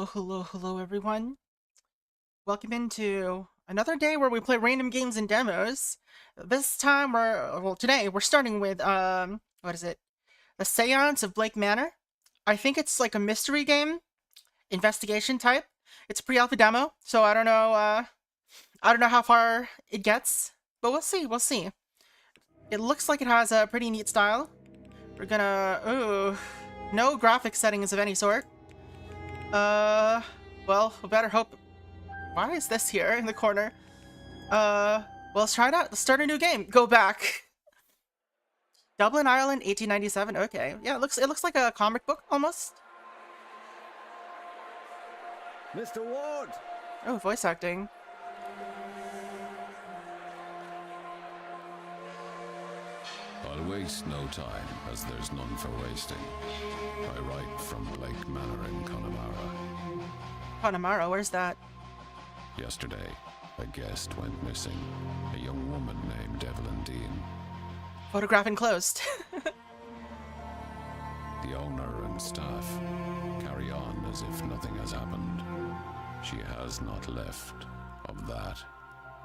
Hello, everyone. Welcome into another day where we play random games and demos. This time today we're starting with, what is it? The Seance of Blake Manor. I think it's like a mystery game, investigation type. It's a pre-alpha demo, so I don't know how far it gets, but we'll see. It looks like it has a pretty neat style. We're gonna, no graphic settings of any sort. Well, we better hope. Why is this here in the corner? Well, let's try it out. Let's start a new game. Go back. Dublin, Ireland, 1897. Okay. Yeah, it looks like a comic book almost. Mr. Ward! Oh, voice acting. I'll waste no time, as there's none for wasting. I write from Blake Manor in Connemara. Connemara, where's that? Yesterday, a guest went missing. A young woman named Evelyn Dean. Photograph enclosed. The owner and staff carry on as if nothing has happened. She has not left. Of that,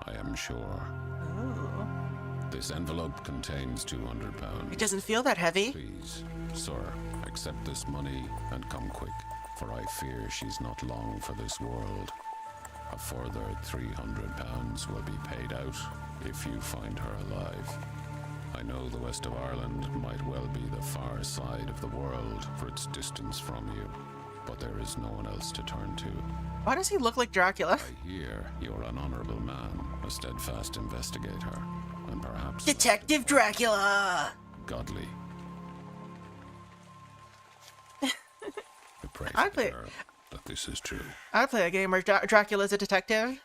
I am sure. Oh. This envelope contains £200. It doesn't feel that heavy. Please, sir, accept this money and come quick, for I fear she's not long for this world. A further £300 will be paid out if you find her alive. I know the west of Ireland might well be the far side of the world for its distance from you, but there is no one else to turn to. Why does he look like Dracula? I hear you're an honorable man, a steadfast investigator, and perhaps Detective Dracula! godly. I pray I for play- her that this is true. I play a game where Dracula's a detective.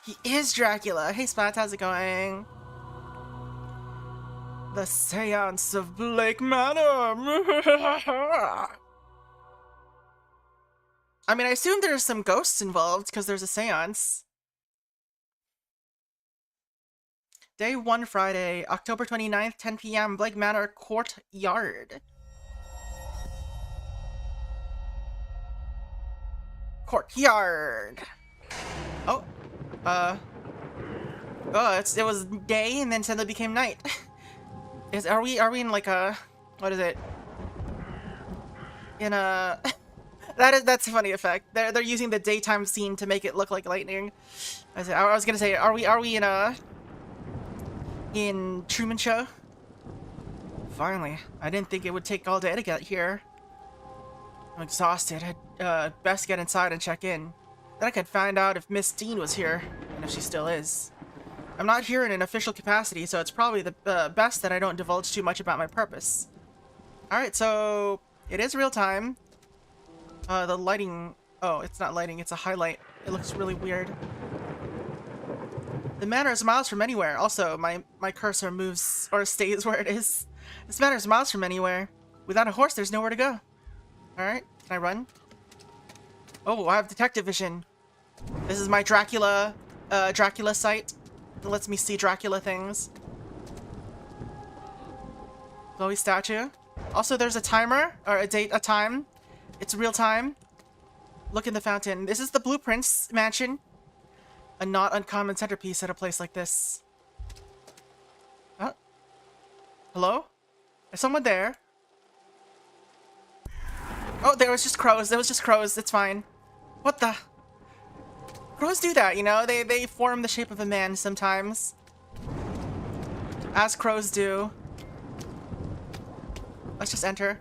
He is Dracula. Hey Spats, how's it going? The Seance of Blake Manor. I mean, I assume there's some ghosts involved because there's a seance. Day 1 Friday, October 29th, 10 p.m., Blake Manor Courtyard. Courtyard. Oh, it was day and then suddenly became night. Are we in like a, what is it? In a that's a funny effect. They're using the daytime scene to make it look like lightning. I was gonna say, are we in Truman Show? Finally, I didn't think it would take all day to get here. I'm exhausted. I'd best get inside and check in. Then I could find out if Miss Dean was here, and if she still is. I'm not here in an official capacity, so it's probably the best that I don't divulge too much about my purpose. Alright, so it is real time. The lighting... Oh, it's not lighting, it's a highlight. It looks really weird. The manor is miles from anywhere. Also, my cursor moves or stays where it is. This manor is miles from anywhere. Without a horse, there's nowhere to go. Alright, can I run? Oh, I have detective vision. This is my Dracula sight. It lets me see Dracula things. Chloe statue. Also, there's a timer, or a time. It's real time. Look in the fountain. This is the Blueprints mansion. A not uncommon centerpiece at a place like this. Huh? Hello? Is someone there? Oh, there was just crows. There was just crows. It's fine. What the? Crows do that, you know? They form the shape of a man sometimes. As crows do. Let's just enter.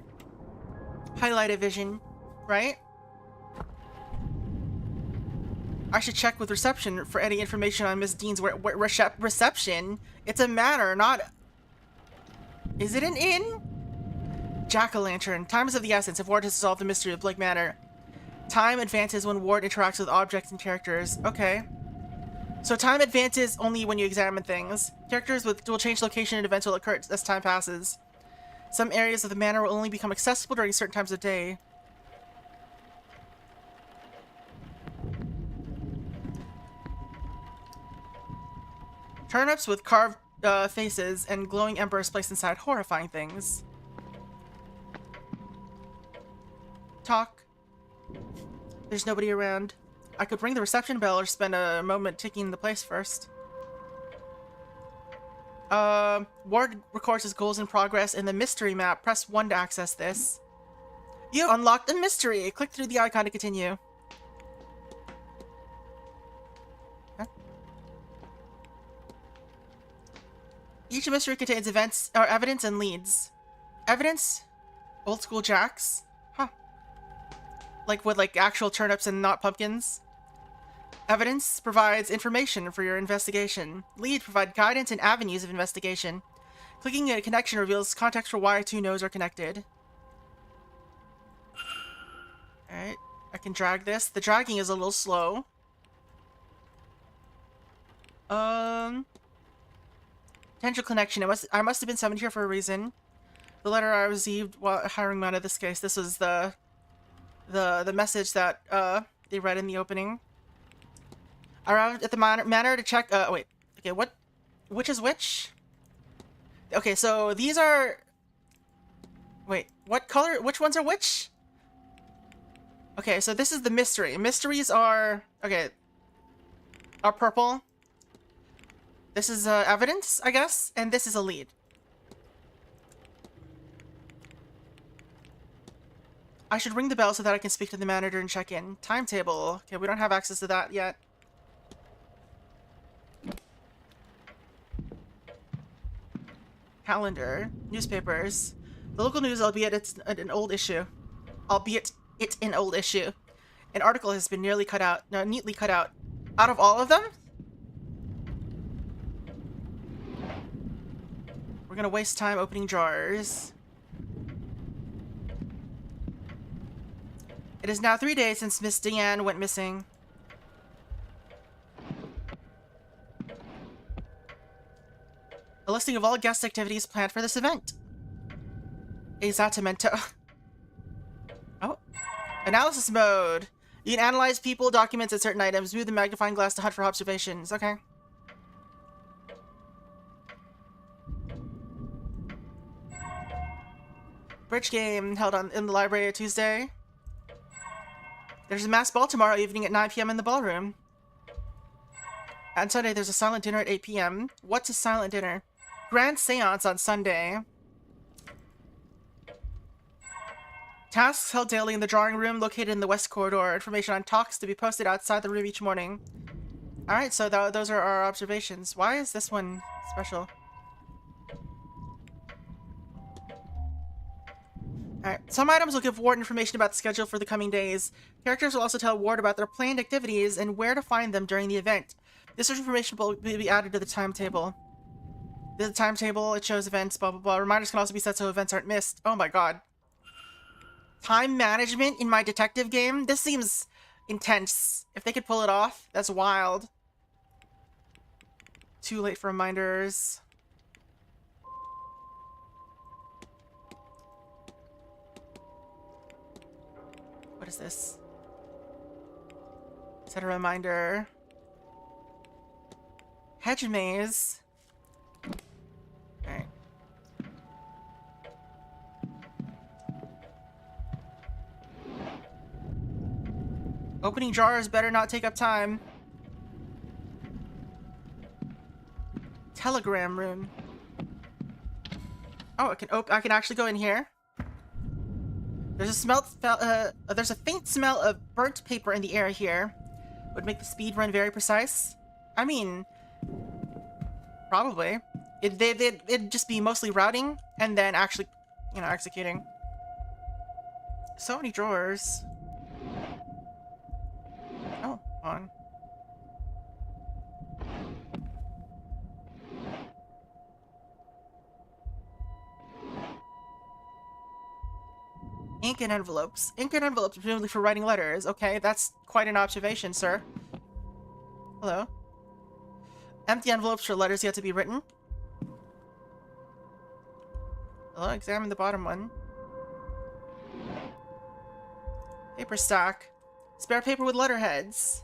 Highlighted vision, right? I should check with reception for any information on Miss Dean's reception. It's a manor, not... Is it an inn? Jack-o'-lantern. Time is of the essence if Ward has solved the mystery of Blake Manor. Time advances when Ward interacts with objects and characters. Okay. So time advances only when you examine things. Characters will change location and events will occur as time passes. Some areas of the manor will only become accessible during certain times of day. Turnips with carved faces and glowing embers placed inside horrifying things. talk. There's nobody around. I could ring the reception bell or spend a moment ticking the place first. Ward records his goals in progress in the mystery map. Press 1 to access this. You unlocked a mystery. Click through the icon to continue. Okay. Each mystery contains events or evidence and leads. Evidence? Old school jacks? Huh. Like with like actual turnips and not pumpkins? Evidence provides information for your investigation. Lead provide guidance and avenues of investigation. Clicking a connection reveals context for why two nodes are connected. Alright, I can drag this. The dragging is a little slow. Potential connection. I must have been summoned here for a reason. The letter I received while hiring Manor, this case. This was the message that they read in the opening. I arrived at the manor to check. Wait. Okay, what? Which is which? Okay, so these are. Wait, what color? Which ones are which? Okay, so this is the mystery. Mysteries are are purple. This is evidence, I guess, and this is a lead. I should ring the bell so that I can speak to the manager and check in. Timetable. Okay, we don't have access to that yet. Calendar. Newspapers. The local news, albeit it's an old issue. Albeit it's an old issue. An article has been neatly cut out. Out of all of them? We're gonna waste time opening drawers. It is now 3 days since Miss Deanne went missing. A listing of all guest activities planned for this event. Esatamento. Oh. Analysis mode. You can analyze people, documents, and certain items. Move the magnifying glass to hunt for observations. Okay. Bridge game held in the library Tuesday. There's a mass ball tomorrow evening at 9 p.m. in the ballroom. On Sunday, there's a silent dinner at 8 p.m. What's a silent dinner? Grand Seance on Sunday. Tasks held daily in the drawing room located in the west corridor. Information on talks to be posted outside the room each morning. Alright, so those are our observations. Why is this one special? Alright, some items will give Ward information about the schedule for the coming days. Characters will also tell Ward about their planned activities and where to find them during the event. This information will be added to the timetable. The timetable, it shows events, blah blah blah. Reminders can also be set so events aren't missed. Oh my god. Time management in my detective game? This seems intense. If they could pull it off, that's wild. Too late for reminders. What is this? Set a reminder. Hedge maze. Alright. Opening jars better not take up time. Telegram room. Oh, I can actually go in here. There's a faint smell of burnt paper in the air here. Would make the speed run very precise. I mean, probably. It'd just be mostly routing and then actually, executing. So many drawers. Oh, on. Ink and envelopes. Ink and envelopes, presumably for writing letters. Okay, that's quite an observation, sir. Hello. Empty envelopes for letters yet to be written. Hello, examine the bottom one. Paper stack. Spare paper with letterheads.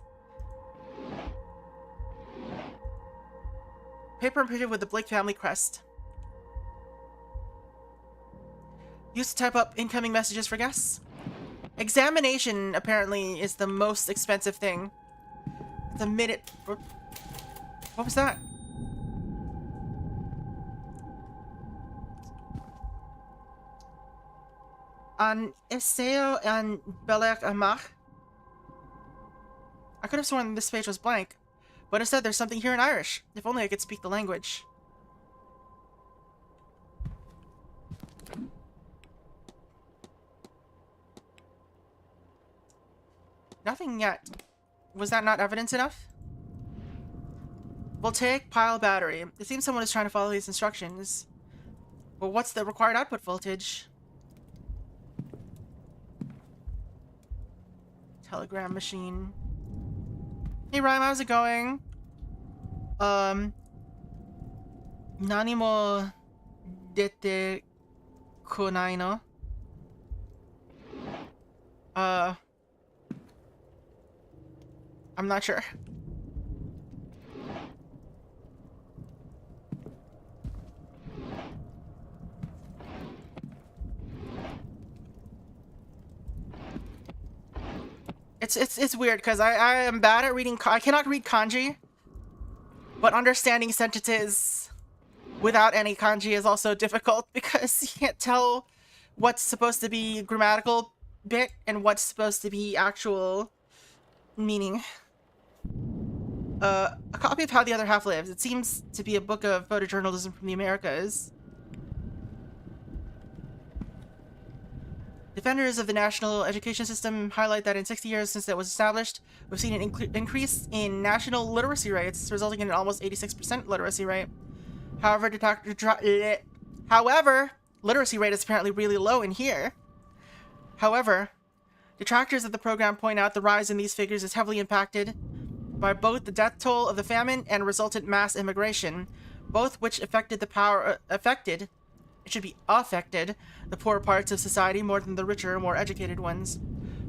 Paper imprinted with the Blake family crest. Used to type up incoming messages for guests. Examination apparently is the most expensive thing. It's a minute. What was that? An esseo an belek amach. I could have sworn this page was blank, but instead there's something here in Irish. If only I could speak the language. Nothing yet. Was that not evidence enough? Voltaic pile battery. It seems someone is trying to follow these instructions. Well, what's the required output voltage? Telegram machine. Hey Rhyme, how's it going? Nani mo dete konai no? I'm not sure. It's weird because I am bad at reading. I cannot read kanji, but understanding sentences without any kanji is also difficult because you can't tell what's supposed to be grammatical bit and what's supposed to be actual meaning. A copy of How the Other Half Lives. It seems to be a book of photojournalism from the Americas. Defenders of the national education system highlight that in 60 years since it was established, we've seen an increase in national literacy rates, resulting in an almost 86% literacy rate. However, literacy rate is apparently really low in here. However, detractors of the program point out the rise in these figures is heavily impacted by both the death toll of the famine and resultant mass immigration, both which affected the poorer parts of society more than the richer, more educated ones.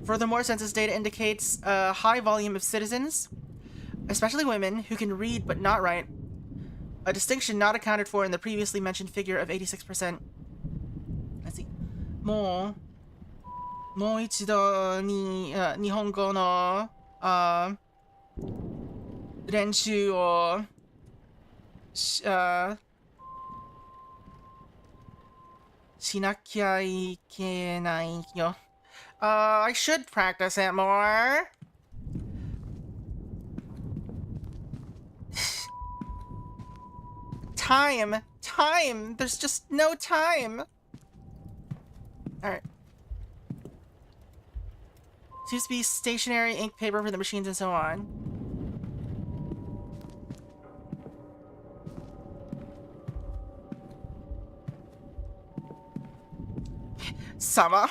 Furthermore, census data indicates a high volume of citizens, especially women, who can read but not write, a distinction not accounted for in the previously mentioned figure of 86%. Let's see. もう一度に日本語の練習をしなきゃいけないよ。I should practice it more. Time. There's just no time. Alright. Seems to be stationary, ink, paper for the machines, and so on. Sama.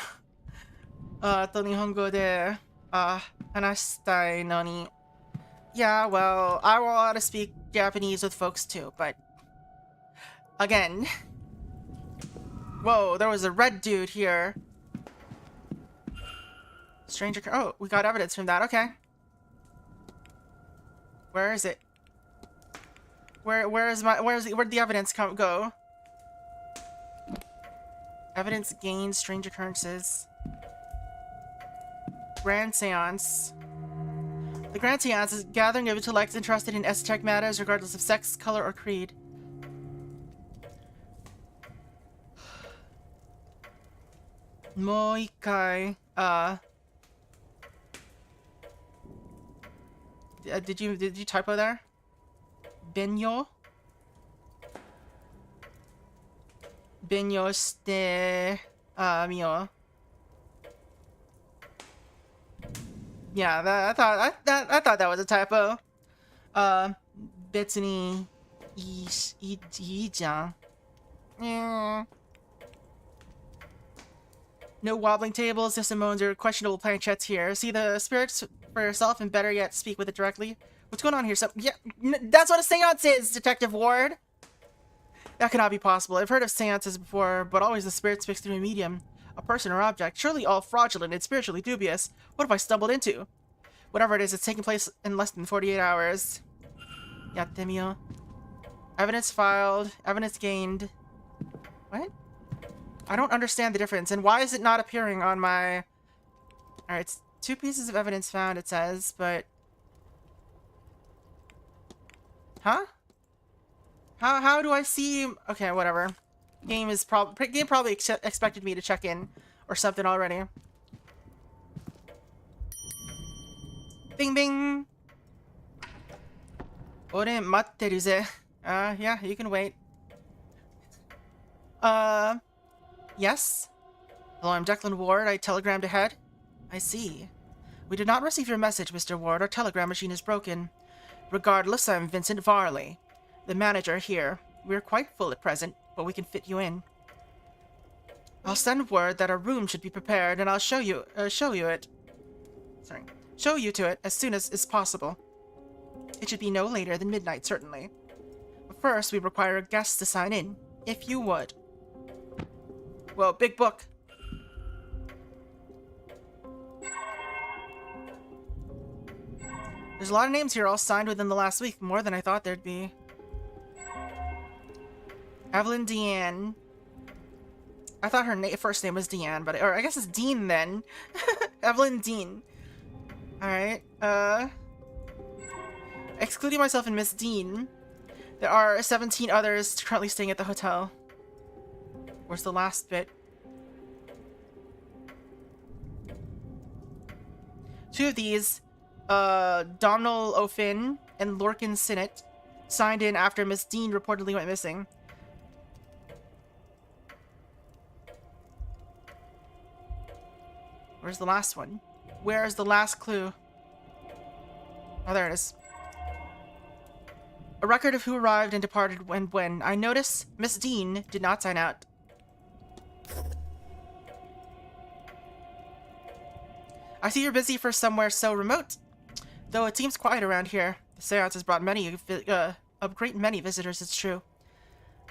日本語で話したいのに. Yeah, well, I want to speak Japanese with folks too, but again. Whoa, there was a red dude here. Stranger. Oh, we got evidence from that. Okay. Where is it? Where'd the evidence go? Evidence gained, strange occurrences. Grand Seance. The Grand Seance is a gathering of intellects interested in esoteric matters regardless of sex, color, or creed. Moikai. Did you typo there? Benyo? Benyo shite miyo. Yeah, I thought that was a typo. Betsu ni ii jan. No wobbling tables, systemones, or questionable planchettes here. See the spirits for yourself, and better yet, speak with it directly. What's going on here? So, yeah, that's what a seance is, Detective Ward! That cannot be possible. I've heard of seances before, but always the spirit speaks through a medium, a person or object. Surely all fraudulent and spiritually dubious. What have I stumbled into? Whatever it is, it's taking place in less than 48 hours. Yattemiyo. Evidence filed. Evidence gained. What? I don't understand the difference, and why is it not appearing on my Alright, it's 2 pieces of evidence found, it says, but... Huh? How do I see... Okay, whatever. Game probably expected me to check in or something already. Bing bing! Ore matteru ze. Yeah, you can wait. Yes? Hello, I'm Declan Ward. I telegrammed ahead. I see. We did not receive your message, Mr. Ward. Our telegram machine is broken. Regardless, I'm Vincent Varley, the manager here. We're quite full at present, but we can fit you in. I'll send word that a room should be prepared, and I'll show you to it as soon as is possible. It should be no later than midnight, certainly. But first, we require a guest to sign in, if you would. Whoa, big book. There's a lot of names here all signed within the last week, more than I thought there'd be. Evelyn Deanne. I thought her first name was Deanne, or I guess it's Dean then. Evelyn Dean. Alright, excluding myself and Miss Dean, there are 17 others currently staying at the hotel. Where's the last bit? 2 of these, Domhnall O'Finn and Lorcan Sinnott, signed in after Miss Dean reportedly went missing. Where's the last one? Where's the last clue? Oh, there it is. A record of who arrived and departed when. I notice Miss Dean did not sign out. I see you're busy for somewhere so remote. Though it seems quiet around here. The Seance has brought a great many visitors, it's true.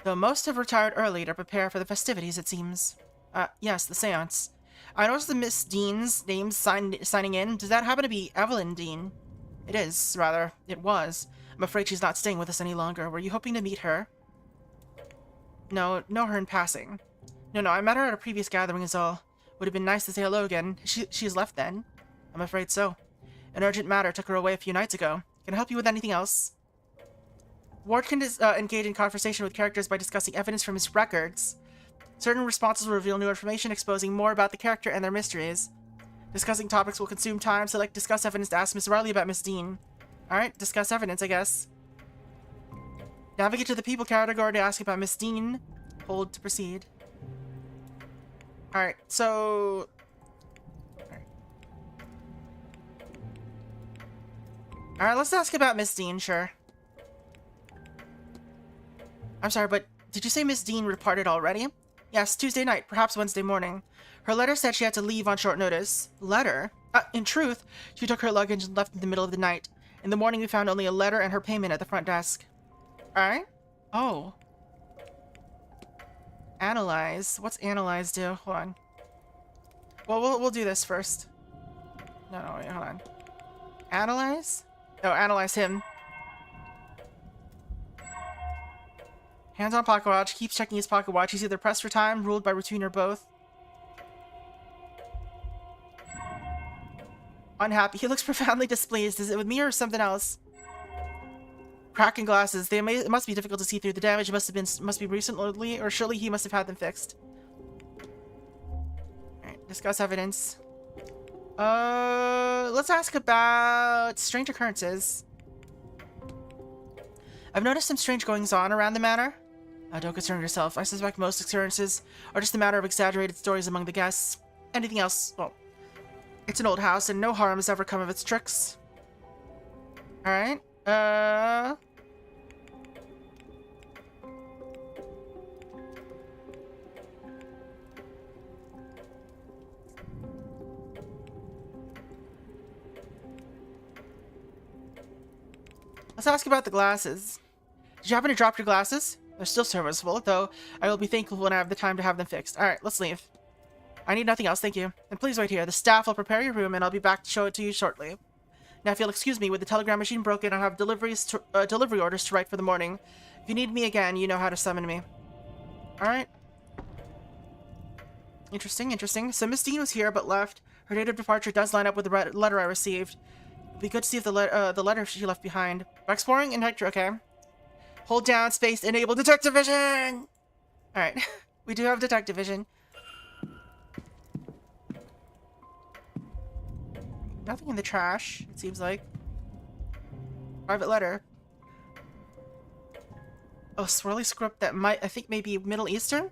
Though most have retired early to prepare for the festivities, it seems. Yes, the Seance. I noticed the Miss Dean's name signing in. Does that happen to be Evelyn Dean? It is, rather. It was. I'm afraid she's not staying with us any longer. Were you hoping to meet her? No, know her in passing. No, I met her at a previous gathering is all. Would have been nice to say hello again. She's left then? I'm afraid so. An urgent matter took her away a few nights ago. Can I help you with anything else? Ward can engage in conversation with characters by discussing evidence from his records. Certain responses will reveal new information, exposing more about the character and their mysteries. Discussing topics will consume time, select discuss evidence to ask Miss Riley about Miss Dean. Alright, discuss evidence, I guess. Navigate to the people category to ask about Miss Dean. Hold to proceed. Alright, so... Alright, let's ask about Miss Dean, sure. I'm sorry, but did you say Miss Dean departed already? Yes, Tuesday night, perhaps Wednesday morning. Her letter said she had to leave on short notice. Letter? In truth, she took her luggage and left in the middle of the night. In the morning, we found only a letter and her payment at the front desk. Alright. Oh. Analyze. What's analyze do? Hold on. Well, we'll do this first. No, wait, hold on. Analyze? Oh, analyze him. Hands on pocket watch. Keeps checking his pocket watch. He's either pressed for time, ruled by routine, or both. Unhappy. He looks profoundly displeased. Is it with me or something else? Cracking glasses. It must be difficult to see through. The damage must be recently, or surely he must have had them fixed. Alright, discuss evidence. Let's ask about strange occurrences. I've noticed some strange goings-on around the manor. Don't concern yourself. I suspect most occurrences are just a matter of exaggerated stories among the guests. Anything else? Well, it's an old house and no harm has ever come of its tricks. Alright, let's ask about the glasses. Did you happen to drop your glasses? They're still serviceable, though I will be thankful when I have the time to have them fixed. Alright, let's leave. I need nothing else, thank you. And please wait here. The staff will prepare your room, and I'll be back to show it to you shortly. Now, if you'll excuse me, with the telegram machine broken, I'll have delivery orders to write for the morning. If you need me again, you know how to summon me. Alright. Interesting. So Miss Dean was here, but left. Her date of departure does line up with the letter I received. It'd be good to see if the letter she left behind. By exploring inventory, okay. Hold down space to enable detective vision! Alright, we do have detective vision. Nothing in the trash, it seems like. Private letter. Oh, swirly script that might, I think, maybe Middle Eastern?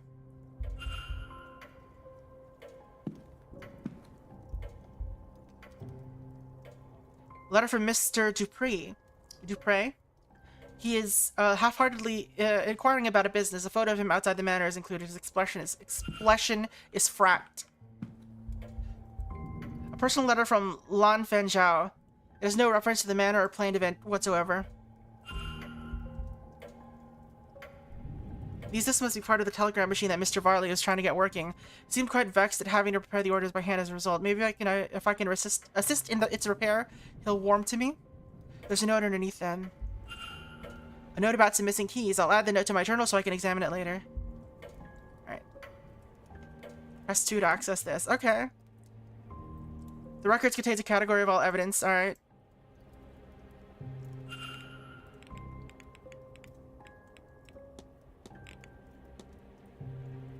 Letter from Mr. Dupree. He is half-heartedly inquiring about a business. A photo of him outside the manor is included. His expression is frapped. A personal letter from Lan Fenjiao. It has no reference to the manor or planned event whatsoever. This must be part of the telegram machine that Mr. Varley was trying to get working. He seemed quite vexed at having to prepare the orders by hand as a result. Maybe if I can assist in its repair, he'll warm to me. There's a note underneath then. A note about some missing keys. I'll add the note to my journal so I can examine it later. Alright. Press 2 to access this. Okay. The records contains a category of all evidence. Alright.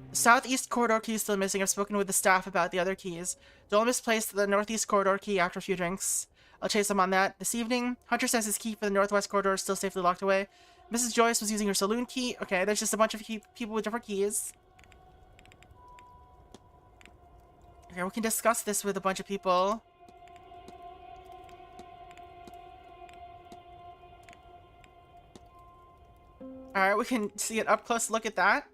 The southeast corridor key is still missing. I've spoken with the staff about the other keys. Joel misplaced the northeast corridor key after a few drinks. I'll chase him on that. This evening, Hunter says his key for the northwest corridor is still safely locked away. Mrs. Joyce was using her saloon key. Okay, there's just a bunch of people with different keys. Okay, we can discuss this with a bunch of people. Alright, we can see an up-close look at that.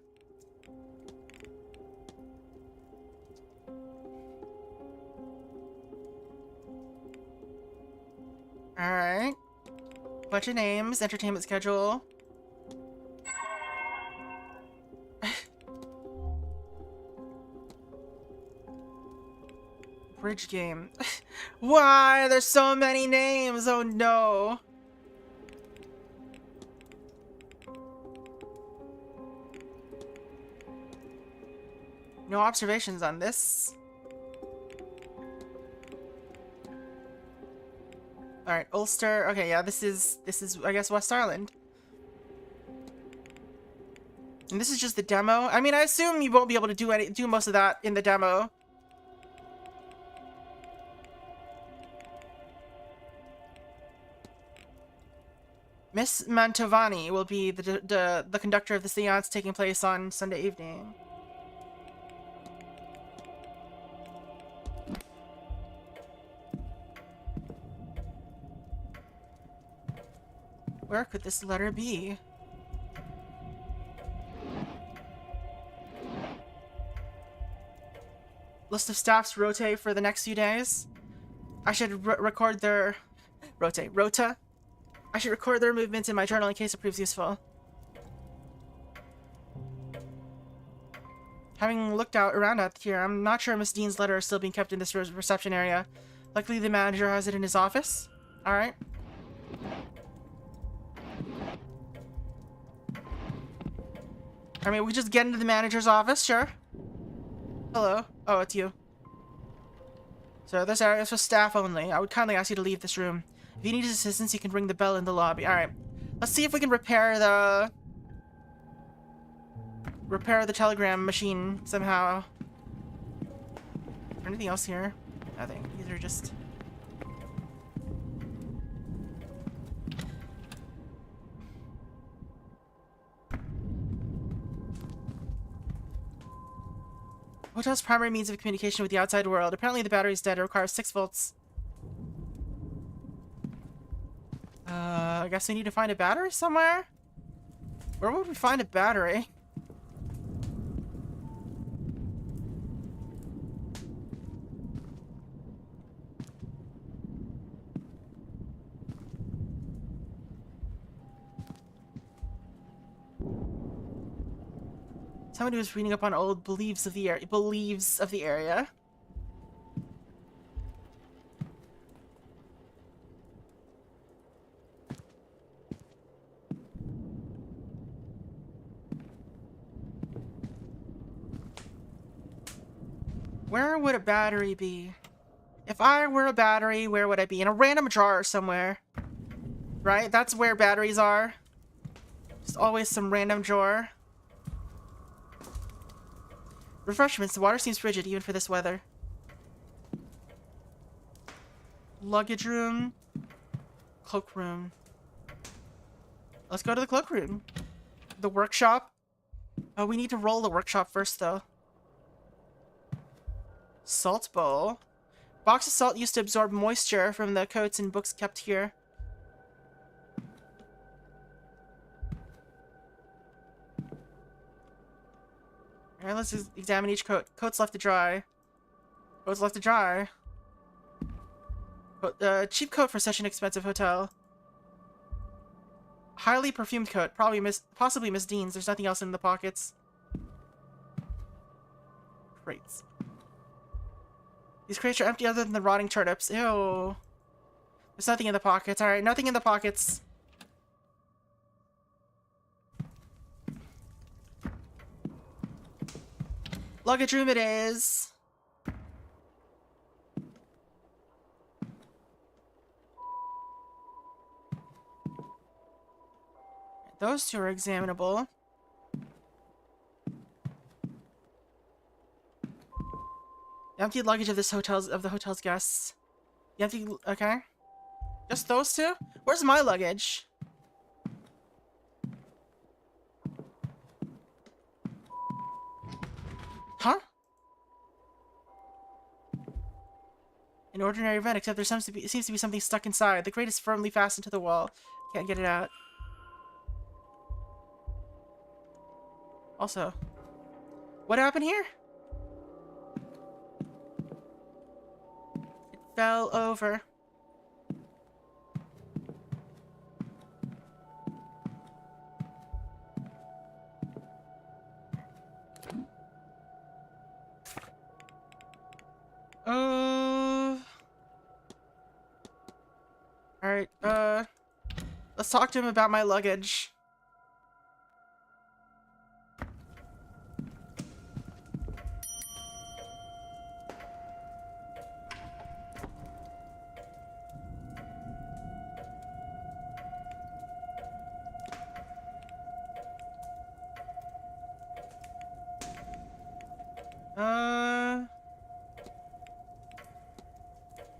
Alright. Bunch of names, entertainment schedule. Bridge game. Why? There's so many names! Oh no! No observations on this. Alright, Ulster. Okay, yeah, this is I guess West Ireland. And this is just the demo. I mean, I assume you won't be able to do most of that in the demo. Miss Mantovani will be the conductor of the seance taking place on Sunday evening. Where could this letter be? List of staffs rotate for the next few days. I should record their... Rota? I should record their movements in my journal in case it proves useful. Having looked around out here, I'm not sure Miss Dean's letter is still being kept in this reception area. Luckily the manager has it in his office. Alright. I mean, we just get into the manager's office, sure. Hello. Oh, it's you. So this area is for staff only. I would kindly ask you to leave this room. If you need assistance, you can ring the bell in the lobby. Alright. Let's see if we can repair the telegram machine somehow. Is there anything else here? Nothing. These are just... Hotel's primary means of communication with the outside world. Apparently the battery's dead. It requires 6 volts. I guess we need to find a battery somewhere? Where would we find a battery? Someone who was reading up on old beliefs of the area. Where would a battery be? If I were a battery, where would I be? In a random drawer somewhere. Right? That's where batteries are. Just always some random drawer. Refreshments. The water seems frigid even for this weather. Luggage room. Cloak room. Let's go to the cloak room. The workshop. Oh, we need to roll the workshop first, though. Salt bowl. Box of salt used to absorb moisture from the coats and books kept here. Alright, let's examine each coat. Coats left to dry. Coats left to dry. Cheap coat for such an expensive hotel. Highly perfumed coat. Possibly Miss Dean's. There's nothing else in the pockets. Crates. These crates are empty other than the rotting turnips. Ew. There's nothing in the pockets. Alright, nothing in the pockets. Luggage room it is. Those two are examinable. The empty luggage of the hotel's guests. The empty, okay. Just those two? Where's my luggage? Huh? An ordinary vent, except there seems to be something stuck inside. The crate is firmly fastened to the wall. Can't get it out. Also, what happened here? It fell over. Alright, let's talk to him about my luggage.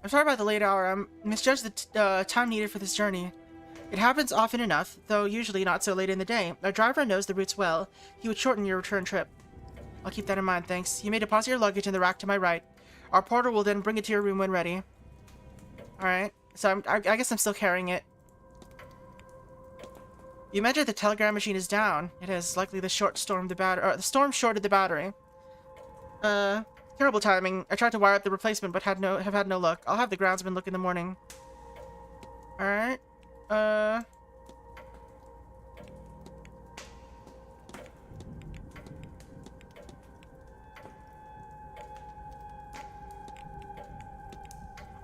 I'm sorry about the late hour. I misjudged the time needed for this journey. It happens often enough, though usually not so late in the day. Our driver knows the routes well. He would shorten your return trip. I'll keep that in mind, thanks. You may deposit your luggage in the rack to my right. Our porter will then bring it to your room when ready. Alright, so I guess I'm still carrying it. You mentioned the telegram machine is down. It is likely the storm shorted the battery. Terrible timing. I tried to wire up the replacement, but have had no luck. I'll have the groundsman look in the morning. Alright.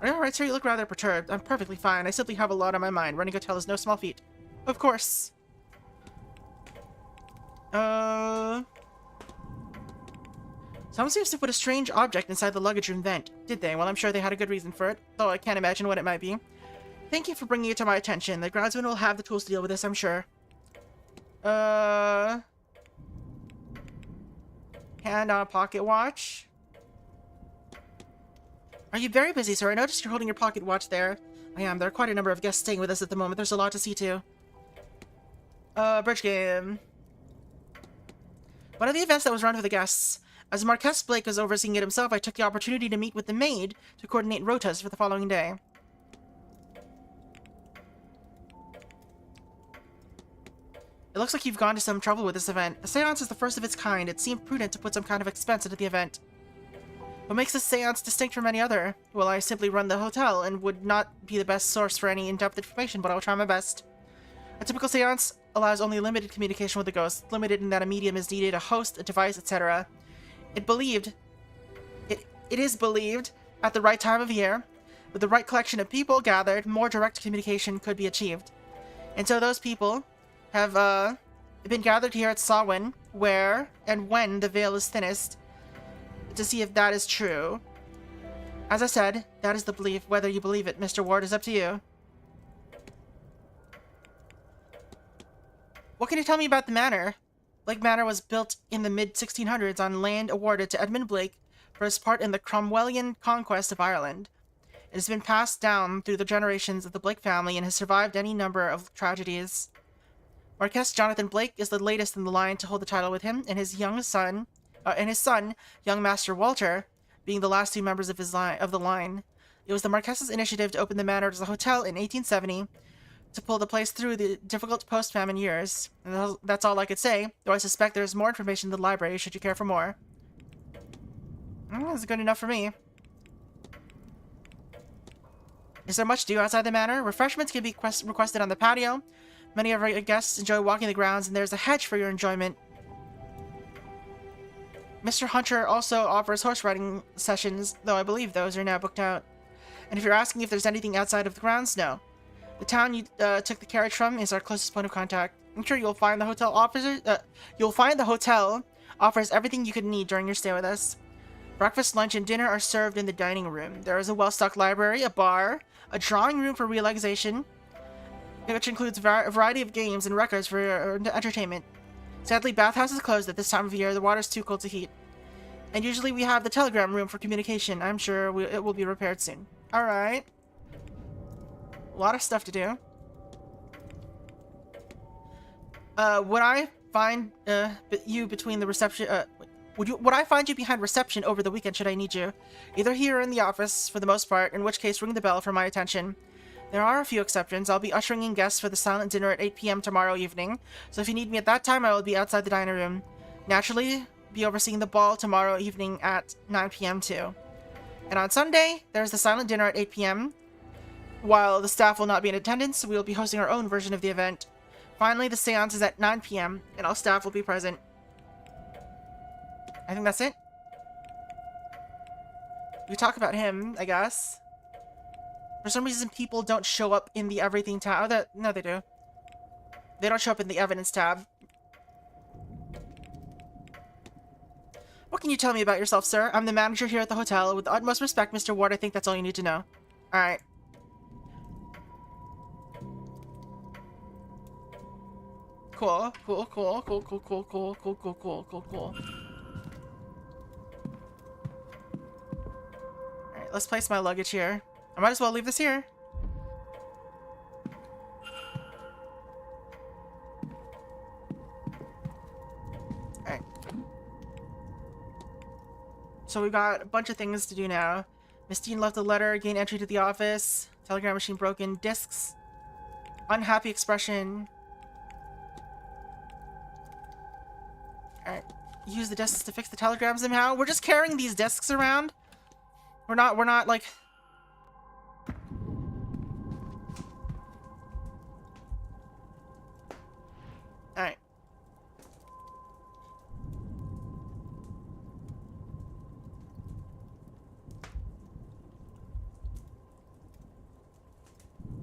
Alright, sir, you look rather perturbed. I'm perfectly fine. I simply have a lot on my mind. Running a hotel is no small feat. Of course. Someone seems to put a strange object inside the luggage room vent. Did they? Well, I'm sure they had a good reason for it, though I can't imagine what it might be. Thank you for bringing it to my attention. The groundsman will have the tools to deal with this, I'm sure. Hand on a pocket watch. Are you very busy, sir? I noticed you're holding your pocket watch there. I am. There are quite a number of guests staying with us at the moment. There's a lot to see to. Bridge game. One of the events that was run for the guests. As Marquess Blake was overseeing it himself, I took the opportunity to meet with the maid to coordinate rotas for the following day. It looks like you've gone to some trouble with this event. The seance is the first of its kind. It seemed prudent to put some kind of expense into the event. What makes this seance distinct from any other? Well, I simply run the hotel and would not be the best source for any in-depth information, but I will try my best. A typical seance allows only limited communication with the ghost, limited in that a medium is needed, a host, a device, etc. It is believed, at the right time of year, with the right collection of people gathered, more direct communication could be achieved. And so those people have been gathered here at Samhain, where and when the veil is thinnest, to see if that is true. As I said, that is the belief. Whether you believe it, Mr. Ward, is up to you. What can you tell me about the manor? Blake Manor was built in the mid-1600s on land awarded to Edmund Blake for his part in the Cromwellian conquest of Ireland. It has been passed down through the generations of the Blake family and has survived any number of tragedies. Marquess Jonathan Blake is the latest in the line to hold the title with him, and his son, young Master Walter, being the last two members of the line. It was the Marquess's initiative to open the manor as a hotel in 1870 to pull the place through the difficult post-famine years. And that's all I could say, though I suspect there's more information in the library should you care for more. That's good enough for me. Is there much to do outside the manor? Refreshments can be requested on the patio. Many of our guests enjoy walking the grounds, and there's a hedge for your enjoyment. Mr. Hunter also offers horse riding sessions, though I believe those are now booked out. And if you're asking if there's anything outside of the grounds, no. The town you took the carriage from is our closest point of contact. I'm sure you'll find the hotel offers everything you could need during your stay with us. Breakfast, lunch, and dinner are served in the dining room. There is a well-stocked library, a bar, a drawing room for relaxation, which includes a variety of games and records for entertainment. Sadly, bathhouse is closed at this time of year. The water's too cold to heat. And usually we have the telegram room for communication. I'm sure it will be repaired soon. Alright. A lot of stuff to do. Would I find you between the reception... Would I find you behind reception over the weekend should I need you? Either here or in the office, for the most part, in which case ring the bell for my attention. There are a few exceptions. I'll be ushering in guests for the silent dinner at 8 p.m. tomorrow evening, so if you need me at that time, I will be outside the dining room. Naturally, be overseeing the ball tomorrow evening at 9 p.m. too. And on Sunday, there's the silent dinner at 8 p.m. While the staff will not be in attendance, we will be hosting our own version of the event. Finally, the seance is at 9 p.m., and all staff will be present. I think that's it. We talk about him, I guess. For some reason, people don't show up in the everything tab. Oh, no, they do. They don't show up in the evidence tab. What can you tell me about yourself, sir? I'm the manager here at the hotel. With the utmost respect, Mr. Ward, I think that's all you need to know. Alright. Cool. Alright, let's place my luggage here. I might as well leave this here. Alright. So we got a bunch of things to do now. Miss Dean left a letter, gain entry to the office, telegram machine broken, discs, unhappy expression. Alright. Use the discs to fix the telegrams somehow. We're just carrying these discs around. We're not like... Alright.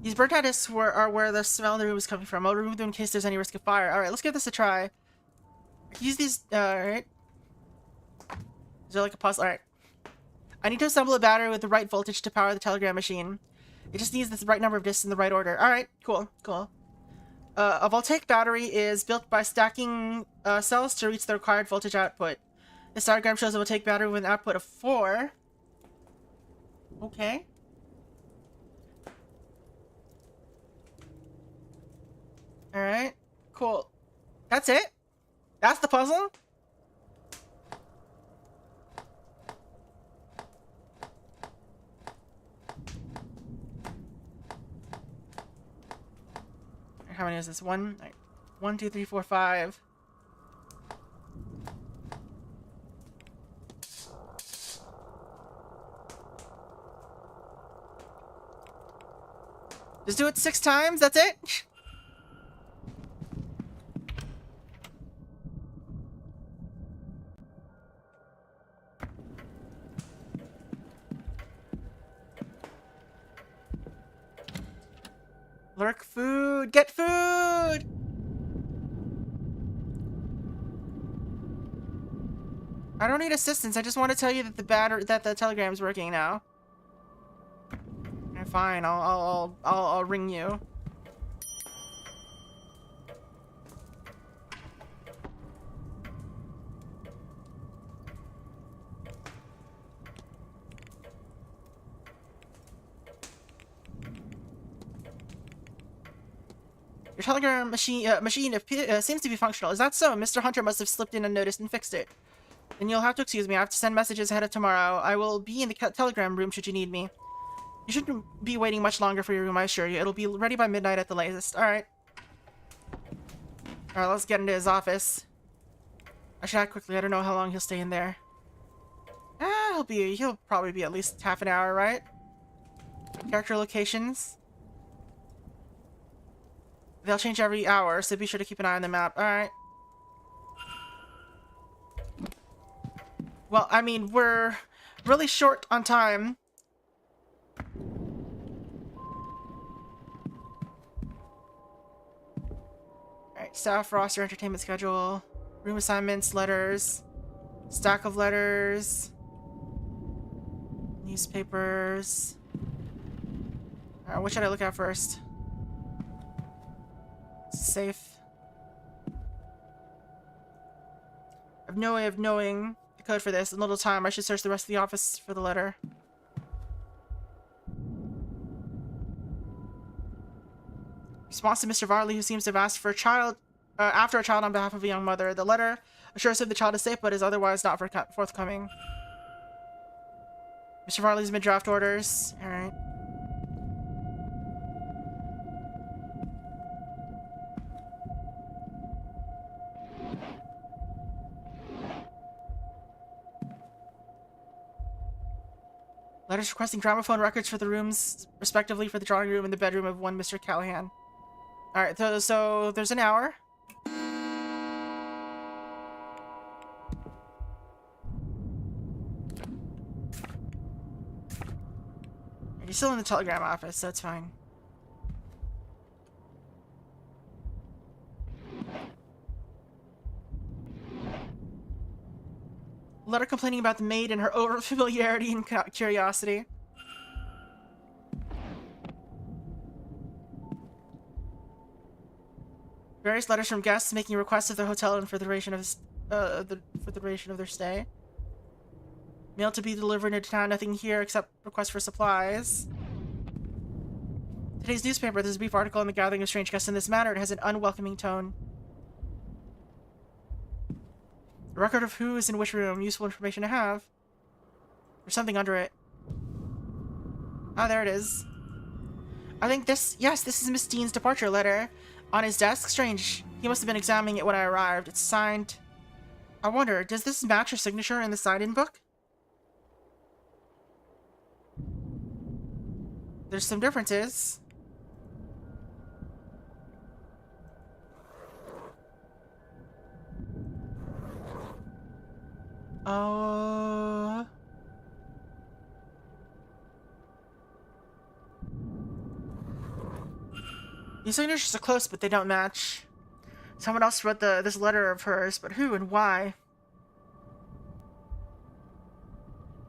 These burnt out discs are where the smell in the room is coming from. I'll remove them in case there's any risk of fire. Alright, let's give this a try. Use these, alright. Is there like a puzzle? Alright. I need to assemble a battery with the right voltage to power the telegram machine. It just needs the right number of discs in the right order. Alright, cool. A voltaic battery is built by stacking cells to reach the required voltage output. This diagram shows a voltaic battery with an output of 4. Okay. Alright, cool. That's it? That's the puzzle? How many is this? 1, 1, 2, 3, 4, 5. Just do it 6 times, that's it? Lurk food! Get food! I don't need assistance. I just want to tell you that the telegram's working now. Fine, I'll ring you. Your telegram machine seems to be functional. Is that so? Mr. Hunter must have slipped in unnoticed and fixed it. Then you'll have to excuse me. I have to send messages ahead of tomorrow. I will be in the telegram room should you need me. You shouldn't be waiting much longer for your room, I assure you. It'll be ready by midnight at the latest. Alright. Alright, let's get into his office. I should act quickly. I don't know how long he'll stay in there. He'll probably be at least half an hour, right? Character locations. They'll change every hour, so be sure to keep an eye on the map. Alright. Well, I mean, we're really short on time. Alright, staff roster, entertainment schedule, room assignments, letters, stack of letters, newspapers. Alright, what should I look at first? Safe. I have no way of knowing the code for this. In little time, I should search the rest of the office for the letter. Response to Mr. Varley, who seems to have asked for a child, after a child on behalf of a young mother. The letter assures him the child is safe, but is otherwise not forthcoming. Mr. Varley's mid-draft orders. Alright. Letters requesting gramophone records for the rooms, respectively, for the drawing room and the bedroom of one Mr. Callahan. Alright, so there's an hour. You're still in the telegram office, so it's fine. Letter complaining about the maid and her over-familiarity and curiosity. Various letters from guests making requests of the hotel and for the duration of their stay. Mail to be delivered into town. Nothing here except requests for supplies. Today's newspaper. There's a brief article on the gathering of strange guests in this manner. It has an unwelcoming tone. A record of who is in which room. Useful information to have. There's something under it. Ah, there it is. I think this... Yes, this is Miss Dean's departure letter. On his desk? Strange. He must have been examining it when I arrived. It's signed... I wonder, does this match her signature in the sign-in book? There's some differences. These signatures are close, but they don't match. Someone else wrote this letter of hers, but who and why?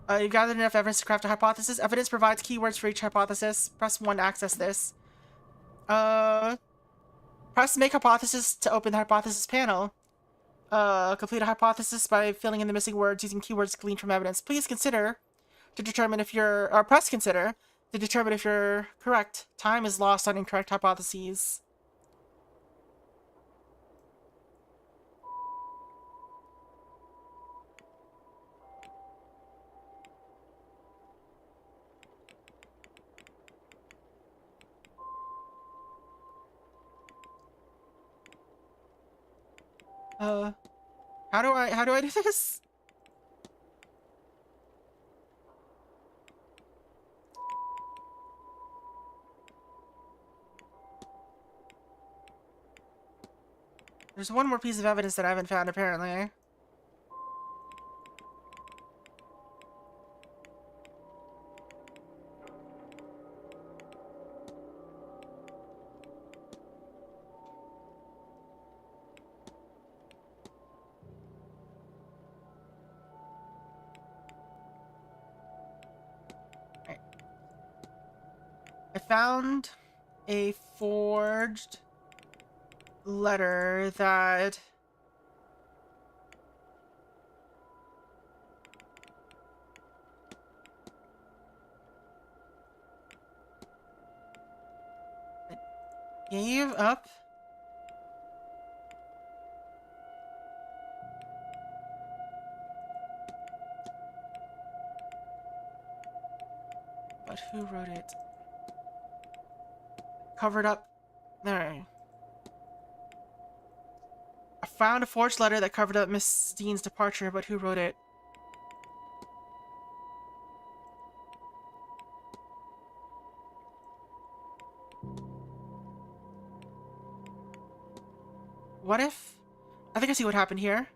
You've gathered enough evidence to craft a hypothesis. Evidence provides keywords for each hypothesis. Press 1 to access this. Press make hypothesis to open the hypothesis panel. Complete a hypothesis by filling in the missing words using keywords gleaned from evidence. Please consider to determine if you're... Or press consider to determine if you're correct. Time is lost on incorrect hypotheses. How do I do this? There's one more piece of evidence that I haven't found, apparently. found a forged letter that... gave up but who wrote it? Covered up. There. I found a forged letter that covered up Miss Dean's departure, but who wrote it? What if... I think I see what happened here.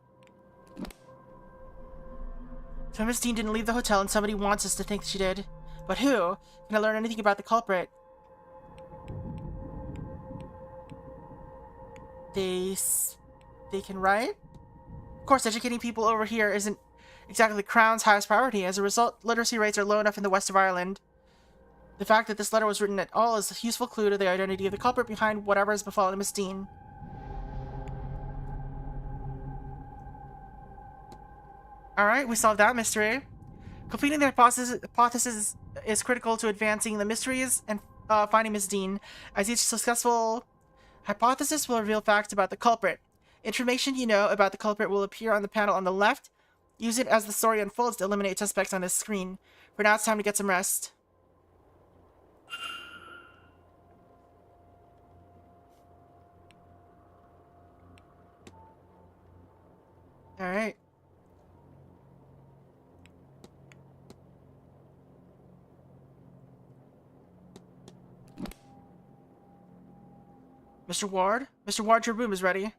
So Miss Dean didn't leave the hotel and somebody wants us to think she did. But who? Can I learn anything about the culprit? They can write? Of course, educating people over here isn't exactly the Crown's highest priority. As a result, literacy rates are low enough in the west of Ireland. The fact that this letter was written at all is a useful clue to the identity of the culprit behind whatever has befallen Miss Dean. Alright, we solved that mystery. Completing the hypothesis is critical to advancing the mysteries and finding Miss Dean, as each successful hypothesis will reveal facts about the culprit. Information you know about the culprit will appear on the panel on the left. Use it as the story unfolds to eliminate suspects on this screen. For now, it's time to get some rest. Alright. Mr. Ward? Mr. Ward, your room is ready.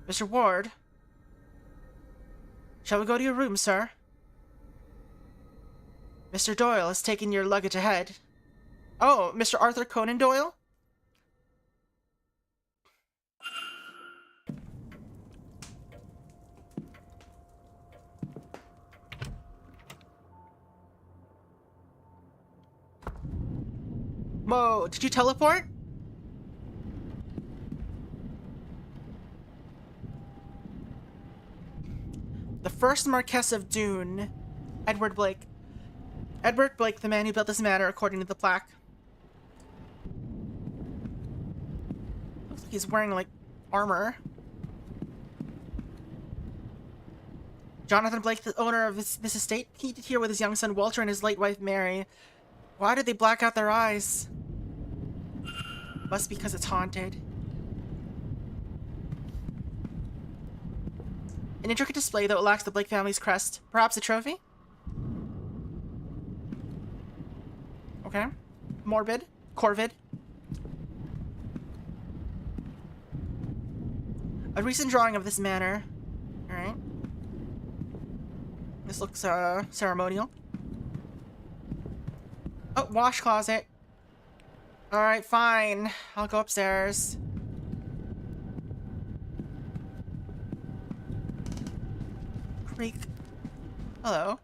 Mr. Ward? Shall we go to your room, sir? Mr. Doyle has taken your luggage ahead. Oh, Mr. Arthur Conan Doyle? Mo, did you teleport? The first Marquess of Doon, Edward Blake. Edward Blake, the man who built this manor, according to the plaque. Looks like he's wearing, like, armor. Jonathan Blake, the owner of this estate, he here with his young son Walter and his late wife Mary. Why did they black out their eyes? Must be because it's haunted. An intricate display, though it lacks the Blake family's crest. Perhaps a trophy? Okay. Morbid. Corvid. A recent drawing of this manor. Alright. This looks, ceremonial. Oh, wash closet. Alright, fine. I'll go upstairs. Creak. Hello.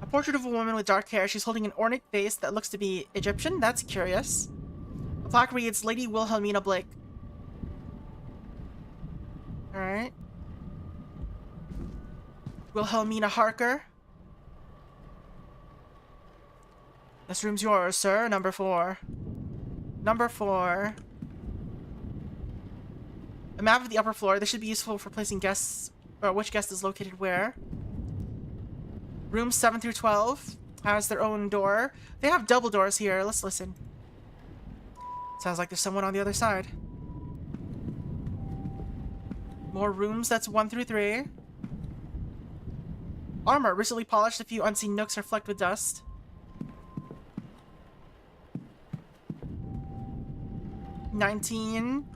A portrait of a woman with dark hair. She's holding an ornate face that looks to be Egyptian. That's curious. The plaque reads, Lady Wilhelmina Blake. Alright. Wilhelmina Harker. This room's yours, sir. Number 4. Number 4. A map of the upper floor. This should be useful for placing guests, or which guest is located where. Rooms 7 through 12 has their own door. They have double doors here. Let's listen. Sounds like there's someone on the other side. More rooms. That's 1 through 3. Armor. Recently polished. A few unseen nooks are flecked with dust. 19.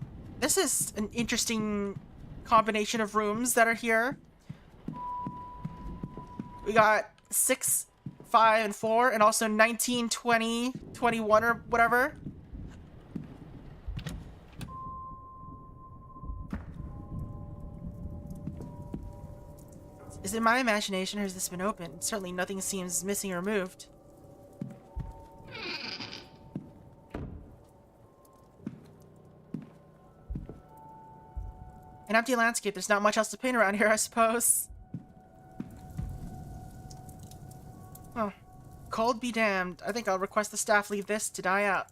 This is an interesting combination of rooms that are here. We got 6, 5, and 4, and also 19, 20, 21, or whatever. Is it my imagination or has this been opened? Certainly nothing seems missing or moved. An empty landscape. There's not much else to paint around here, I suppose. Oh. Cold be damned. I think I'll request the staff leave this to die out.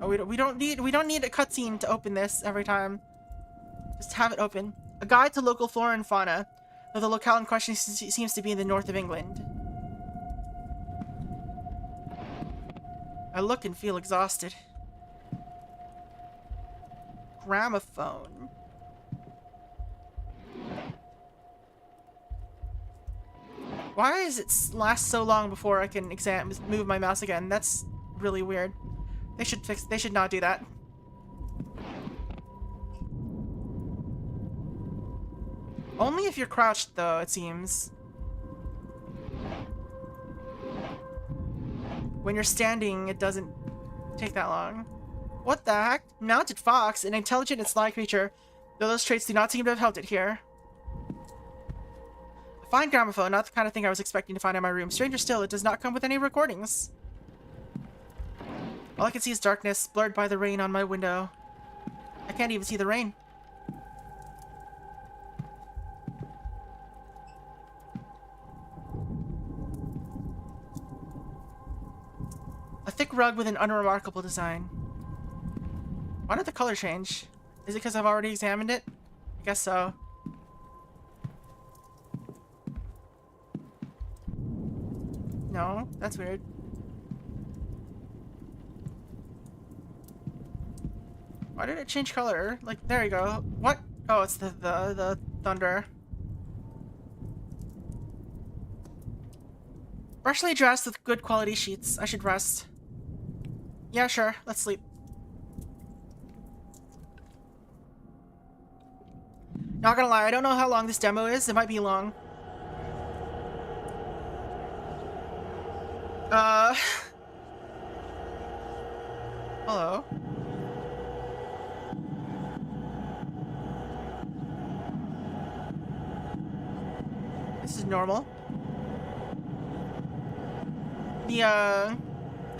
Oh, we don't need a cutscene to open this every time. Just have it open. A guide to local flora and fauna, though the locale in question seems to be in the north of England. I look and feel exhausted. Gramophone. Why does it last so long before I can move my mouse again? That's really weird. They should not do that. Only if you're crouched, though, it seems. When you're standing, it doesn't take that long. What the heck? Mounted fox, an intelligent and sly creature, though those traits do not seem to have helped it here. A fine gramophone, not the kind of thing I was expecting to find in my room. Stranger still, it does not come with any recordings. All I can see is darkness, blurred by the rain on my window. I can't even see the rain. A thick rug with an unremarkable design. Why did the color change? Is it because I've already examined it? I guess so. No, that's weird. Why did it change color? Like, there you go. What? Oh, it's the thunder. Freshly dressed with good quality sheets. I should rest. Yeah, sure. Let's sleep. Not gonna lie, I don't know how long this demo is. It might be long. Hello? This is normal. The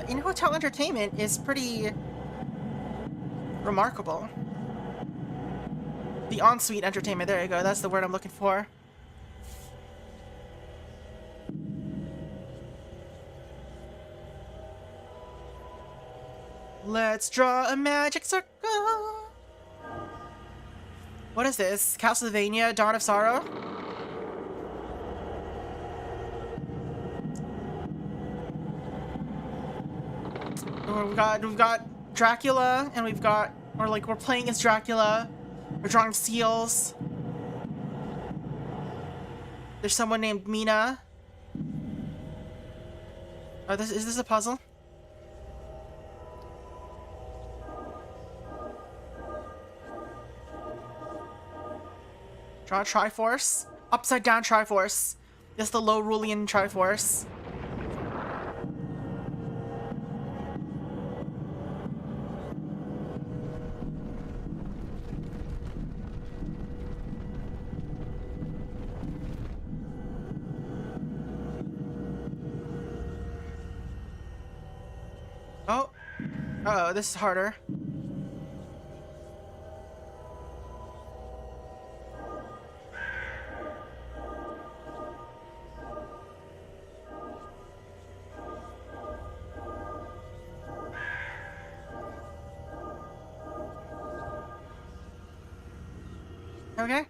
in-hotel entertainment is pretty remarkable. The en-suite entertainment, there you go, that's the word I'm looking for. Let's draw a magic circle. What is this? Castlevania, Dawn of Sorrow? We've got Dracula, and we're playing as Dracula. We're drawing seals. There's someone named Mina. Oh, is this a puzzle? Draw a Triforce. Upside down Triforce. This is the low Rulian Triforce. Oh. Uh-oh, this is harder. Okay.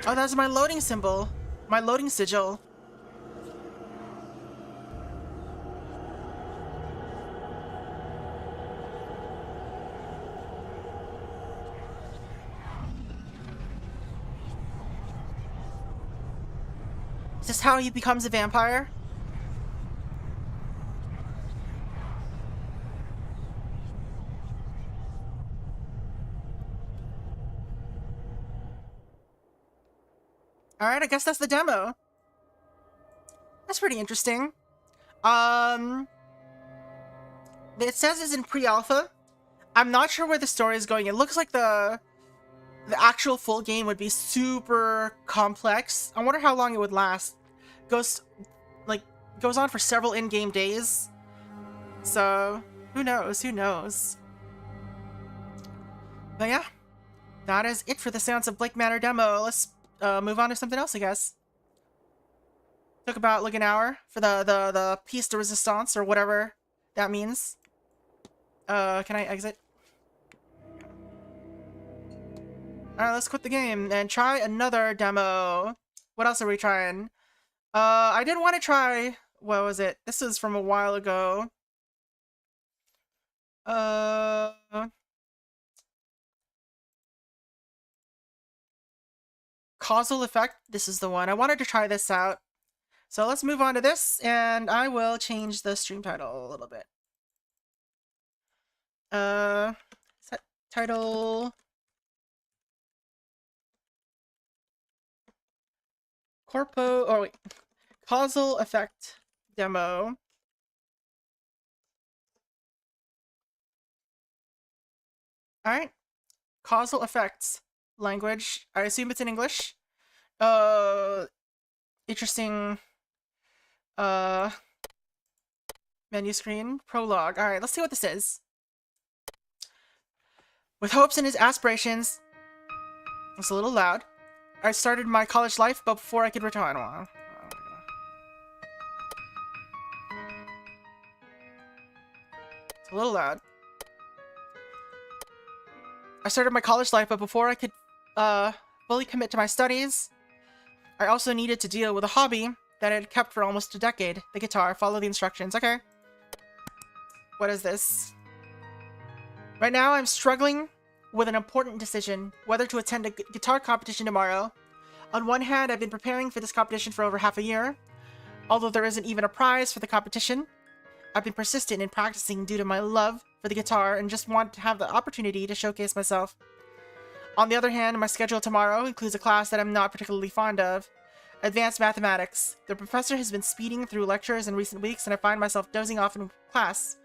Oh, that's my loading symbol. My loading sigil. Is this how he becomes a vampire? Alright, I guess that's the demo. That's pretty interesting. It says it's in pre-alpha. I'm not sure where the story is going. It looks like the actual full game would be super complex. I wonder how long it would last. Goes on for several in-game days. So who knows? Who knows? But yeah, that is it for the Seance of Blake Manor demo. Let's move on to something else, I guess. Took about like an hour for the piece de resistance or whatever that means. Can I exit? Alright, let's quit the game and try another demo. What else are we trying? I did want to try... What was it? This is from a while ago. Causal effect. This is the one. I wanted to try this out. So let's move on to this, and I will change the stream title a little bit. Set title... Causal effect demo. Alright. Causal effects. Language. I assume it's in English. Interesting. Menu screen. Prologue. Alright, let's see what this is. With hopes and his aspirations. It's a little loud. I started my college life, but before I could retire. It's a little loud. I started my college life, but before I could fully commit to my studies, I also needed to deal with a hobby that I had kept for almost a decade. The guitar. Follow the instructions. Okay. What is this? Right now, I'm struggling with an important decision, whether to attend a guitar competition tomorrow. On one hand, I've been preparing for this competition for over half a year. Although there isn't even a prize for the competition, I've been persistent in practicing due to my love for the guitar and just want to have the opportunity to showcase myself. On the other hand, my schedule tomorrow includes a class that I'm not particularly fond of. Advanced Mathematics. The professor has been speeding through lectures in recent weeks, and I find myself dozing off in class,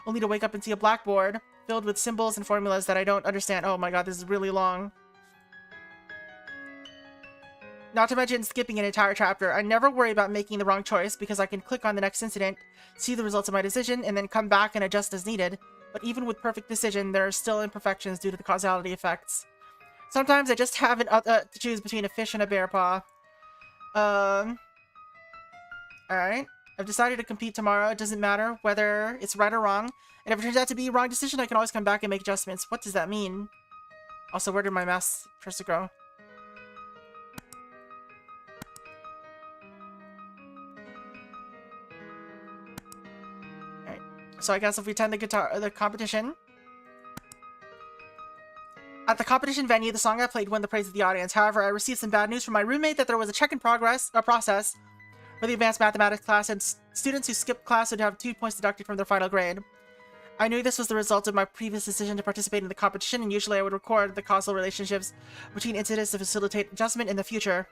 only to wake up and see a blackboard filled with symbols and formulas that I don't understand. Oh my god, this is really long. Not to mention skipping an entire chapter. I never worry about making the wrong choice because I can click on the next incident, see the results of my decision, and then come back and adjust as needed. But even with perfect decision, there are still imperfections due to the causality effects. Sometimes I just have to choose between a fish and a bear paw. Alright. I've decided to compete tomorrow. It doesn't matter whether it's right or wrong. And if it turns out to be a wrong decision, I can always come back and make adjustments. What does that mean? Also, where did my math cursor go? Alright. So I guess if we attend the competition... At the competition venue, the song I played won the praise of the audience. However, I received some bad news from my roommate that there was a process for the advanced mathematics class, and students who skipped class would have 2 points deducted from their final grade. I knew this was the result of my previous decision to participate in the competition, and usually I would record the causal relationships between incidents to facilitate adjustment in the future.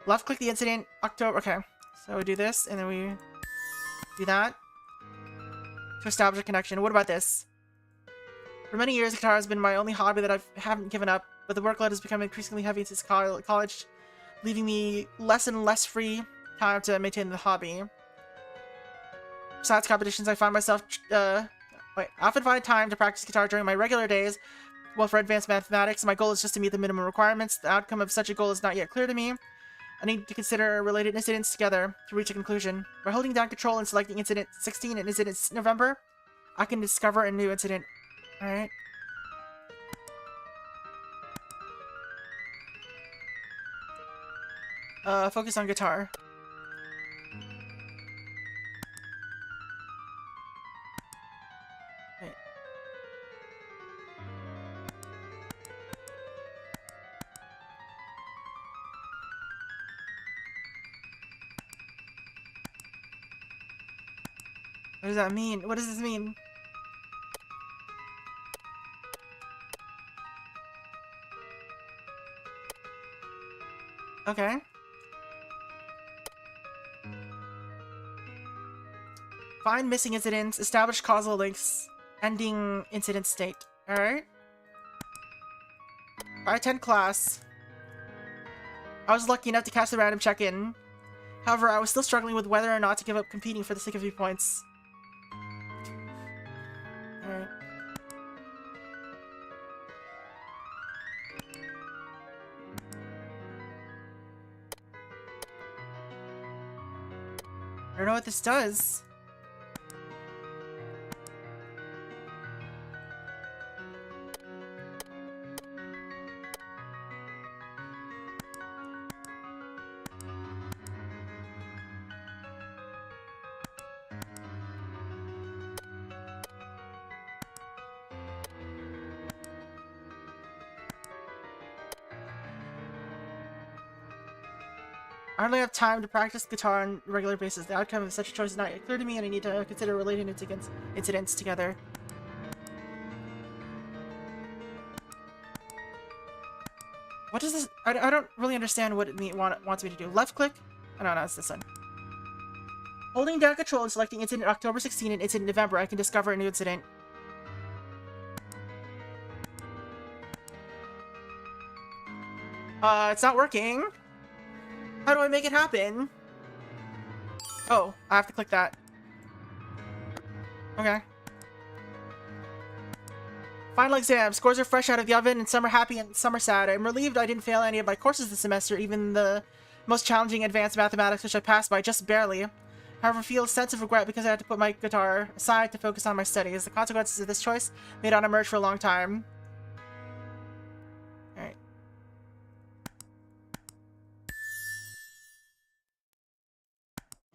Left-click the incident, October... Okay, so we do this, and then we do that to establish a connection. What about this? For many years, guitar has been my only hobby that I haven't given up, but the workload has become increasingly heavy since college, leaving me less and less free time to maintain the hobby. Besides competitions, I find myself, I often find time to practice guitar during my regular days. Well, for advanced mathematics, my goal is just to meet the minimum requirements. The outcome of such a goal is not yet clear to me. I need to consider related incidents together to reach a conclusion. By holding down control and selecting incident 16 and incident November, I can discover a new incident. Alright. Focus on guitar. Wait. What does that mean? What does this mean? Okay. Find missing incidents, establish causal links, ending incident state. Alright. I attend class. I was lucky enough to cast a random check-in. However, I was still struggling with whether or not to give up competing for the sake of viewpoints. Alright. I don't know what this does. I hardly have time to practice guitar on a regular basis. The outcome of such a choice is not yet clear to me, and I need to consider relating it against incidents together. What does this... I don't really understand what it wants me to do. Left click? Oh, no, it's this one. Holding down control and selecting incident October 16 and incident November, I can discover a new incident. It's not working. How do I make it happen? Oh, I have to click that. Okay. Final exam. Scores are fresh out of the oven, and some are happy and some are sad. I'm relieved I didn't fail any of my courses this semester, even the most challenging advanced mathematics, which I passed by just barely. However, I feel a sense of regret because I had to put my guitar aside to focus on my studies. The consequences of this choice may not emerge for a long time. Alright.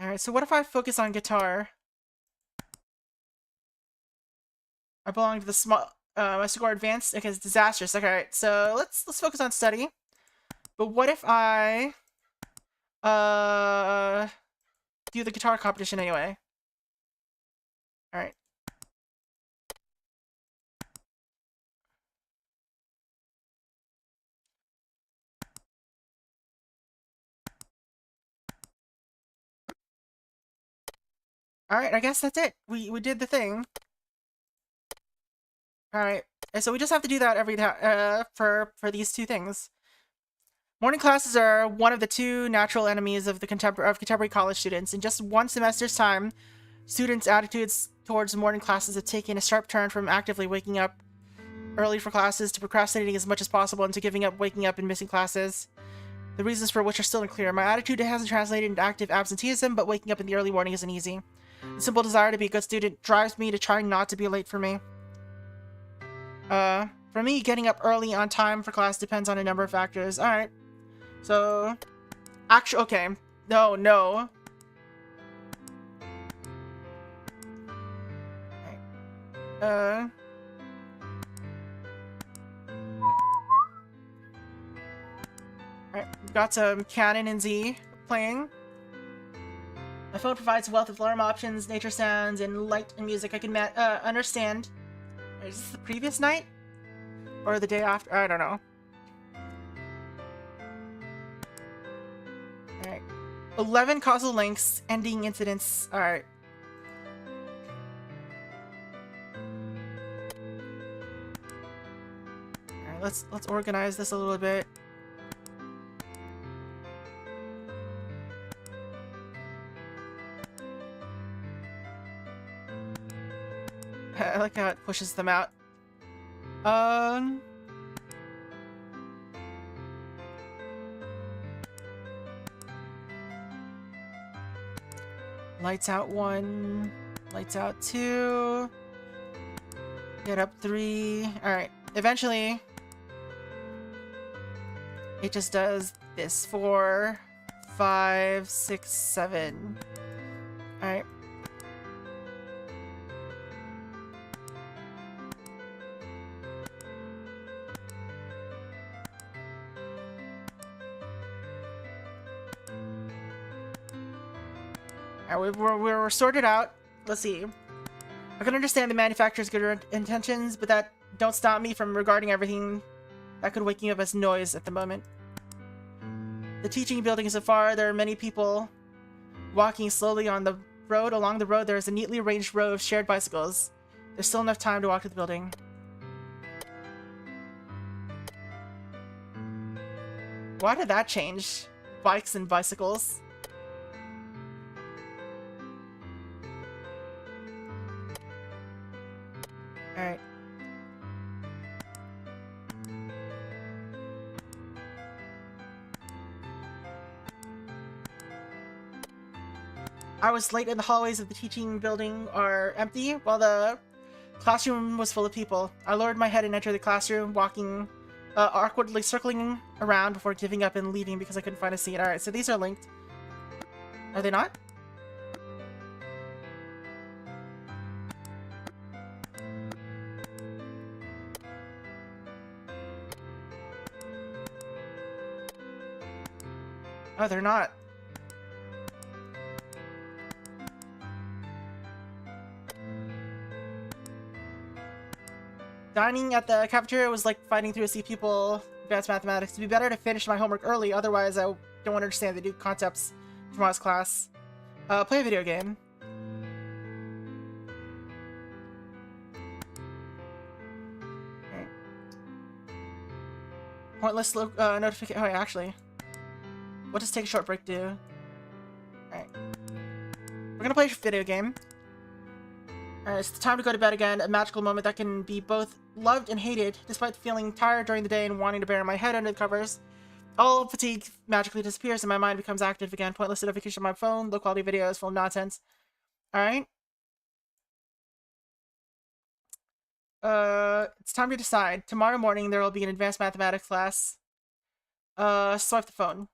Alright, so what if I focus on guitar? I belong to the small... my score advanced? Okay, it's disastrous. Okay, alright, so let's focus on study. But what if I... do the guitar competition anyway? Alright. Alright, I guess that's it. We did the thing. Alright, and so we just have to do that every time, for these two things. Morning classes are one of the two natural enemies of the contemporary college students. In just one semester's time, students' attitudes towards morning classes have taken a sharp turn from actively waking up early for classes to procrastinating as much as possible and to giving up waking up and missing classes. The reasons for which are still unclear. My attitude hasn't translated into active absenteeism, but waking up in the early morning isn't easy. The simple desire to be a good student drives me to try not to be late for me. For me, getting up early on time for class depends on a number of factors. Alright. So... Actually, okay. No. Alright. Alright, we've got some Canon and Z playing. My phone provides a wealth of alarm options, nature sounds, and light and music I can understand. Is this the previous night? Or the day after? I don't know. Alright. 11 causal links, ending incidents. Alright. Alright, let's organize this a little bit. I like how it pushes them out. Lights out 1, lights out 2, get up 3. Alright, eventually it just does this. 4, 5, 6, 7. Alright. We're sorted out. Let's see. I can understand the manufacturer's good intentions, but that don't stop me from regarding everything that could wake me up as noise at the moment. The teaching building is afar. There are many people walking slowly on the road. Along the road, there is a neatly arranged row of shared bicycles. There's still enough time to walk to the building. Why did that change? Bikes and bicycles. Alright. I was late and the hallways of the teaching building are empty, while the classroom was full of people. I lowered my head and entered the classroom, walking, awkwardly circling around before giving up and leaving because I couldn't find a seat. Alright, so these are linked. Are they not? Oh, they're not. Dining at the cafeteria was like fighting through a C people advanced mathematics. It'd be better to finish my homework early, otherwise I don't understand the new concepts from last class. Play a video game. Okay. Pointless notification. Oh, wait, actually. What does take a short break do? Alright. We're gonna play a video game. Alright, it's time to go to bed again. A magical moment that can be both loved and hated, despite feeling tired during the day and wanting to bury my head under the covers. All fatigue magically disappears and my mind becomes active again. Pointless notification on my phone, low quality videos full of nonsense. Alright. It's time to decide. Tomorrow morning there will be an advanced mathematics class. Swipe the phone.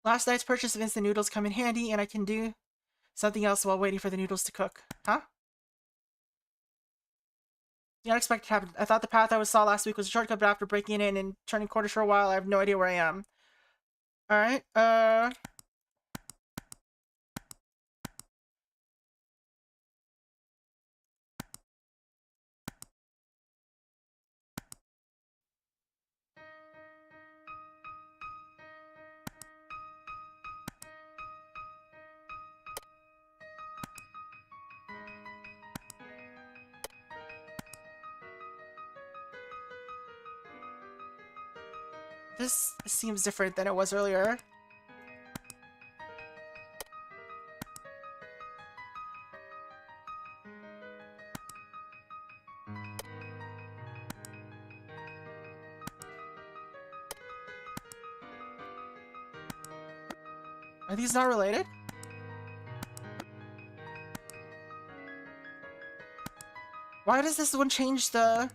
Last night's purchase of instant noodles come in handy, and I can do something else while waiting for the noodles to cook. Huh? The unexpected happened. I thought the path I saw last week was a shortcut, but after breaking in and turning corners for a while, I have no idea where I am. Alright, this seems different than it was earlier. Are these not related? Why does this one change the...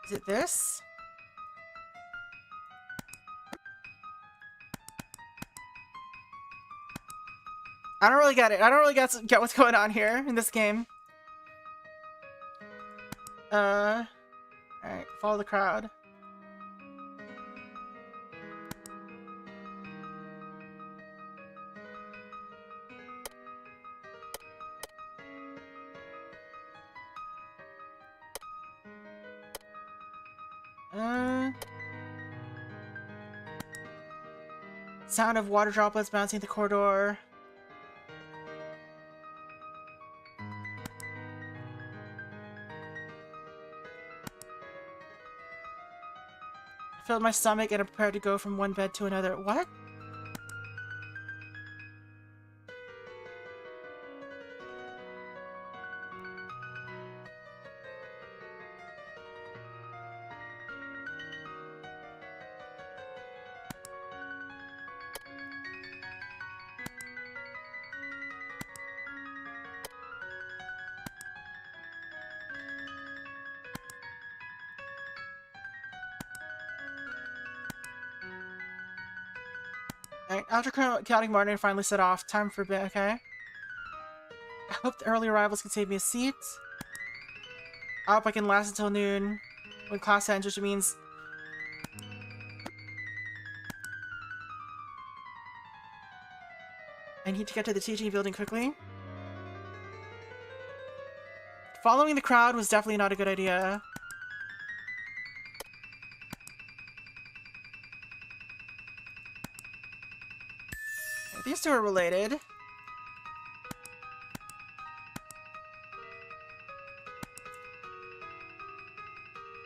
Is it this? I don't really get it. I don't really get what's going on here in this game. Alright, follow the crowd. Sound of water droplets bouncing the corridor. I filled my stomach and I'm prepared to go from one bed to another. What? Alright, after chaotic morning finally set off, time for bed, okay? I hope the early arrivals can save me a seat. I hope I can last until noon when class ends, which means I need to get to the teaching building quickly. Following the crowd was definitely not a good idea. Okay, these two are related.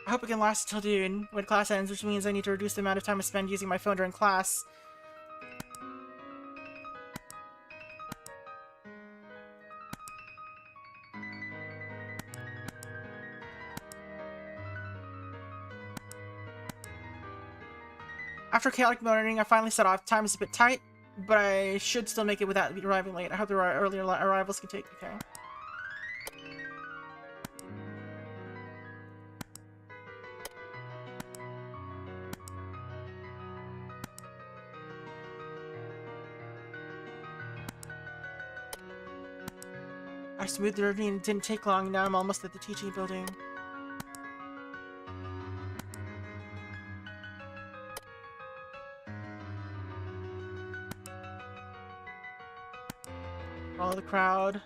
I hope it can last until noon when class ends, which means I need to reduce the amount of time I spend using my phone during class. After chaotic morning, I finally set off. Time is a bit tight, but I should still make it without arriving late. I hope the early arrivals can take... Okay. I smoothed the ravine. It didn't take long. Now I'm almost at the teaching building. Follow the crowd.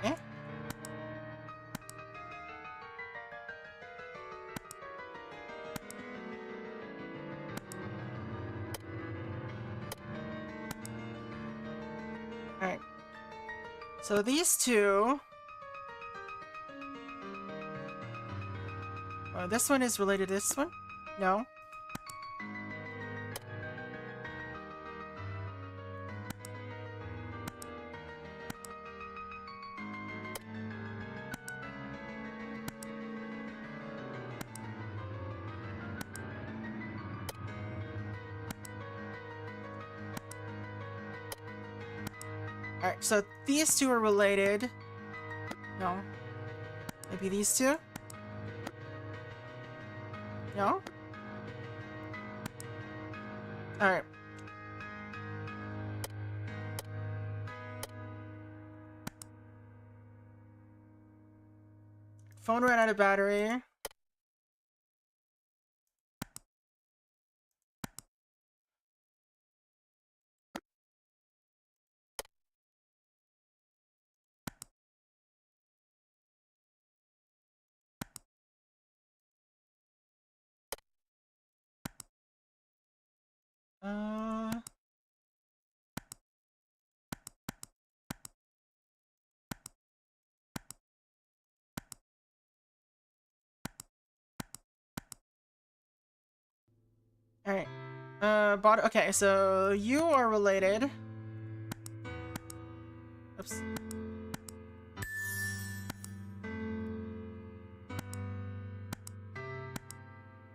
Eh? Alright. So these two... this one is related to this one? No? Alright, so these two are related. No. Maybe these two? No? Alright. Phone ran out of battery. Alright. Okay, so you are related. Oops.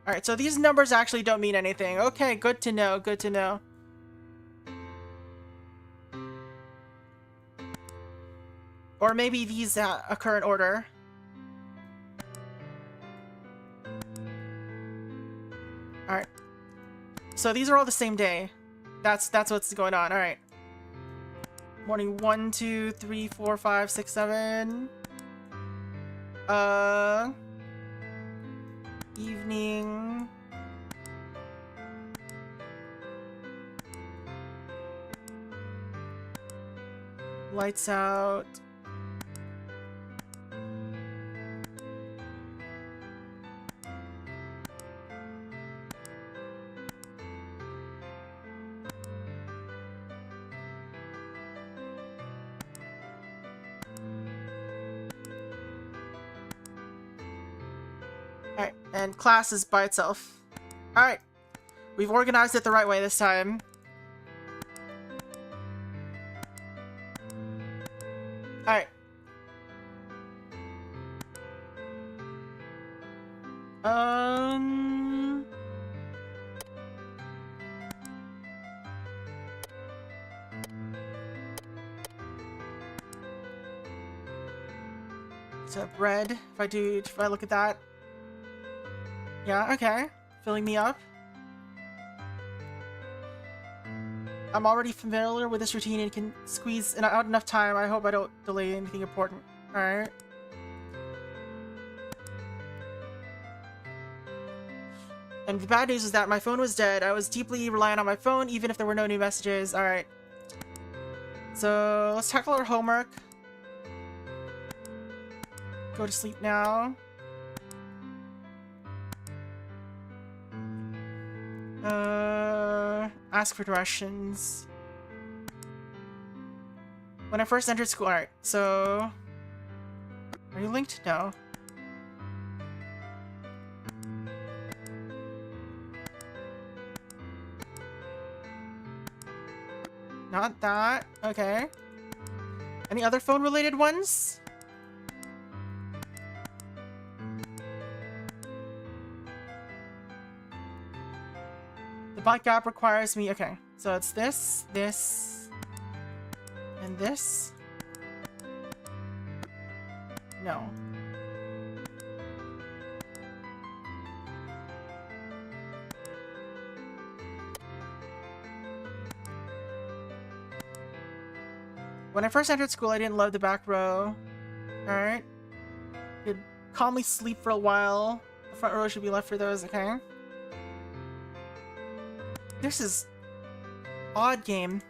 Alright, so these numbers actually don't mean anything. Okay, good to know, good to know. Or maybe these occur in order. Alright. So these are all the same day. That's what's going on. Alright. Morning 1, 2, 3, 4, 5, 6, 7. Evening. Lights out. Alright, and class is by itself. Alright. We've organized it the right way this time. Alright. So bread, if I look at that. Yeah, okay. Filling me up. I'm already familiar with this routine and can squeeze out enough time. I hope I don't delay anything important. Alright. And the bad news is that my phone was dead. I was deeply reliant on my phone, even if there were no new messages. Alright. So, let's tackle our homework. Go to sleep now. Ask for directions. When I first entered school, alright, so... Are you linked? No. Not that. Okay. Any other phone-related ones? The bike app requires me... Okay, so it's this, this, and this. No. When I first entered school, I didn't love the back row. Alright. Could calmly sleep for a while. The front row should be left for those, okay? This is... odd game.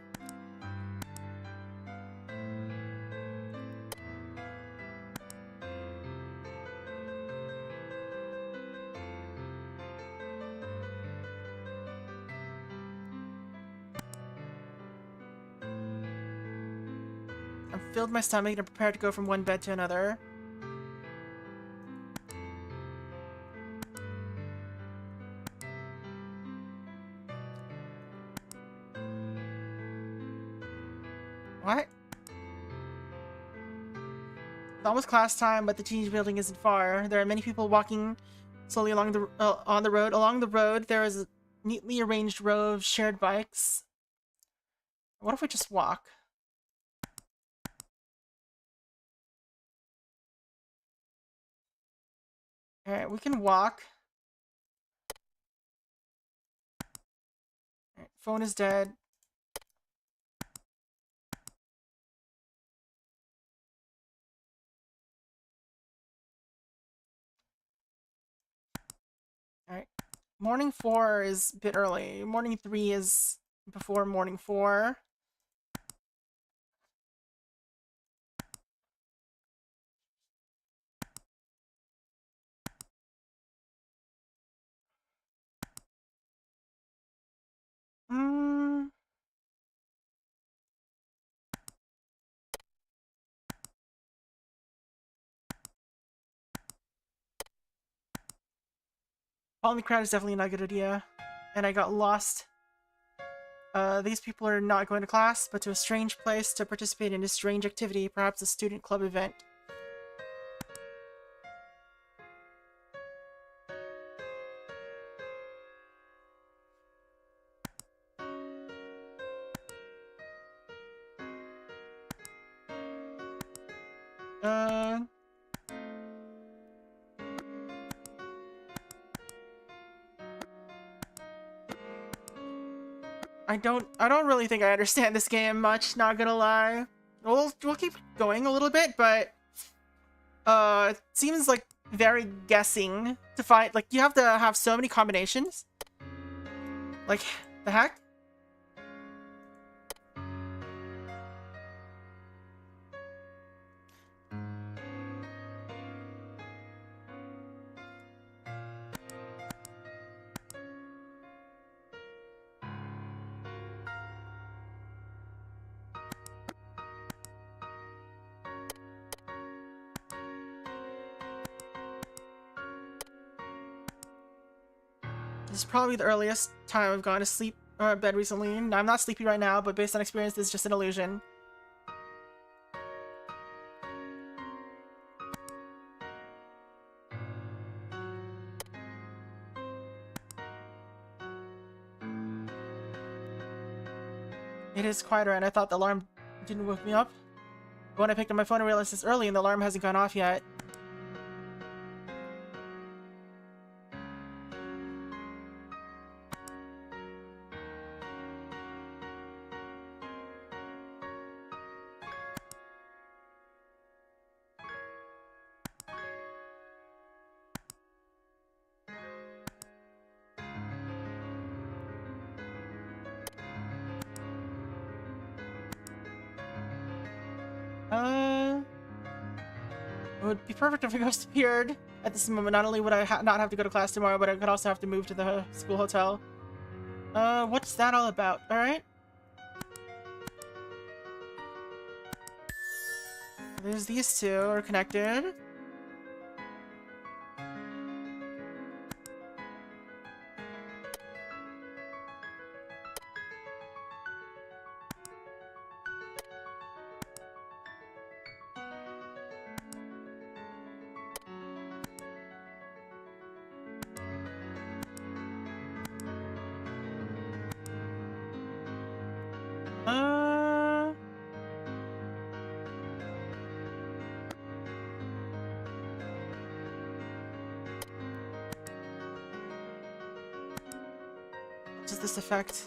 I've filled my stomach and I'm prepared to go from one bed to another. What? It's almost class time, but the teenage building isn't far. There are many people walking slowly along the on the road. Along the road, there is a neatly arranged row of shared bikes. What if we just walk? Alright, we can walk. Alright, phone is dead. Alright. Morning 4 is a bit early. Morning 3 is before morning 4. Following the crowd is definitely not a good idea. And I got lost. These people are not going to class, but to a strange place to participate in a strange activity, perhaps a student club event. I don't really think I understand this game much, not gonna lie. We'll keep going a little bit, but it seems like very guessing to find, like, you have to have so many combinations. Like, the heck? This is probably the earliest time I've gone to sleep or bed recently. I'm not sleepy right now, but based on experience, this is just an illusion. It is quieter, and I thought the alarm didn't wake me up. But when I picked up my phone, I realized it's early and the alarm hasn't gone off yet. It would be perfect if a ghost appeared at this moment. Not only would I not have to go to class tomorrow, but I could also have to move to the school hotel. What's that all about? Alright. There's these two are connected. What does this affect?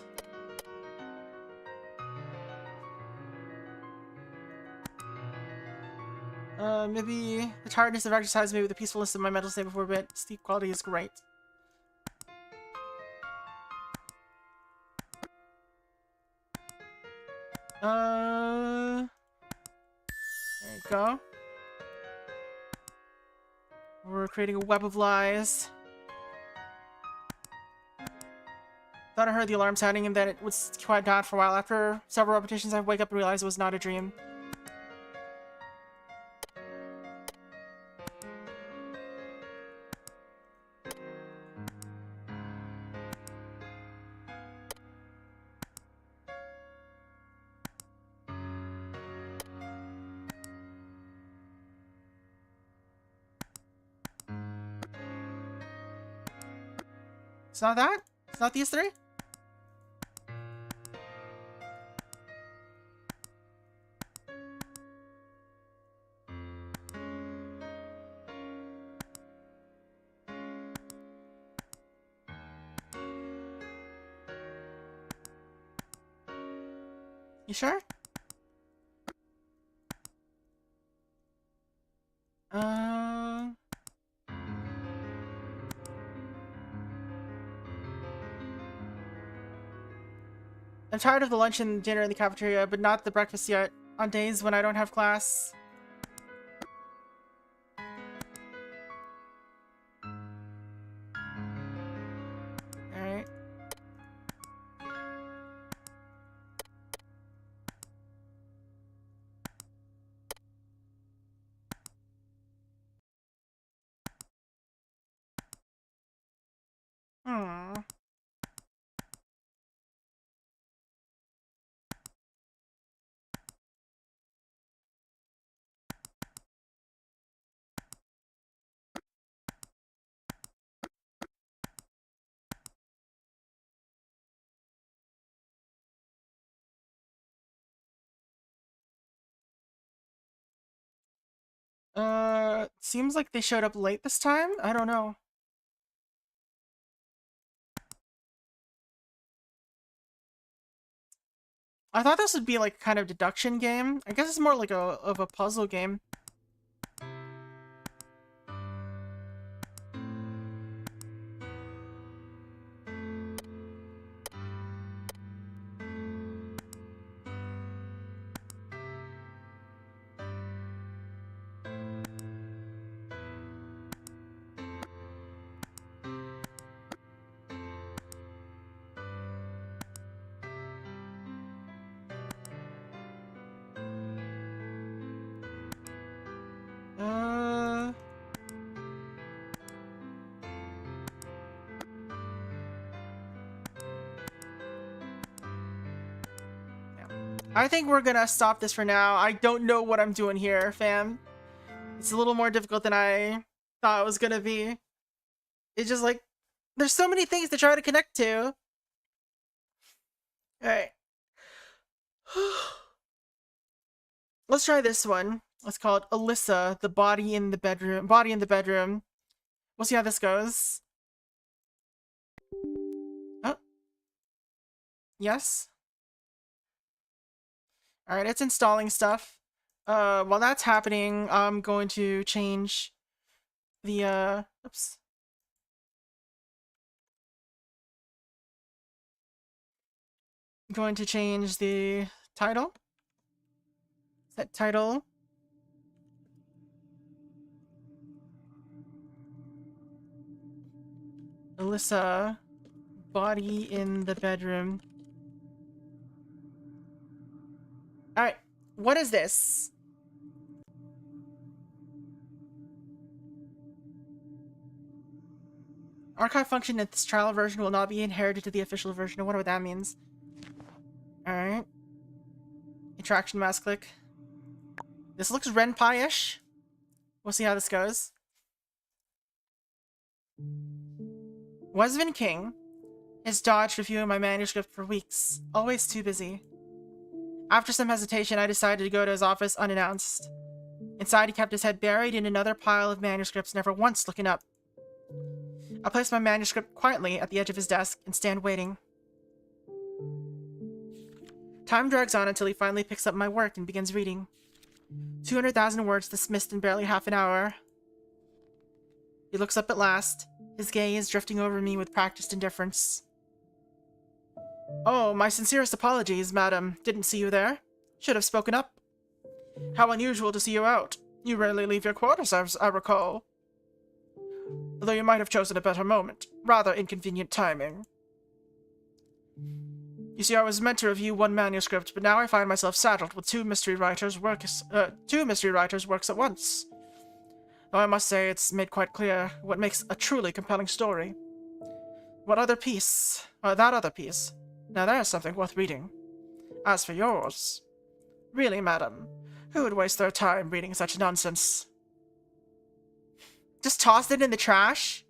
Maybe the tiredness of exercise, maybe the peacefulness of my mental state before bed. Sleep quality is great. There you go. We're creating a web of lies. Thought I heard the alarm sounding and that it was quiet down for a while. After several repetitions, I wake up and realize it was not a dream. It's not that? It's not these three? You sure? I'm tired of the lunch and dinner in the cafeteria, but not the breakfast yet. On days when I don't have class. Alright. Hmm. Seems like they showed up late this time? I don't know. I thought this would be like a kind of deduction game. I guess it's more like of a puzzle game. I think we're gonna stop this for now. I don't know what I'm doing here, fam. It's a little more difficult than I thought it was gonna be. It's just like, there's so many things to try to connect to. Alright. Let's try this one. Let's call it ELISSA, the body in the bedroom. Body in the bedroom. We'll see how this goes. Oh. Yes. Alright, it's installing stuff. While that's happening, I'm going to change the, oops. I'm going to change the title. Set title. ELISSA. Body in the bedroom. Alright. What is this? Archive function in this trial version will not be inherited to the official version. I wonder what that means. Alright. Interaction mouse click. This looks Renpai-ish. We'll see how this goes. Wesvin King has dodged reviewing my manuscript for weeks. Always too busy. After some hesitation, I decided to go to his office unannounced. Inside, he kept his head buried in another pile of manuscripts, never once looking up. I place my manuscript quietly at the edge of his desk and stand waiting. Time drags on until he finally picks up my work and begins reading. 200,000 words dismissed in barely half an hour. He looks up at last, his gaze drifting over me with practiced indifference. Oh, my sincerest apologies, madam. Didn't see you there. Should have spoken up. How unusual to see you out. You rarely leave your quarters, as I recall. Although you might have chosen a better moment. Rather inconvenient timing. You see, I was meant to review one manuscript, but now I find myself saddled with two mystery writers' works at once. Though I must say it's made quite clear what makes a truly compelling story. That other piece. Now there's something worth reading. As for yours... Really, madam, who would waste their time reading such nonsense? Just tossed it in the trash?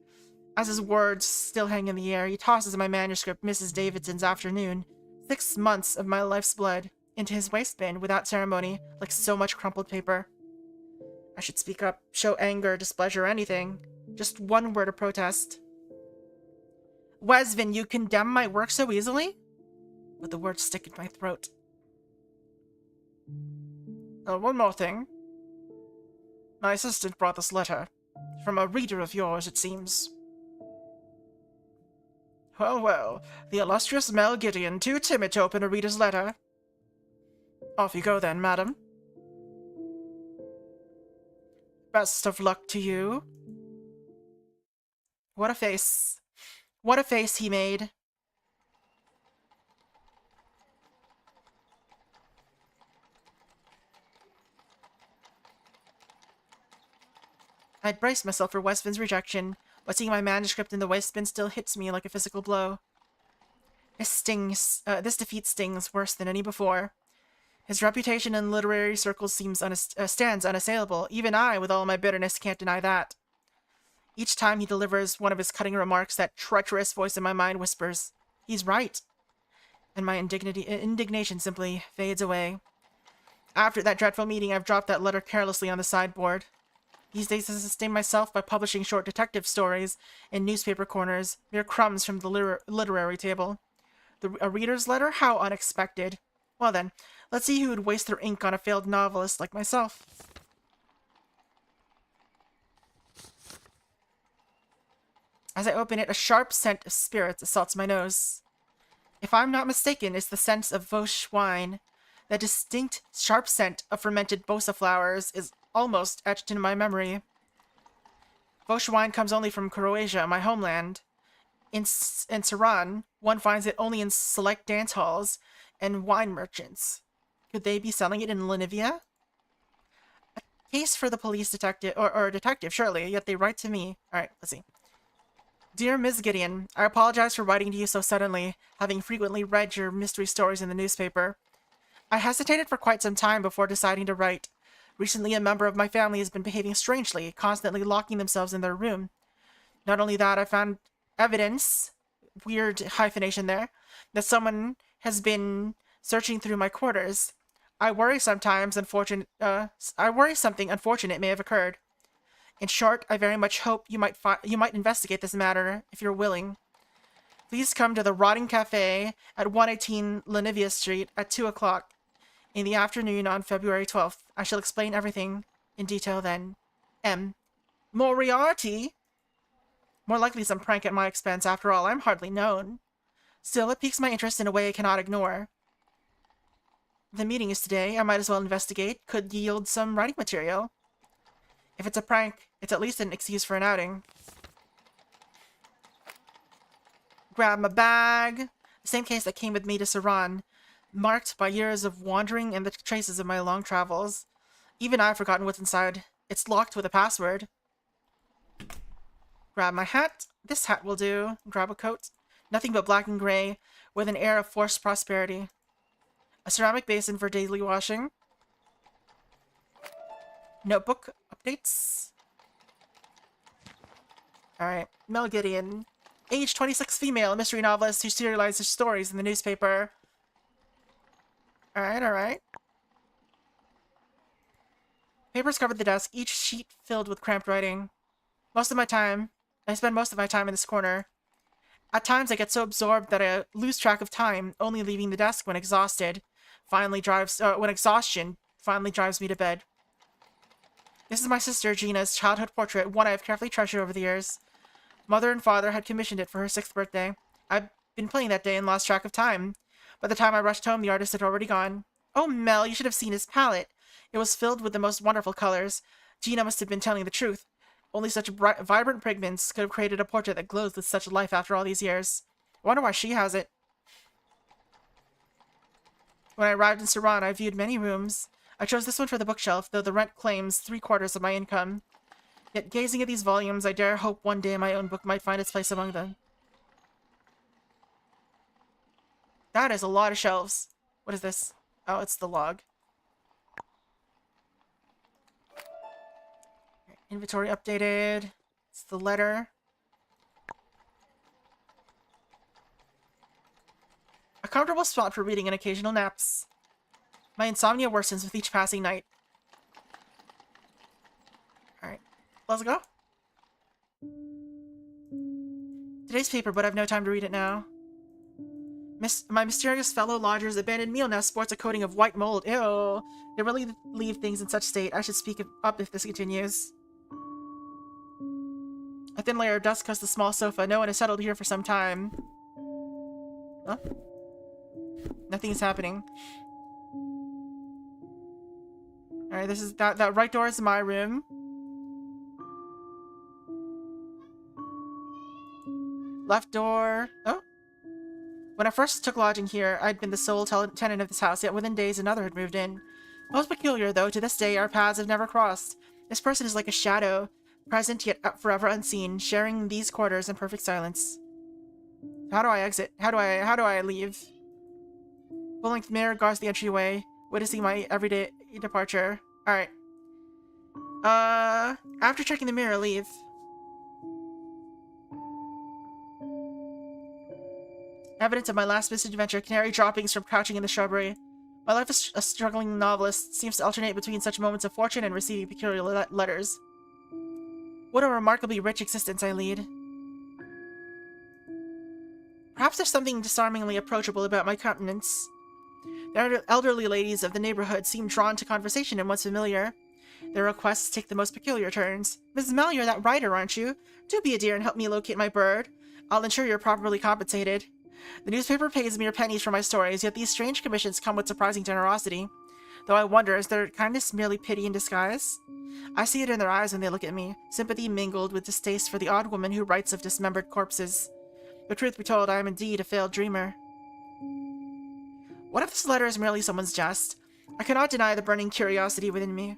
As his words still hang in the air, he tosses my manuscript, Mrs. Davidson's Afternoon, 6 months of my life's blood, into his waste bin without ceremony, like so much crumpled paper. I should speak up, show anger, displeasure, anything. Just one word of protest. Wesvin, you condemn my work so easily? But the words stick in my throat. One more thing. My assistant brought this letter. From a reader of yours, it seems. Well, well, the illustrious Mel Gideon, too timid to open a reader's letter. Off you go then, madam. Best of luck to you. What a face. What a face he made. I'd braced myself for Westvin's rejection, but seeing my manuscript in the waste bin still hits me like a physical blow. This defeat stings worse than any before. His reputation in literary circles stands unassailable. Even I, with all my bitterness, can't deny that. Each time he delivers one of his cutting remarks, that treacherous voice in my mind whispers, "He's right." And my indignation simply fades away. After that dreadful meeting, I've dropped that letter carelessly on the sideboard. These days I sustain myself by publishing short detective stories in newspaper corners, mere crumbs from the literary table. A reader's letter? How unexpected. Well then, let's see who would waste their ink on a failed novelist like myself. As I open it, a sharp scent of spirits assaults my nose. If I'm not mistaken, it's the scent of Vosges wine. The distinct, sharp scent of fermented bosa flowers is almost etched into my memory. Vosges wine comes only from Croatia, my homeland. In Saran, one finds it only in select dance halls and wine merchants. Could they be selling it in Lenivia? A case for the police detective, or detective, surely, yet they write to me. Alright, let's see. Dear Ms. Gideon, I apologize for writing to you so suddenly, having frequently read your mystery stories in the newspaper. I hesitated for quite some time before deciding to write. Recently, a member of my family has been behaving strangely, constantly locking themselves in their room. Not only that, I found evidence, weird hyphenation there, that someone has been searching through my quarters. I worry something unfortunate may have occurred. In short, I very much hope you might investigate this matter, if you're willing. Please come to the Rotting Cafe at 118 Lenivia Street at 2 o'clock in the afternoon on February 12th. I shall explain everything in detail then. M. Moriarty? More likely some prank at my expense. After all, I'm hardly known. Still, it piques my interest in a way I cannot ignore. The meeting is today. I might as well investigate. Could yield some writing material. If it's a prank, it's at least an excuse for an outing. Grab my bag. The same case that came with me to Saran, marked by years of wandering and the traces of my long travels. Even I've forgotten what's inside. It's locked with a password. Grab my hat. This hat will do. Grab a coat. Nothing but black and gray, with an air of forced prosperity. A ceramic basin for daily washing. Notebook updates. Alright, Mel Gideon. Age 26 female, a mystery novelist who serializes stories in the newspaper. Alright. Papers covered the desk, each sheet filled with cramped writing. I spend most of my time in this corner. At times I get so absorbed that I lose track of time, only leaving the desk when exhaustion finally drives me to bed. This is my sister Gina's childhood portrait, one I have carefully treasured over the years. Mother and father had commissioned it for her 6th birthday. I've been playing that day and lost track of time. By the time I rushed home, the artist had already gone. Oh, Mel, you should have seen his palette. It was filled with the most wonderful colors. Gina must have been telling the truth. Only such vibrant pigments could have created a portrait that glows with such life after all these years. I wonder why she has it. When I arrived in Saran, I viewed many rooms. I chose this one for the bookshelf, though the rent claims 3/4 of my income. Yet gazing at these volumes, I dare hope one day my own book might find its place among them. That is a lot of shelves. What is this? Oh, it's the log. Inventory updated. It's the letter. A comfortable spot for reading and occasional naps. My insomnia worsens with each passing night. Alright, let's go. Today's paper, but I've no time to read it now. My mysterious fellow lodger's abandoned meal nest sports a coating of white mold. Ew. They really leave things in such state. I should speak up if this continues. A thin layer of dust covers the small sofa. No one has settled here for some time. Huh? Nothing is happening. Alright, this is that right door is my room. Left door. Oh. When I first took lodging here, I'd been the sole tenant of this house, yet within days another had moved in. Most peculiar, though, to this day our paths have never crossed. This person is like a shadow, present yet forever unseen, sharing these quarters in perfect silence. How do I exit? How do I leave? Full-length mirror guards the entryway, witnessing my everyday departure. Alright. After checking the mirror, leave. Evidence of my last misadventure, canary droppings from crouching in the shrubbery. My life as a struggling novelist seems to alternate between such moments of fortune and receiving peculiar letters. What a remarkably rich existence I lead. Perhaps there's something disarmingly approachable about my countenance. The elderly ladies of the neighborhood seem drawn to conversation and once familiar. Their requests take the most peculiar turns. Mrs. Mel, you're that writer, aren't you? Do be a dear and help me locate my bird. I'll ensure you're properly compensated. The newspaper pays mere pennies for my stories, yet these strange commissions come with surprising generosity. Though I wonder, is their kindness merely pity in disguise? I see it in their eyes when they look at me, sympathy mingled with distaste for the odd woman who writes of dismembered corpses. But truth be told, I am indeed a failed dreamer. What if this letter is merely someone's jest? I cannot deny the burning curiosity within me.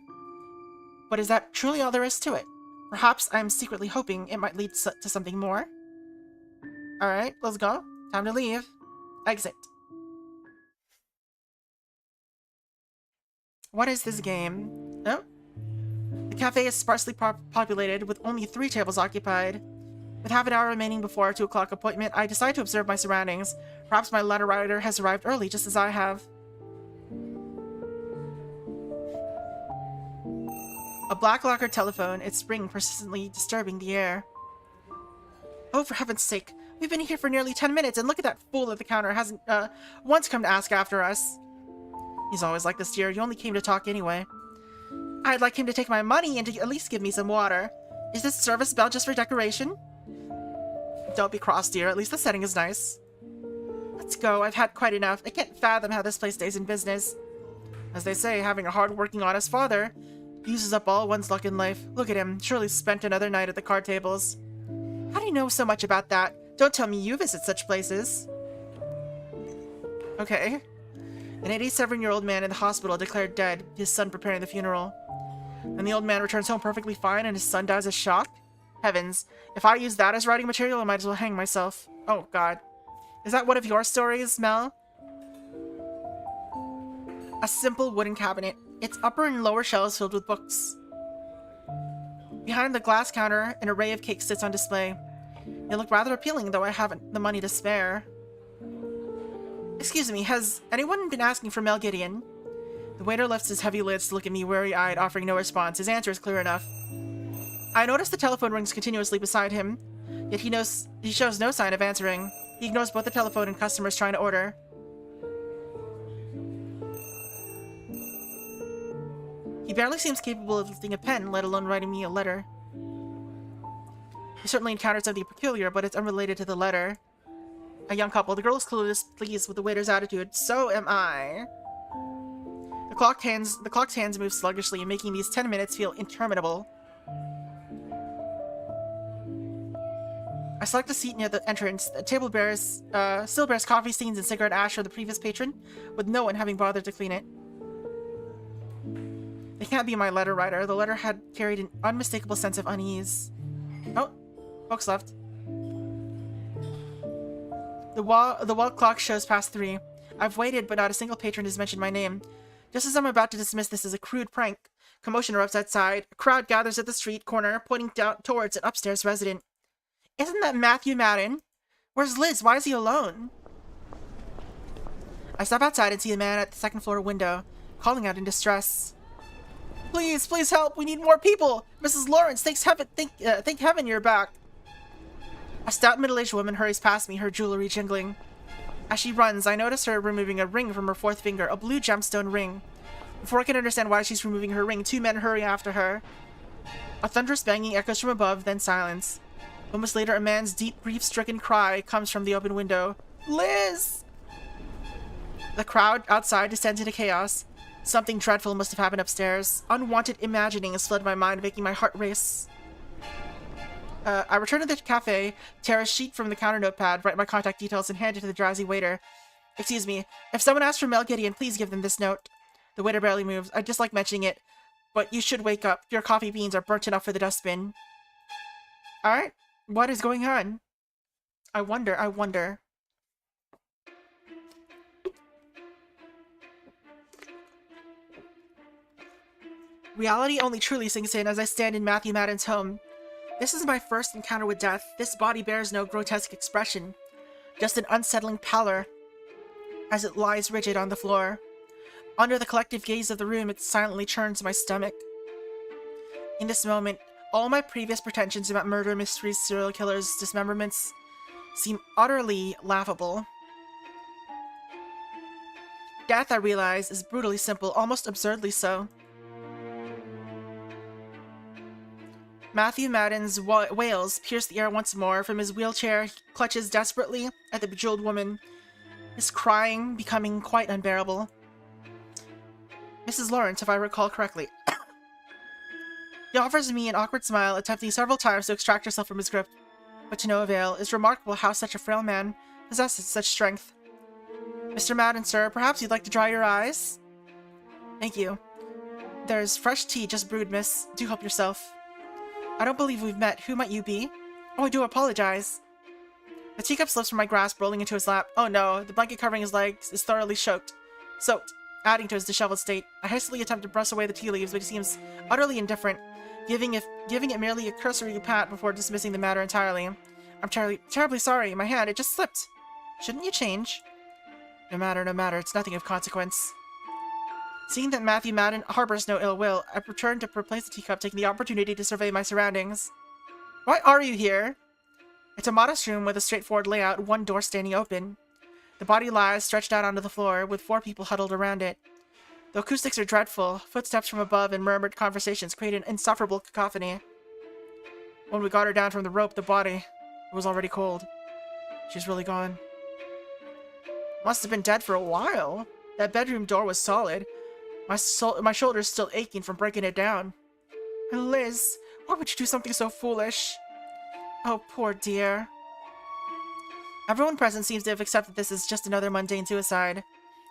But is that truly all there is to it? Perhaps I am secretly hoping it might lead to something more? Alright, let's go. Time to leave. Exit. What is this game? Oh. The cafe is sparsely populated, with only 3 tables occupied. With half an hour remaining before our 2 o'clock appointment, I decide to observe my surroundings. Perhaps my letter writer has arrived early, just as I have. A black lacquered telephone, its ring persistently disturbing the air. Oh, for heaven's sake. We've been here for nearly 10 minutes, and look at that fool at the counter hasn't, once come to ask after us. He's always like this, dear. You only came to talk anyway. I'd like him to take my money and to at least give me some water. Is this service bell just for decoration? Don't be cross, dear. At least the setting is nice. Let's go. I've had quite enough. I can't fathom how this place stays in business. As they say, having a hard-working, honest father uses up all one's luck in life. Look at him. Surely spent another night at the card tables. How do you know so much about that? Don't tell me you visit such places. Okay. An 87-year-old man in the hospital declared dead, his son preparing the funeral. And the old man returns home perfectly fine and his son dies of shock? Heavens, if I use that as writing material, I might as well hang myself. Oh, God. Is that one of your stories, Mel? A simple wooden cabinet. Its upper and lower shelves filled with books. Behind the glass counter, an array of cakes sits on display. They look rather appealing, though I haven't the money to spare. Excuse me, has anyone been asking for Mel Gideon? The waiter lifts his heavy lids to look at me weary-eyed, offering no response. His answer is clear enough. I notice the telephone rings continuously beside him, yet he shows no sign of answering. He ignores both the telephone and customers trying to order. He barely seems capable of lifting a pen, let alone writing me a letter. He certainly encountered something peculiar, but it's unrelated to the letter. A young couple. The girl is clueless, pleased with the waiter's attitude. So am I. The clock's hands move sluggishly, making these 10 minutes feel interminable. I select a seat near the entrance. The table still bears coffee stains and cigarette ash from the previous patron, with no one having bothered to clean it. They can't be my letter writer. The letter had carried an unmistakable sense of unease. Oh, folks left. The wall clock shows past 3. I've waited, but not a single patron has mentioned my name. Just as I'm about to dismiss this as a crude prank, commotion erupts outside. A crowd gathers at the street corner, pointing down towards an upstairs resident. Isn't that Matthew Madden? Where's Liz? Why is he alone? I step outside and see a man at the second floor window, calling out in distress. Please, please help! We need more people! Mrs. Lawrence, thank heaven you're back! A stout middle-aged woman hurries past me, her jewelry jingling. As she runs, I notice her removing a ring from her fourth finger, a blue gemstone ring. Before I can understand why she's removing her ring, 2 men hurry after her. A thunderous banging echoes from above, then silence. Moments later, a man's deep, grief-stricken cry comes from the open window. Liz! The crowd outside descends into chaos. Something dreadful must have happened upstairs. Unwanted imaginings flood my mind, making my heart race. I return to the cafe, tear a sheet from the counter notepad, write my contact details, and hand it to the drowsy waiter. Excuse me, if someone asks for Mel Gideon, please give them this note. The waiter barely moves. I dislike mentioning it, but you should wake up. Your coffee beans are burnt enough for the dustbin. Alright, what is going on? I wonder. Reality only truly sinks in as I stand in Matthew Madden's home. This is my first encounter with death. This body bears no grotesque expression, just an unsettling pallor as it lies rigid on the floor. Under the collective gaze of the room, it silently churns my stomach. In this moment, all my previous pretensions about murder, mysteries, serial killers, dismemberments seem utterly laughable. Death, I realize, is brutally simple, almost absurdly so. Matthew Madden's wails pierce the air once more. From his wheelchair, he clutches desperately at the bejeweled woman, his crying becoming quite unbearable. Mrs. Lawrence, if I recall correctly. He offers me an awkward smile, attempting several times to extract herself from his grip, but to no avail. It's remarkable how such a frail man possesses such strength. Mr. Madden, sir, perhaps you'd like to dry your eyes? Thank you. There's fresh tea just brewed, miss. Do help yourself. I don't believe we've met. Who might you be? Oh, I do apologize. The teacup slips from my grasp, rolling into his lap. Oh no, the blanket covering his legs is thoroughly soaked, adding to his disheveled state. I hastily attempt to brush away the tea leaves, but he seems utterly indifferent, giving it merely a cursory pat before dismissing the matter entirely. I'm terribly sorry. My hand, it just slipped. Shouldn't you change? No matter. It's nothing of consequence. Seeing that Matthew Madden harbors no ill will, I return to replace the teacup, taking the opportunity to survey my surroundings. Why are you here? It's a modest room with a straightforward layout, one door standing open. The body lies stretched out onto the floor, with 4 people huddled around it. The acoustics are dreadful. Footsteps from above and murmured conversations create an insufferable cacophony. When we got her down from the rope, the body was already cold. She's really gone. Must have been dead for a while. That bedroom door was solid. My shoulder's still aching from breaking it down. And Liz, why would you do something so foolish? Oh, poor dear. Everyone present seems to have accepted this as just another mundane suicide.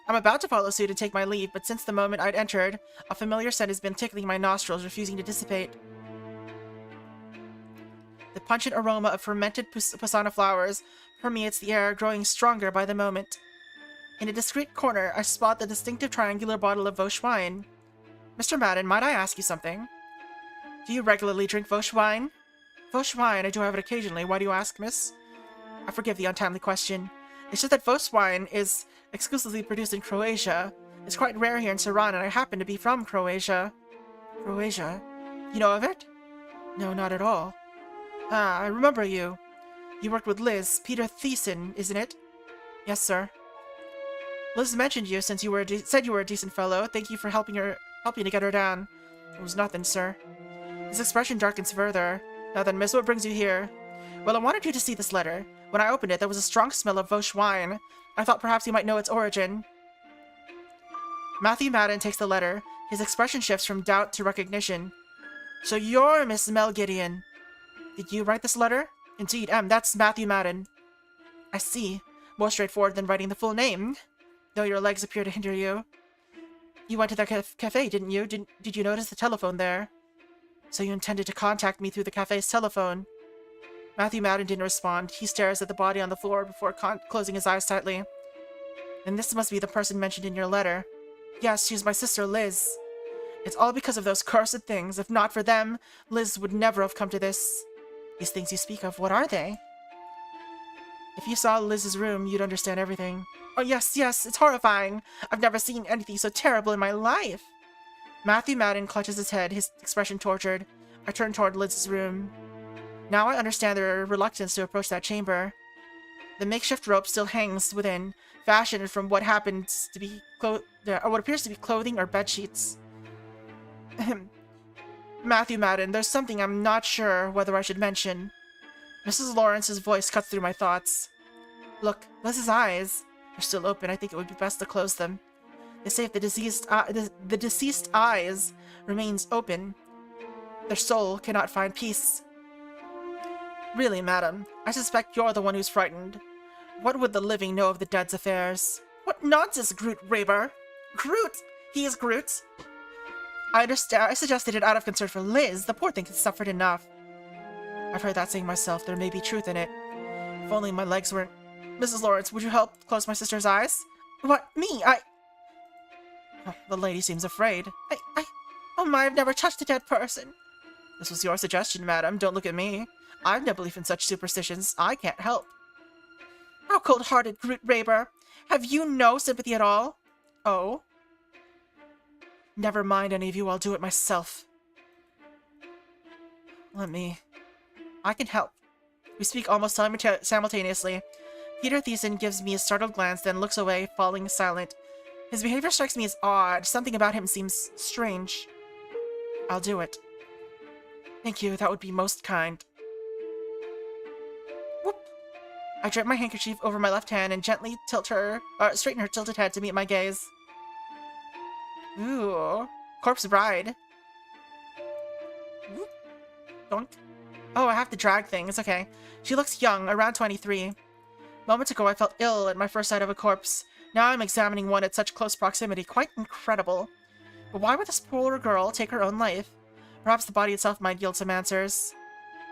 I'm about to follow suit and take my leave, but since the moment I'd entered, a familiar scent has been tickling my nostrils, refusing to dissipate. The pungent aroma of fermented Posana flowers permeates the air, growing stronger by the moment. In a discreet corner, I spot the distinctive triangular bottle of Vosges wine. Mr. Madden, might I ask you something? Do you regularly drink Vosges wine? Vosges wine, I do have it occasionally. Why do you ask, miss? I forgive the untimely question. It's just that Vosges wine is exclusively produced in Croatia. It's quite rare here in Saran, and I happen to be from Croatia. Croatia? You know of it? No, not at all. Ah, I remember you. You worked with Liz, Peter Thiessen, isn't it? Yes, sir. Liz mentioned you since you said you were a decent fellow. Thank you for helping to get her down. It was nothing, sir. His expression darkens further. Now then, miss, what brings you here? Well, I wanted you to see this letter. When I opened it, there was a strong smell of Vosges wine. I thought perhaps you might know its origin. Matthew Madden takes the letter. His expression shifts from doubt to recognition. So you're Miss Mel Gideon. Did you write this letter? Indeed, that's Matthew Madden. I see. More straightforward than writing the full name. Though your legs appear to hinder you. You went to the cafe, didn't you? Did you notice the telephone there? So you intended to contact me through the cafe's telephone. Matthew Madden didn't respond. He stares at the body on the floor before closing his eyes tightly. And this must be the person mentioned in your letter. Yes, she's my sister, Liz. It's all because of those cursed things. If not for them, Liz would never have come to this. These things you speak of, what are they? If you saw Liz's room, you'd understand everything. Oh, yes, it's horrifying. I've never seen anything so terrible in my life. Matthew Madden clutches his head, his expression tortured. I turn toward Liz's room. Now I understand their reluctance to approach that chamber. The makeshift rope still hangs within, fashioned from what happens to be what appears to be clothing or bed sheets. Matthew Madden, there's something I'm not sure whether I should mention. Mrs. Lawrence's voice cuts through my thoughts. Look, Liz's eyes. They're still open. I think it would be best to close them. They say if the deceased eyes remains open, their soul cannot find peace. Really, madam, I suspect you're the one who's frightened. What would the living know of the dead's affairs? What nonsense, Groot Raber! Groot! He is Groot! I understand. I suggested it out of concern for Liz. The poor thing has suffered enough. I've heard that saying myself. There may be truth in it. If only my legs weren't... Mrs. Lawrence, would you help close my sister's eyes? What? Me? Oh, the lady seems afraid. Oh my, I've never touched a dead person. This was your suggestion, madam. Don't look at me. I've no belief in such superstitions. I can't help. How cold-hearted, Groot Raber. Have you no sympathy at all? Oh? Never mind any of you, I'll do it myself. I can help. We speak almost simultaneously. Peter Thiessen gives me a startled glance, then looks away, falling silent. His behavior strikes me as odd. Something about him seems strange. I'll do it. Thank you, that would be most kind. Whoop. I drape my handkerchief over my left hand and gently straighten her tilted head to meet my gaze. Ooh. Corpse bride. Whoop. Donk. Oh, I have to drag things. Okay. She looks young, around 23. Moments ago, I felt ill at my first sight of a corpse. Now I'm examining one at such close proximity. Quite incredible. But why would this poor girl take her own life? Perhaps the body itself might yield some answers.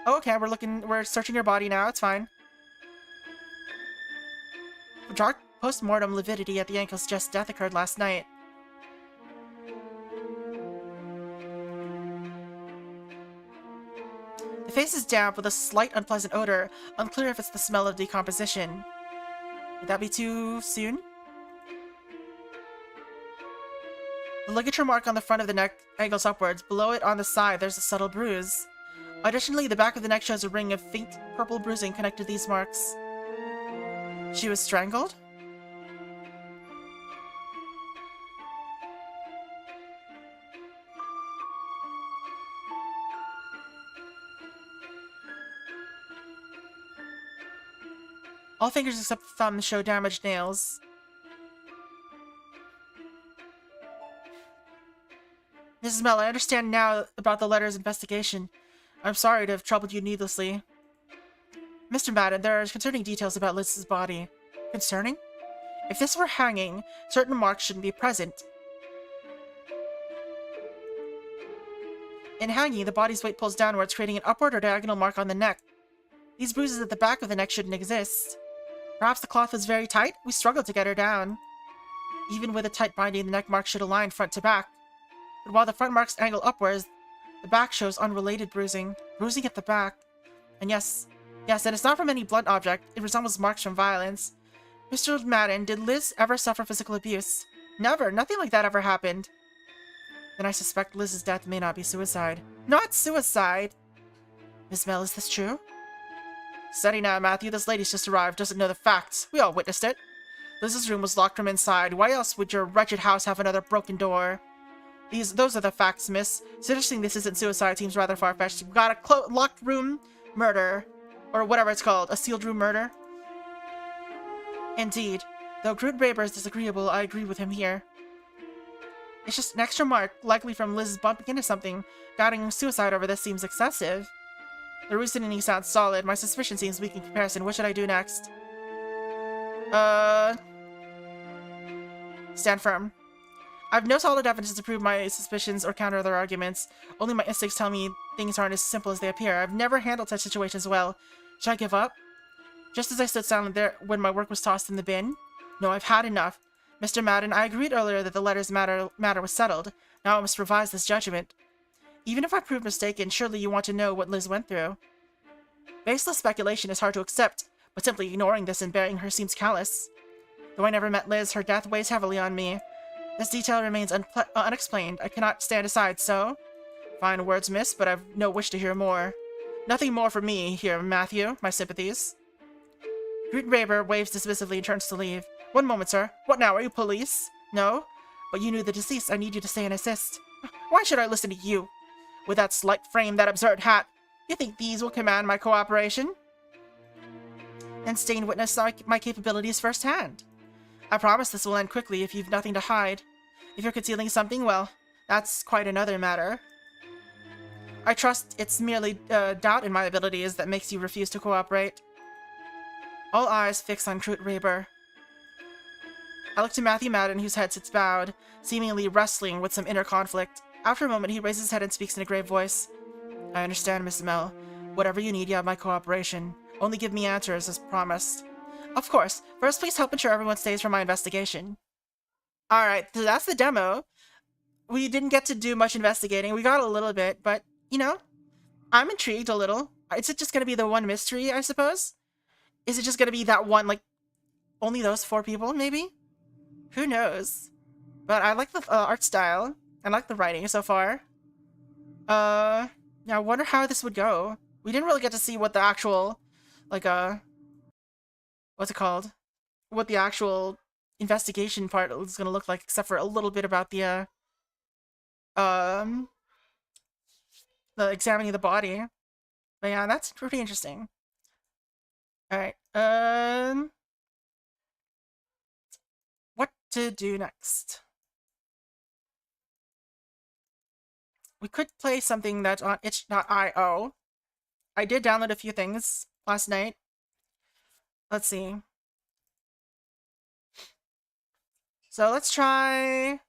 Oh, okay, we're searching your body now. It's fine. Dark post-mortem lividity at the ankle suggests death occurred last night. The face is damp with a slight unpleasant odor. Unclear if it's the smell of decomposition. Would that be too soon? The ligature mark on the front of the neck angles upwards. Below it on the side, there's a subtle bruise. Additionally, the back of the neck shows a ring of faint purple bruising connected to these marks. She was strangled? All fingers except the thumb show damaged nails. Mrs. Mel, I understand now about the letter's investigation. I'm sorry to have troubled you needlessly. Mr. Madden, there are concerning details about Liz's body. Concerning? If this were hanging, certain marks shouldn't be present. In hanging, the body's weight pulls downwards, creating an upward or diagonal mark on the neck. These bruises at the back of the neck shouldn't exist. Perhaps the cloth was very tight? We struggled to get her down. Even with a tight binding, the neck mark should align front to back. But while the front marks angle upwards, the back shows unrelated bruising. Bruising at the back. And yes, and it's not from any blunt object. It resembles marks from violence. Mr. Madden, did Liz ever suffer physical abuse? Never. Nothing like that ever happened. Then I suspect Liz's death may not be suicide. Not suicide! Miss Mel, is this true? Steady now, Matthew. This lady's just arrived, doesn't know the facts. We all witnessed it. Liz's room was locked from inside. Why else would your wretched house have another broken door? Those are the facts, miss. Suggesting this isn't suicide seems rather far-fetched. We've got a locked room murder. Or whatever it's called. A sealed room murder. Indeed. Though Groot Raber is disagreeable, I agree with him here. It's just an extra mark, likely from Liz bumping into something. Doubting suicide over this seems excessive. The reasoning sounds solid. My suspicion seems weak in comparison. What should I do next? Stand firm. I've no solid evidence to prove my suspicions or counter their arguments. Only my instincts tell me things aren't as simple as they appear. I've never handled such situations well. Should I give up? Just as I stood silent there when my work was tossed in the bin? No, I've had enough. Mr. Madden, I agreed earlier that the letter's matter was settled. Now I must revise this judgment. Even if I prove mistaken, surely you want to know what Liz went through. Baseless speculation is hard to accept, but simply ignoring this and burying her seems callous. Though I never met Liz, her death weighs heavily on me. This detail remains unexplained. I cannot stand aside, so... Fine words, miss, but I've no wish to hear more. Nothing more from me here, Matthew. My sympathies. Groot Raber waves dismissively and turns to leave. One moment, sir. What now? Are you police? No? But you knew the deceased. I need you to stay and assist. Why should I listen to you? With that slight frame, that absurd hat. You think these will command my cooperation? And Stain witnessed my capabilities firsthand. I promise this will end quickly if you've nothing to hide. If you're concealing something, well, that's quite another matter. I trust it's merely doubt in my abilities that makes you refuse to cooperate. All eyes fixed on Groot Raber. I look to Matthew Madden, whose head sits bowed, seemingly wrestling with some inner conflict. After a moment, he raises his head and speaks in a grave voice. I understand, Miss Mel. Whatever you need, you have my cooperation. Only give me answers, as promised. Of course. First, please help ensure everyone stays for my investigation. Alright, so that's the demo. We didn't get to do much investigating. We got a little bit, but, you know, I'm intrigued a little. Is it just going to be the one mystery, I suppose? Is it just going to be that one, like, only those 4 people, maybe? Who knows? But I like the art style. I like the writing so far. Yeah, I wonder how this would go. We didn't really get to see what the actual, like, what's it called? What the actual investigation part is going to look like, except for a little bit about the examining the body. But yeah, that's pretty interesting. Alright, what to do next? We could play something that's on itch.io. I did download a few things last night. Let's see. So let's try...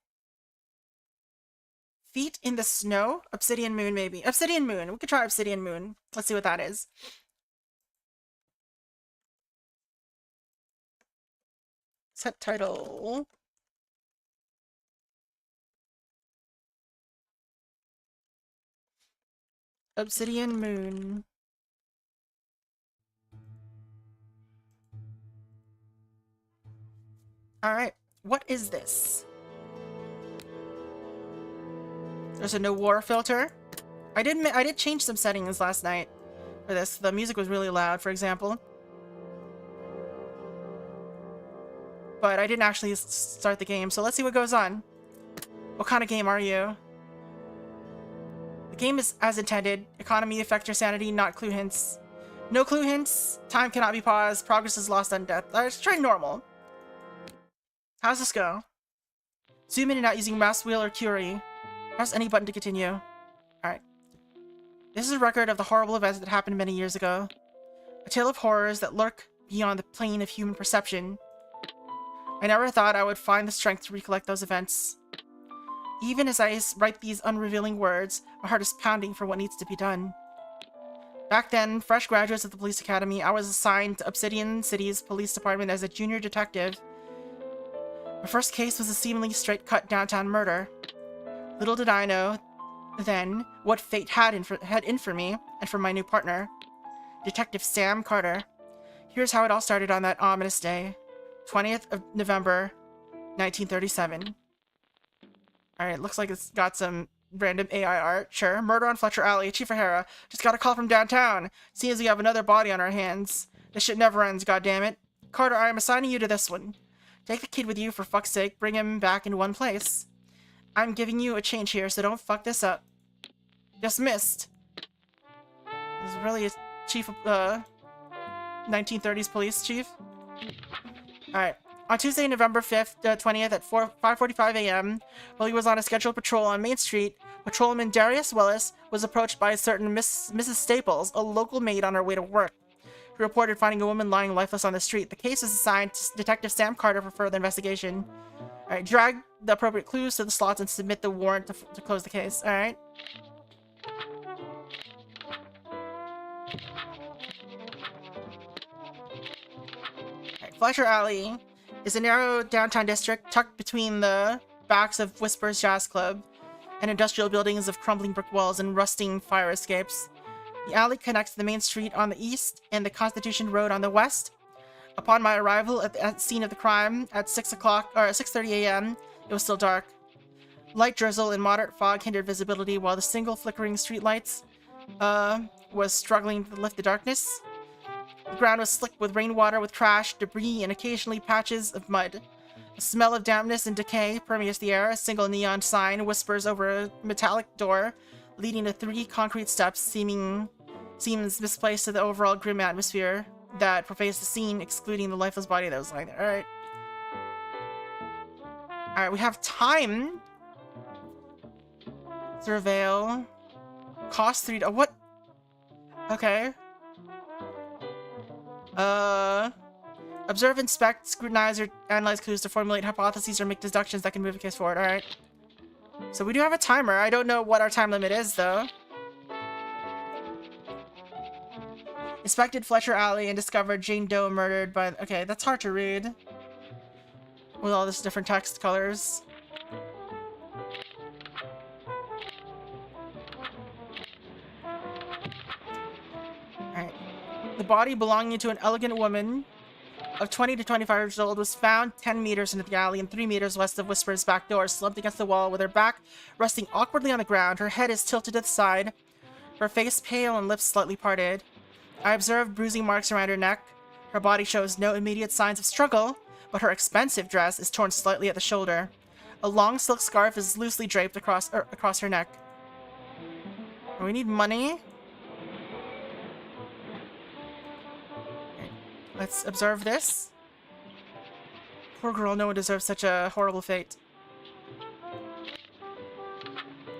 Feet in the Snow? Obsidian Moon, maybe. Obsidian Moon. We could try Obsidian Moon. Let's see what that is. Set title. Obsidian Moon. Alright, what is this? There's a no war filter. I did change some settings last night for this. The music was really loud, for example. But I didn't actually start the game, so let's see what goes on. What kind of game are you? The game is as intended. Economy affect your sanity, not clue hints. No clue hints. Time cannot be paused. Progress is lost on death. Let's try normal. How's this go? Zoom in and out using mouse wheel or Curie. Press any button to continue. Alright. This is a record of the horrible events that happened many years ago. A tale of horrors that lurk beyond the plane of human perception. I never thought I would find the strength to recollect those events. Even as I write these unrevealing words, my heart is pounding for what needs to be done. Back then, fresh graduates of the police academy, I was assigned to Obsidian City's police department as a junior detective. My first case was a seemingly straight-cut downtown murder. Little did I know then what fate had in for me and for my new partner, Detective Sam Carter. Here's how it all started on that ominous day, 20th of November, 1937. Alright, looks like it's got some random AI art. Sure. Murder on Fletcher Alley. Chief O'Hara. Just got a call from downtown. Seems we have another body on our hands. This shit never ends, goddammit. Carter, I am assigning you to this one. Take the kid with you, for fuck's sake. Bring him back in one place. I'm giving you a change here, so don't fuck this up. Dismissed. This is really a chief of, 1930s police chief. Alright. On Tuesday, November 5th, 20th at 5:45 a.m., while he was on a scheduled patrol on Main Street, patrolman Darius Willis was approached by a certain Mrs. Staples, a local maid on her way to work. He reported finding a woman lying lifeless on the street. The case was assigned to Detective Sam Carter for further investigation. Alright, drag the appropriate clues to the slots and submit the warrant to close the case. Alright. Fletcher Alley is a narrow downtown district tucked between the backs of Whispers Jazz Club and industrial buildings of crumbling brick walls and rusting fire escapes. The alley connects the main street on the east and the Constitution Road on the west. Upon my arrival at the scene of the crime at 6:30 a.m., it was still dark. Light drizzle and moderate fog hindered visibility, while the single flickering streetlights was struggling to lift the darkness. The ground was slick with rainwater, with trash, debris, and occasionally patches of mud. A smell of dampness and decay permeates the air. A single neon sign whispers over a metallic door, leading to 3 concrete steps, seems misplaced to the overall grim atmosphere that pervades the scene, excluding the lifeless body that was lying there. Alright. Alright, we have time. Surveil. Cost 3... what? Okay. Observe, inspect, scrutinize, or analyze clues to formulate hypotheses or make deductions that can move a case forward. Alright. So we do have a timer. I don't know what our time limit is, though. Inspected Fletcher Alley and discovered Jane Doe murdered by... okay, that's hard to read. With all this different text colors. Alright. The body belonging to an elegant woman of 20 to 25 years old was found 10 meters into the alley and 3 meters west of Whisper's back door, slumped against the wall with her back resting awkwardly on the ground. Her head is tilted to the side, her face pale and lips slightly parted. I observed bruising marks around her neck. Her body shows no immediate signs of struggle, but her expensive dress is torn slightly at the shoulder. A long silk scarf is loosely draped across her neck. We need money. Let's observe this. Poor girl, no one deserves such a horrible fate.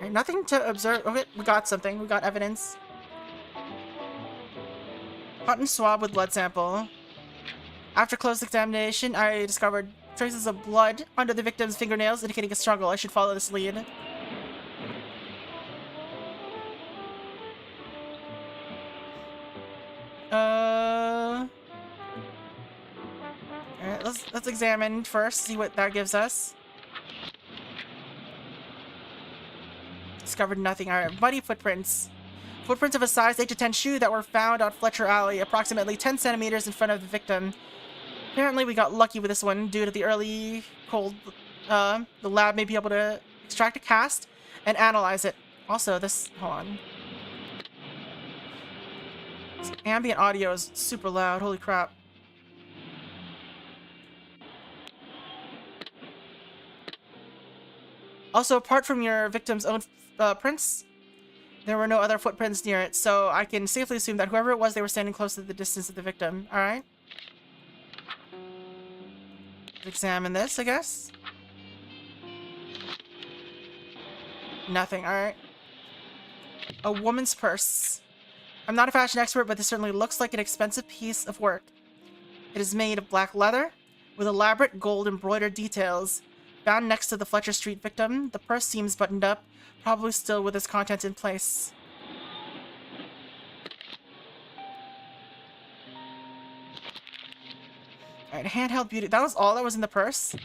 Right, nothing to observe. Okay, we got something. We got evidence. Cotton swab with blood sample. After close examination, I discovered traces of blood under the victim's fingernails, indicating a struggle. I should follow this lead. Alright, let's examine first, see what that gives us. Discovered nothing. Alright, muddy footprints. Footprints of a size 8 to 10 shoe that were found on Fletcher Alley, approximately 10 centimeters in front of the victim. Apparently we got lucky with this one due to the early cold. The lab may be able to extract a cast and analyze it. Also, this... hold on. This ambient audio is super loud. Holy crap. Also, apart from your victim's own prints, there were no other footprints near it, so I can safely assume that whoever it was, they were standing close to the distance of the victim. Alright? Examine this, I guess? Nothing, alright. A woman's purse. I'm not a fashion expert, but this certainly looks like an expensive piece of work. It is made of black leather, with elaborate gold embroidered details. Found next to the Fletcher Street victim, the purse seems buttoned up, probably still with its contents in place. Alright, handheld beauty. That was all that was in the purse?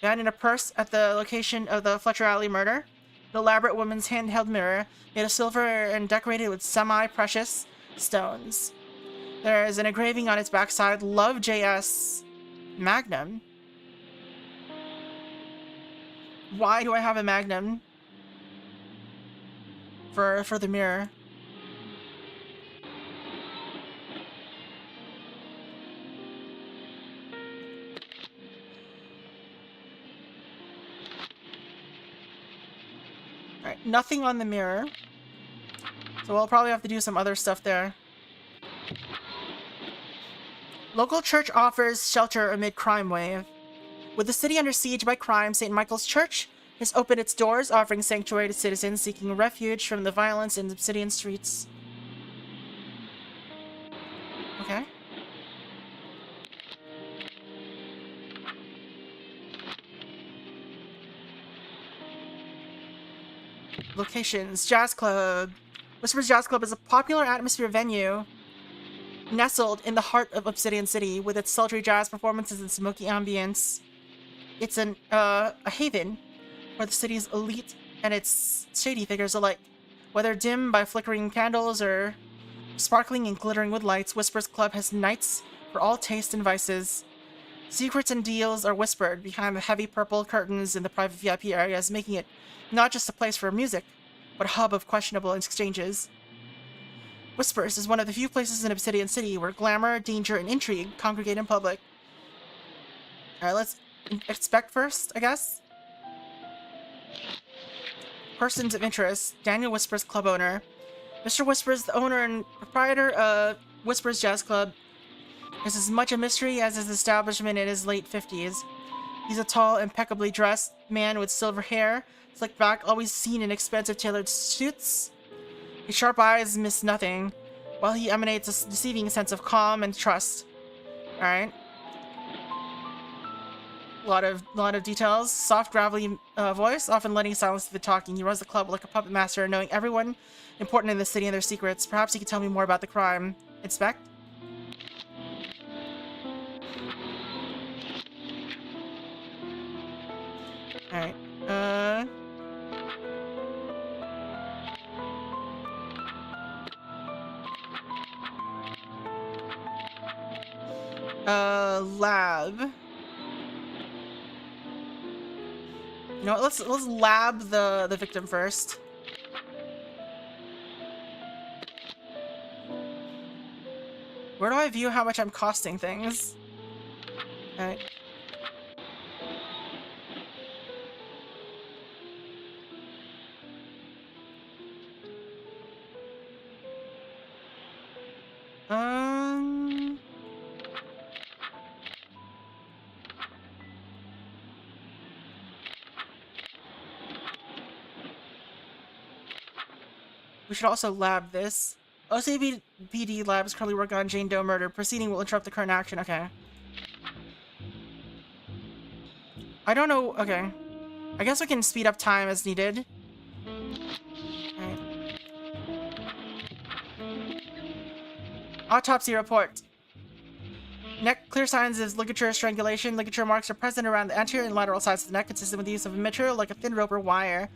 Found in a purse at the location of the Fletcher Alley murder. An elaborate woman's handheld mirror, made of silver and decorated with semi-precious stones. There is an engraving on its backside, Love JS Magnum. Why do I have a Magnum for the mirror? Alright, nothing on the mirror. So we'll probably have to do some other stuff there. Local church offers shelter amid crime wave. With the city under siege by crime, St. Michael's Church has opened its doors, offering sanctuary to citizens seeking refuge from the violence in Obsidian streets. Okay. Locations. Jazz Club. Whispers Jazz Club is a popular atmosphere venue nestled in the heart of Obsidian City with its sultry jazz performances and smoky ambience. It's a haven for the city's elite and its shady figures alike. Whether dim by flickering candles or sparkling and glittering with lights, Whispers Club has nights for all tastes and vices. Secrets and deals are whispered behind the heavy purple curtains in the private VIP areas, making it not just a place for music, but a hub of questionable exchanges. Whispers is one of the few places in Obsidian City where glamour, danger, and intrigue congregate in public. Alright, let's inspect first, I guess. Persons of interest. Daniel Whispers, club owner. Mr. Whispers, the owner and proprietor of Whispers Jazz Club, is as much a mystery as his establishment in his late 50s. He's a tall, impeccably dressed man with silver hair, slicked back, always seen in expensive tailored suits. His sharp eyes miss nothing, while he emanates a deceiving sense of calm and trust. Alright. A lot of details. Soft, gravelly voice, often letting silence do the talking. He runs the club like a puppet master, knowing everyone important in the city and their secrets. Perhaps he could tell me more about the crime. Inspect? Alright. Lab. You know what, let's lab the victim first. Where do I view how much I'm costing things? Alright. We should also lab this. OCPD labs currently work on Jane Doe murder. Proceeding will interrupt the current action. Okay. I don't know. Okay. I guess we can speed up time as needed. Alright. Autopsy report. Neck clear signs of ligature strangulation. Ligature marks are present around the anterior and lateral sides of the neck, consistent with the use of a material like a thin rope or wire.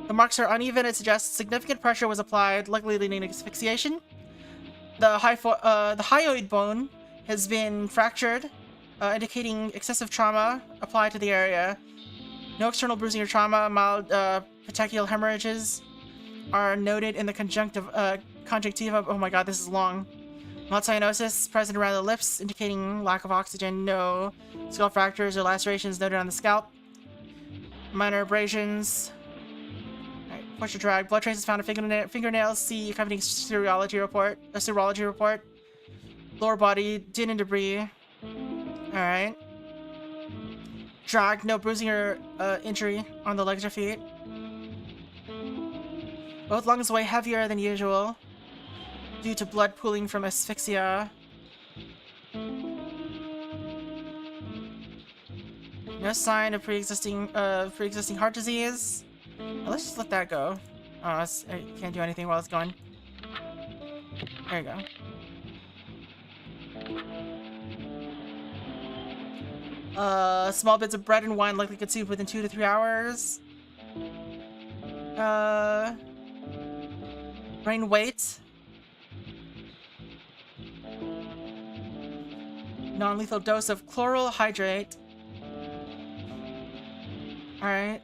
The marks are uneven. It suggests significant pressure was applied, likely leading to asphyxiation. The hyoid bone has been fractured, indicating excessive trauma applied to the area. No external bruising or trauma. Mild petechial hemorrhages are noted in the conjunctiva. Oh my god, this is long. Mild cyanosis present around the lips, indicating lack of oxygen. No skull fractures or lacerations noted on the scalp. Minor abrasions. Push or drag. Blood traces found in fingernails. See accompanying serology report. Lower body. Din and debris. Alright. Drag. No bruising or injury on the legs or feet. Both lungs weigh heavier than usual. due to blood pooling from asphyxia. No sign of pre-existing heart disease. Well, let's just let that go. Oh, I can't do anything while it's going. There you go. Small bits of bread and wine likely consumed within 2 to 3 hours. Brain weight. Non-lethal dose of chloral hydrate. Alright.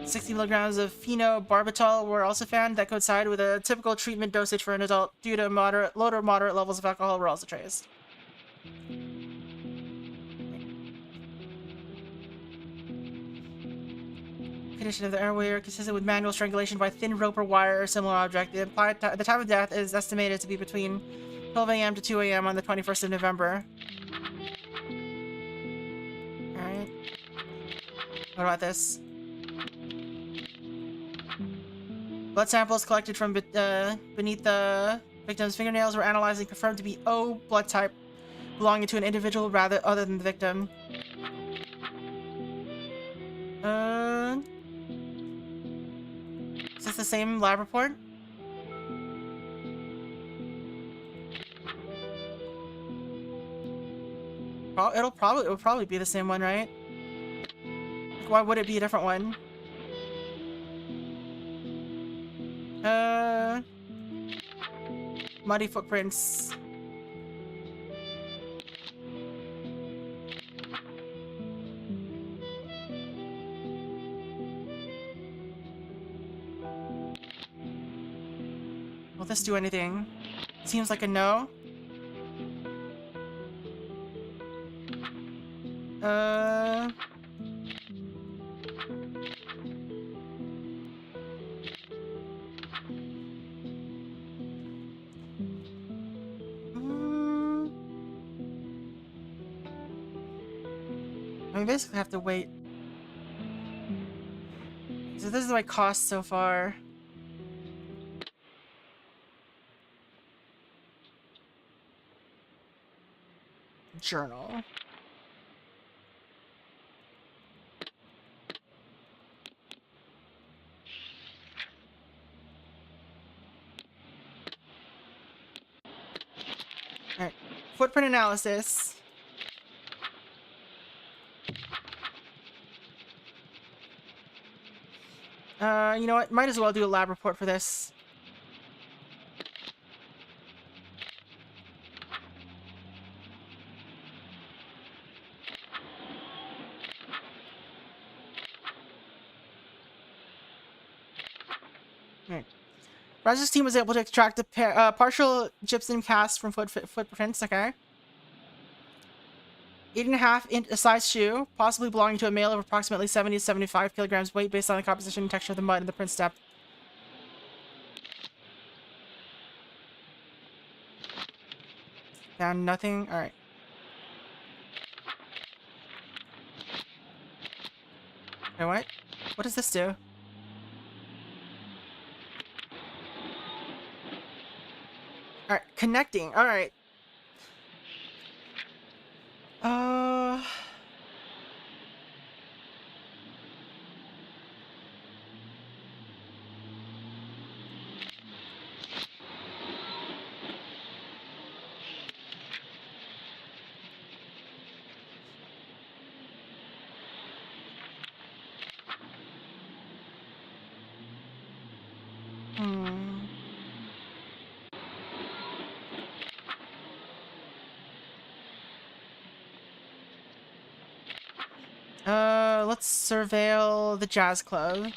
60 milligrams of phenobarbital were also found that coincide with a typical treatment dosage for an adult due to low to moderate levels of alcohol were also traced. Condition of the airway are consistent with manual strangulation by thin rope or wire or similar object. The time of death is estimated to be between 12 a.m. to 2 a.m. on the 21st of November. Alright. What about this? Blood samples collected from beneath the victim's fingernails were analyzed and confirmed to be O blood type, belonging to an individual other than the victim. Is this the same lab report? It will probably be the same one, right? Like, why would it be a different one? Muddy footprints. Will this do anything? Seems like a no. I basically have to wait. So this is my cost so far. Journal. Alright. Footprint analysis. You know what? Might as well do a lab report for this. Right. Raz's team was able to extract a partial gypsum cast from footprints, okay? 8.5-inch size shoe, possibly belonging to a male of approximately 70 to 75 kilograms weight based on the composition and texture of the mud and the print step. Found nothing? Alright. Okay, what? What does this do? Alright, connecting. Alright. Let's surveil the jazz club.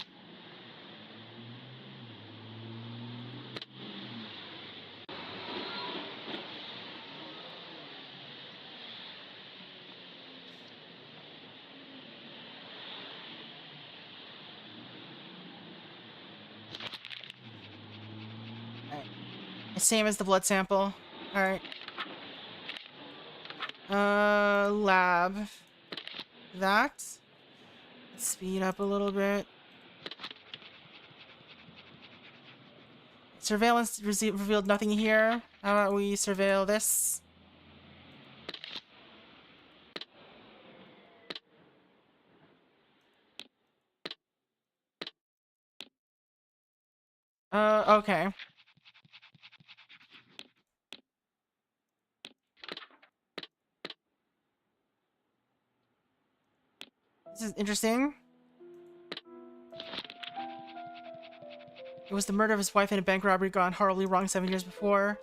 Alright. Same as the blood sample. Alright. Lab. That. Speed up a little bit. Surveillance revealed nothing here. How about we surveil this? Okay. This is interesting. It was the murder of his wife in a bank robbery gone horribly wrong 7 years before.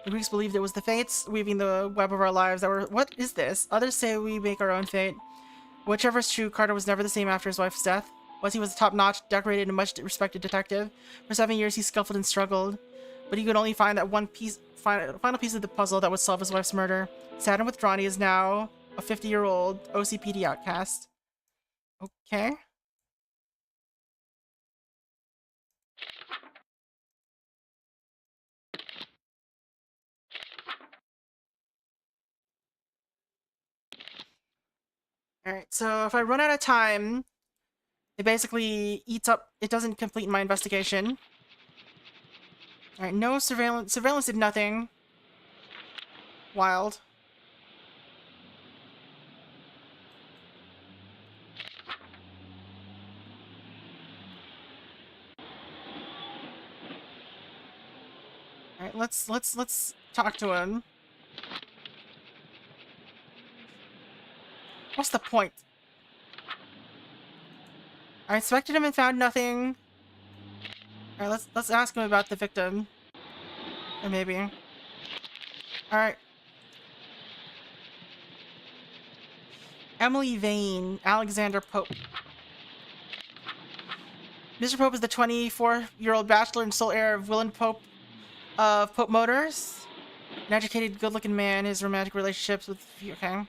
The Greeks believed it was the fates, weaving the web of our lives that were— What is this? Others say we make our own fate. Whichever is true, Carter was never the same after his wife's death. Once he was a top-notch, decorated, and much-respected detective. For 7 years, he scuffled and struggled. But he could only find that final piece of the puzzle that would solve his wife's murder. Sad and withdrawn, he is now a 50-year-old OCPD outcast. Okay. Alright, so if I run out of time, it basically eats up— it doesn't complete my investigation. Alright, no surveillance. Surveillance did nothing. Wild. Alright, let's talk to him. What's the point? I inspected him and found nothing. Alright, let's ask him about the victim. Or maybe. Alright. Emily Vane, Alexander Pope. Mr. Pope is the 24-year-old bachelor and sole heir of Willem Pope of Pope Motors. An educated, good-looking man. His romantic relationships with— okay.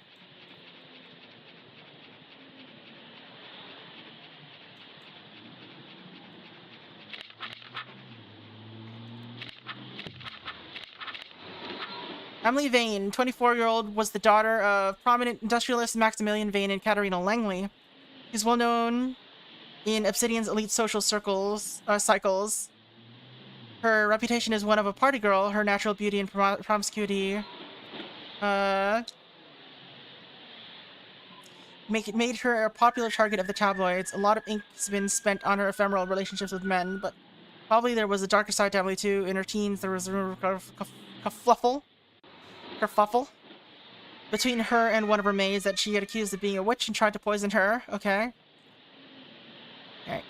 Emily Vane, 24-year-old, was the daughter of prominent industrialist Maximilian Vane and Katerina Langley. He's well known in Obsidian's elite social cycles. Her reputation as one of a party girl, her natural beauty and promiscuity made her a popular target of the tabloids. A lot of ink has been spent on her ephemeral relationships with men, but probably there was a darker side to Emily too. In her teens, there was a rumor of kerfuffle between her and one of her maids that she had accused of being a witch and tried to poison her. Okay. Alright.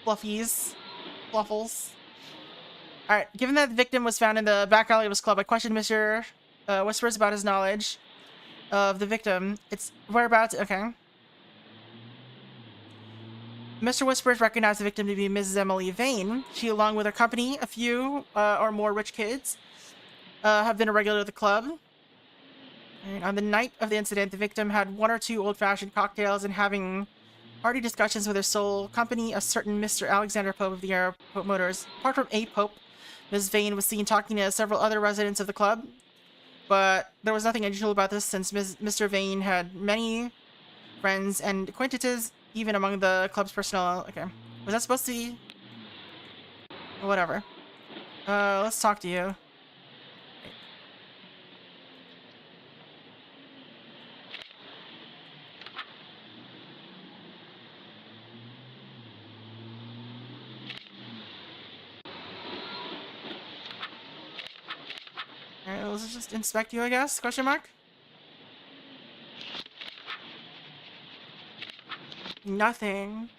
Fluffies. Fluffles. Alright, given that the victim was found in the back alley of his club, I questioned Mr. Whispers about his knowledge of the victim. Its whereabouts— okay. Mr. Whispers recognized the victim to be Mrs. Emily Vane. She, along with her company, a few or more rich kids, have been a regular at the club. And on the night of the incident, the victim had 1 or 2 old-fashioned cocktails and having hearty discussions with her sole company, a certain Mr. Alexander Pope of the era Pope Motors. Apart from A. Pope, Ms. Vane was seen talking to several other residents of the club, but there was nothing unusual about this since Mr. Vane had many friends and acquaintances, even among the club's personnel. Okay. Was that supposed to be— whatever. Let's talk to you. Alright, let's just inspect you, I guess? Question mark? Nothing.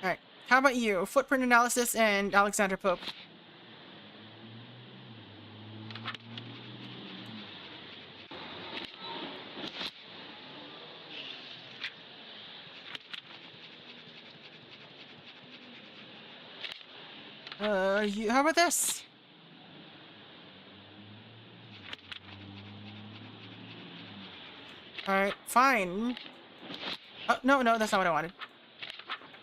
Alright, how about you? Footprint analysis and Alexander Pope. How about this? Alright, fine. No, that's not what I wanted.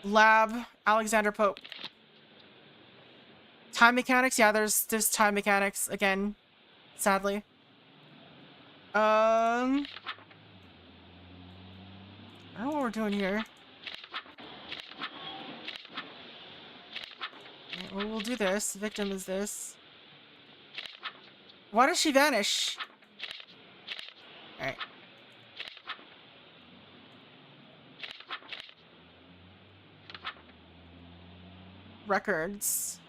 Lab, Alexander Pope. Time mechanics? Yeah, there's time mechanics again, sadly. I don't know what we're doing here. Well, we'll do this. Victim is this. Why does she vanish? Alright. Records.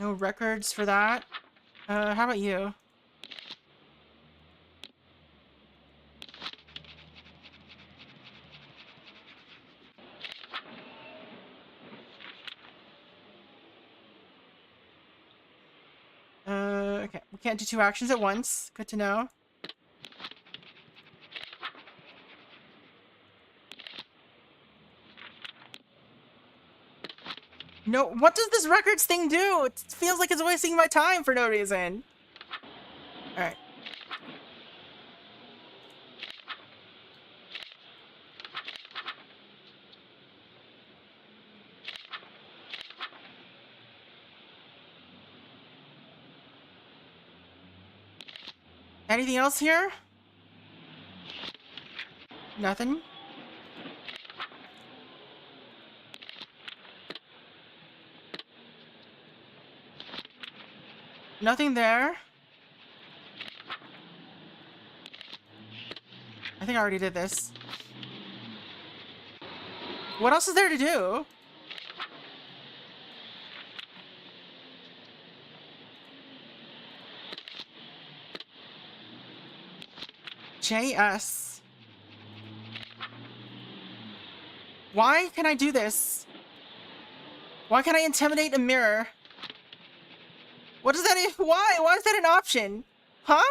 No records for that. How about you? Okay. We can't do two actions at once. Good to know. No, what does this records thing do? It feels like it's wasting my time for no reason. Alright. Anything else here? Nothing? Nothing there. I think I already did this. What else is there to do? JS. Why can I do this? Why can't I intimidate a mirror? What does that even— why? Why is that an option? Huh?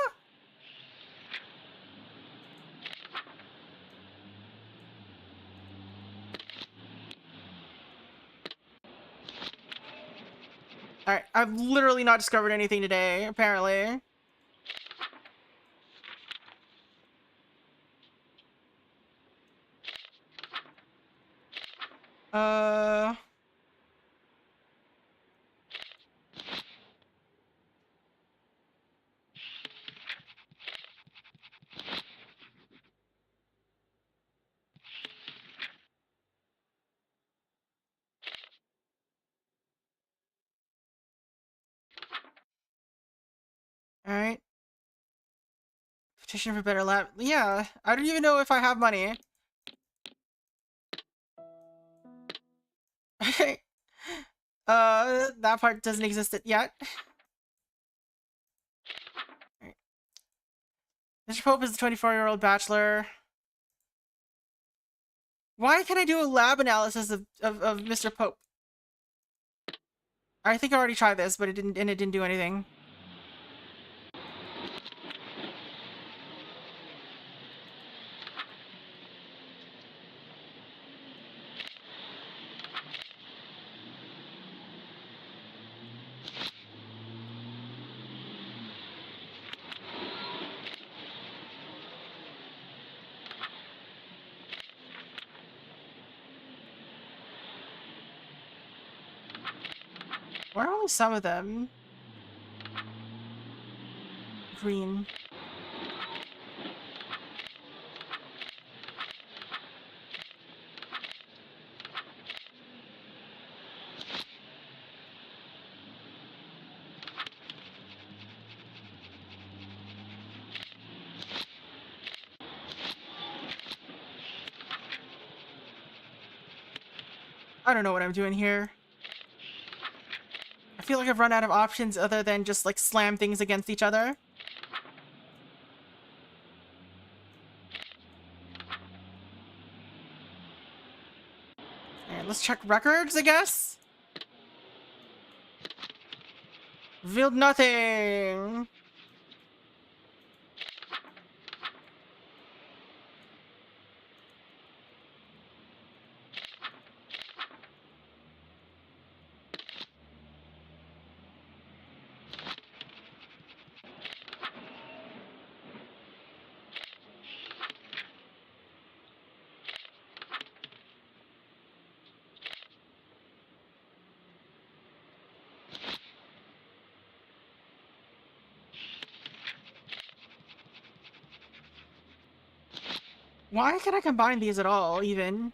Alright, I've literally not discovered anything today, apparently. Alright. Petition for better lab. Yeah, I don't even know if I have money. That part doesn't exist yet. Right. Mr. Pope is a 24-year-old bachelor. Why can I do a lab analysis of Mr. Pope? I think I already tried this, but it didn't do anything. Why are only some of them green? I don't know what I'm doing here. I feel like I've run out of options other than just like slam things against each other. Alright, let's check records, I guess. Revealed nothing. Why can I combine these at all, even?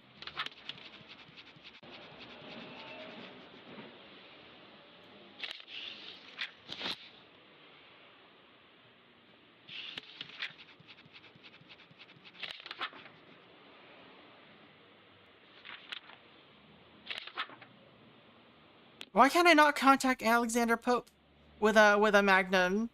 Why can't I not contact Alexander Pope with a magnum?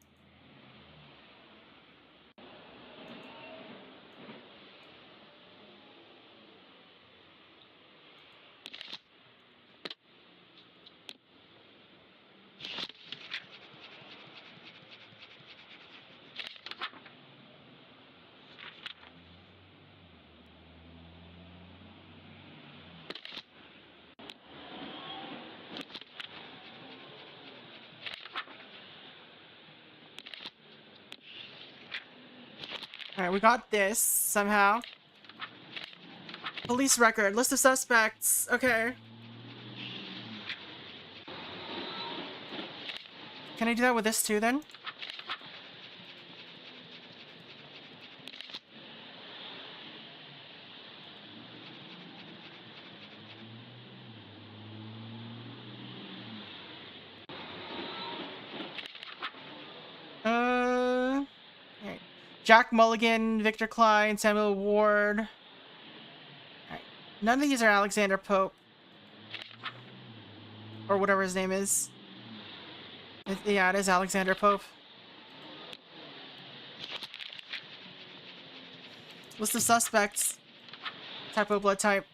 Alright, we got this somehow. Police record, list of suspects. Okay. Can I do that with this too then? Alright. Jack Mulligan, Victor Klein, Samuel Ward. Alright. None of these are Alexander Pope. Or whatever his name is. Yeah, it is Alexander Pope. List of suspects. Type O blood type.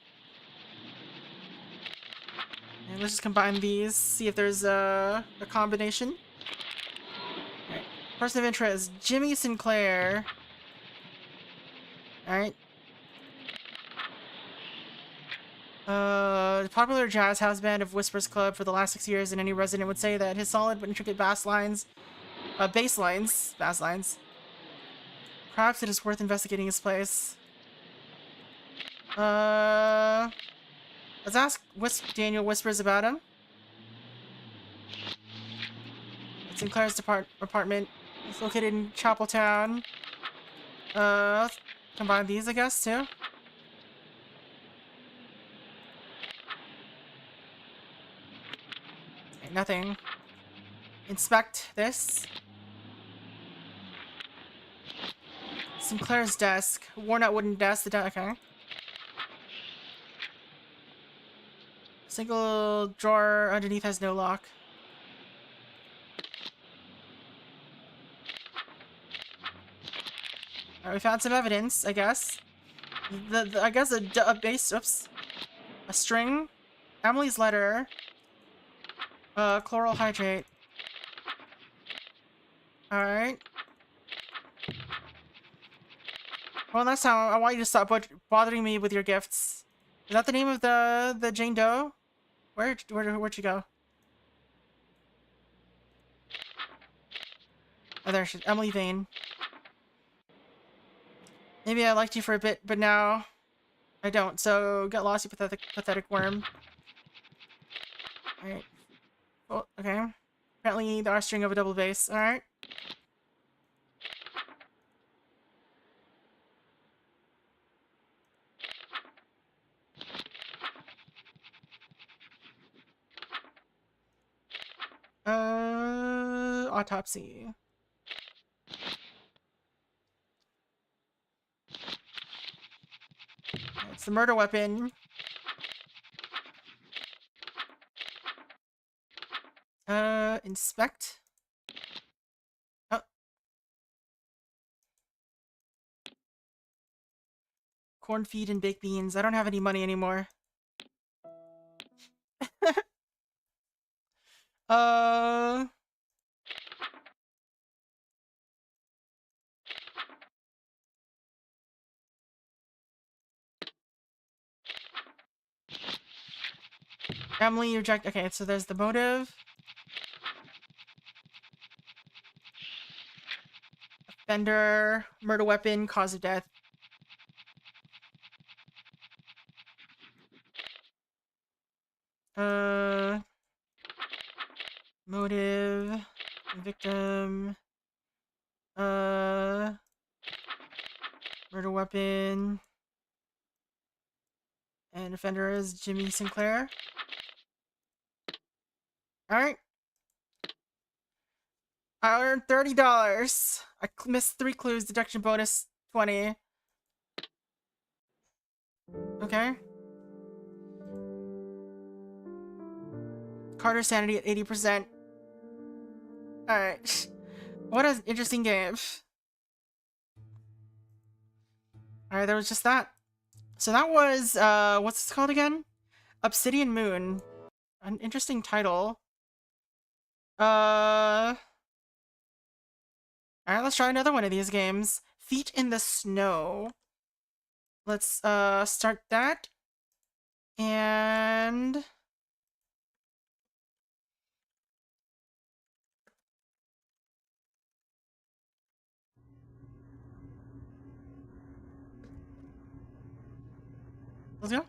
And let's just combine these, see if there's a combination. Alright. Person of interest, Jimmy Sinclair. Alright. Popular jazz house band of Whispers Club for the last 6 years, and any resident would say that his solid but intricate bass lines, perhaps it is worth investigating his place. Let's ask Daniel Whispers about him. Sinclair's apartment. It's located in Chapeltown. Let's combine these, I guess, too. Okay, nothing. Inspect this. Sinclair's desk. Worn out wooden desk. Okay. Single drawer underneath has no lock. Alright, we found some evidence, I guess. I guess a base, oops. A string. Emily's letter. Chloral hydrate. Alright. Well, next time, I want you to stop bothering me with your gifts. Is that the name of the Jane Doe? Where'd you go? Oh, there she is. Emily Vane. Maybe I liked you for a bit, but now I don't. So get lost, you pathetic worm. Alright. Oh, okay. Apparently the R string of a double bass. Alright. Autopsy. It's the murder weapon. Inspect. Oh. Corn feed and baked beans. I don't have any money anymore. Emily reject. Okay, so there's the motive. Offender, murder weapon, cause of death. Motive, victim, murder weapon. And offender is Jimmy Sinclair. Alright. I earned $30. I missed 3 clues. Deduction bonus 20. Okay. Carter's sanity at 80%. Alright. What an interesting game. Alright, there was just that. So that was, what's this called again? Obsidian Moon. An interesting title. Alright, let's try another one of these games. Feet in the Snow. Let's, start that. And... let's go.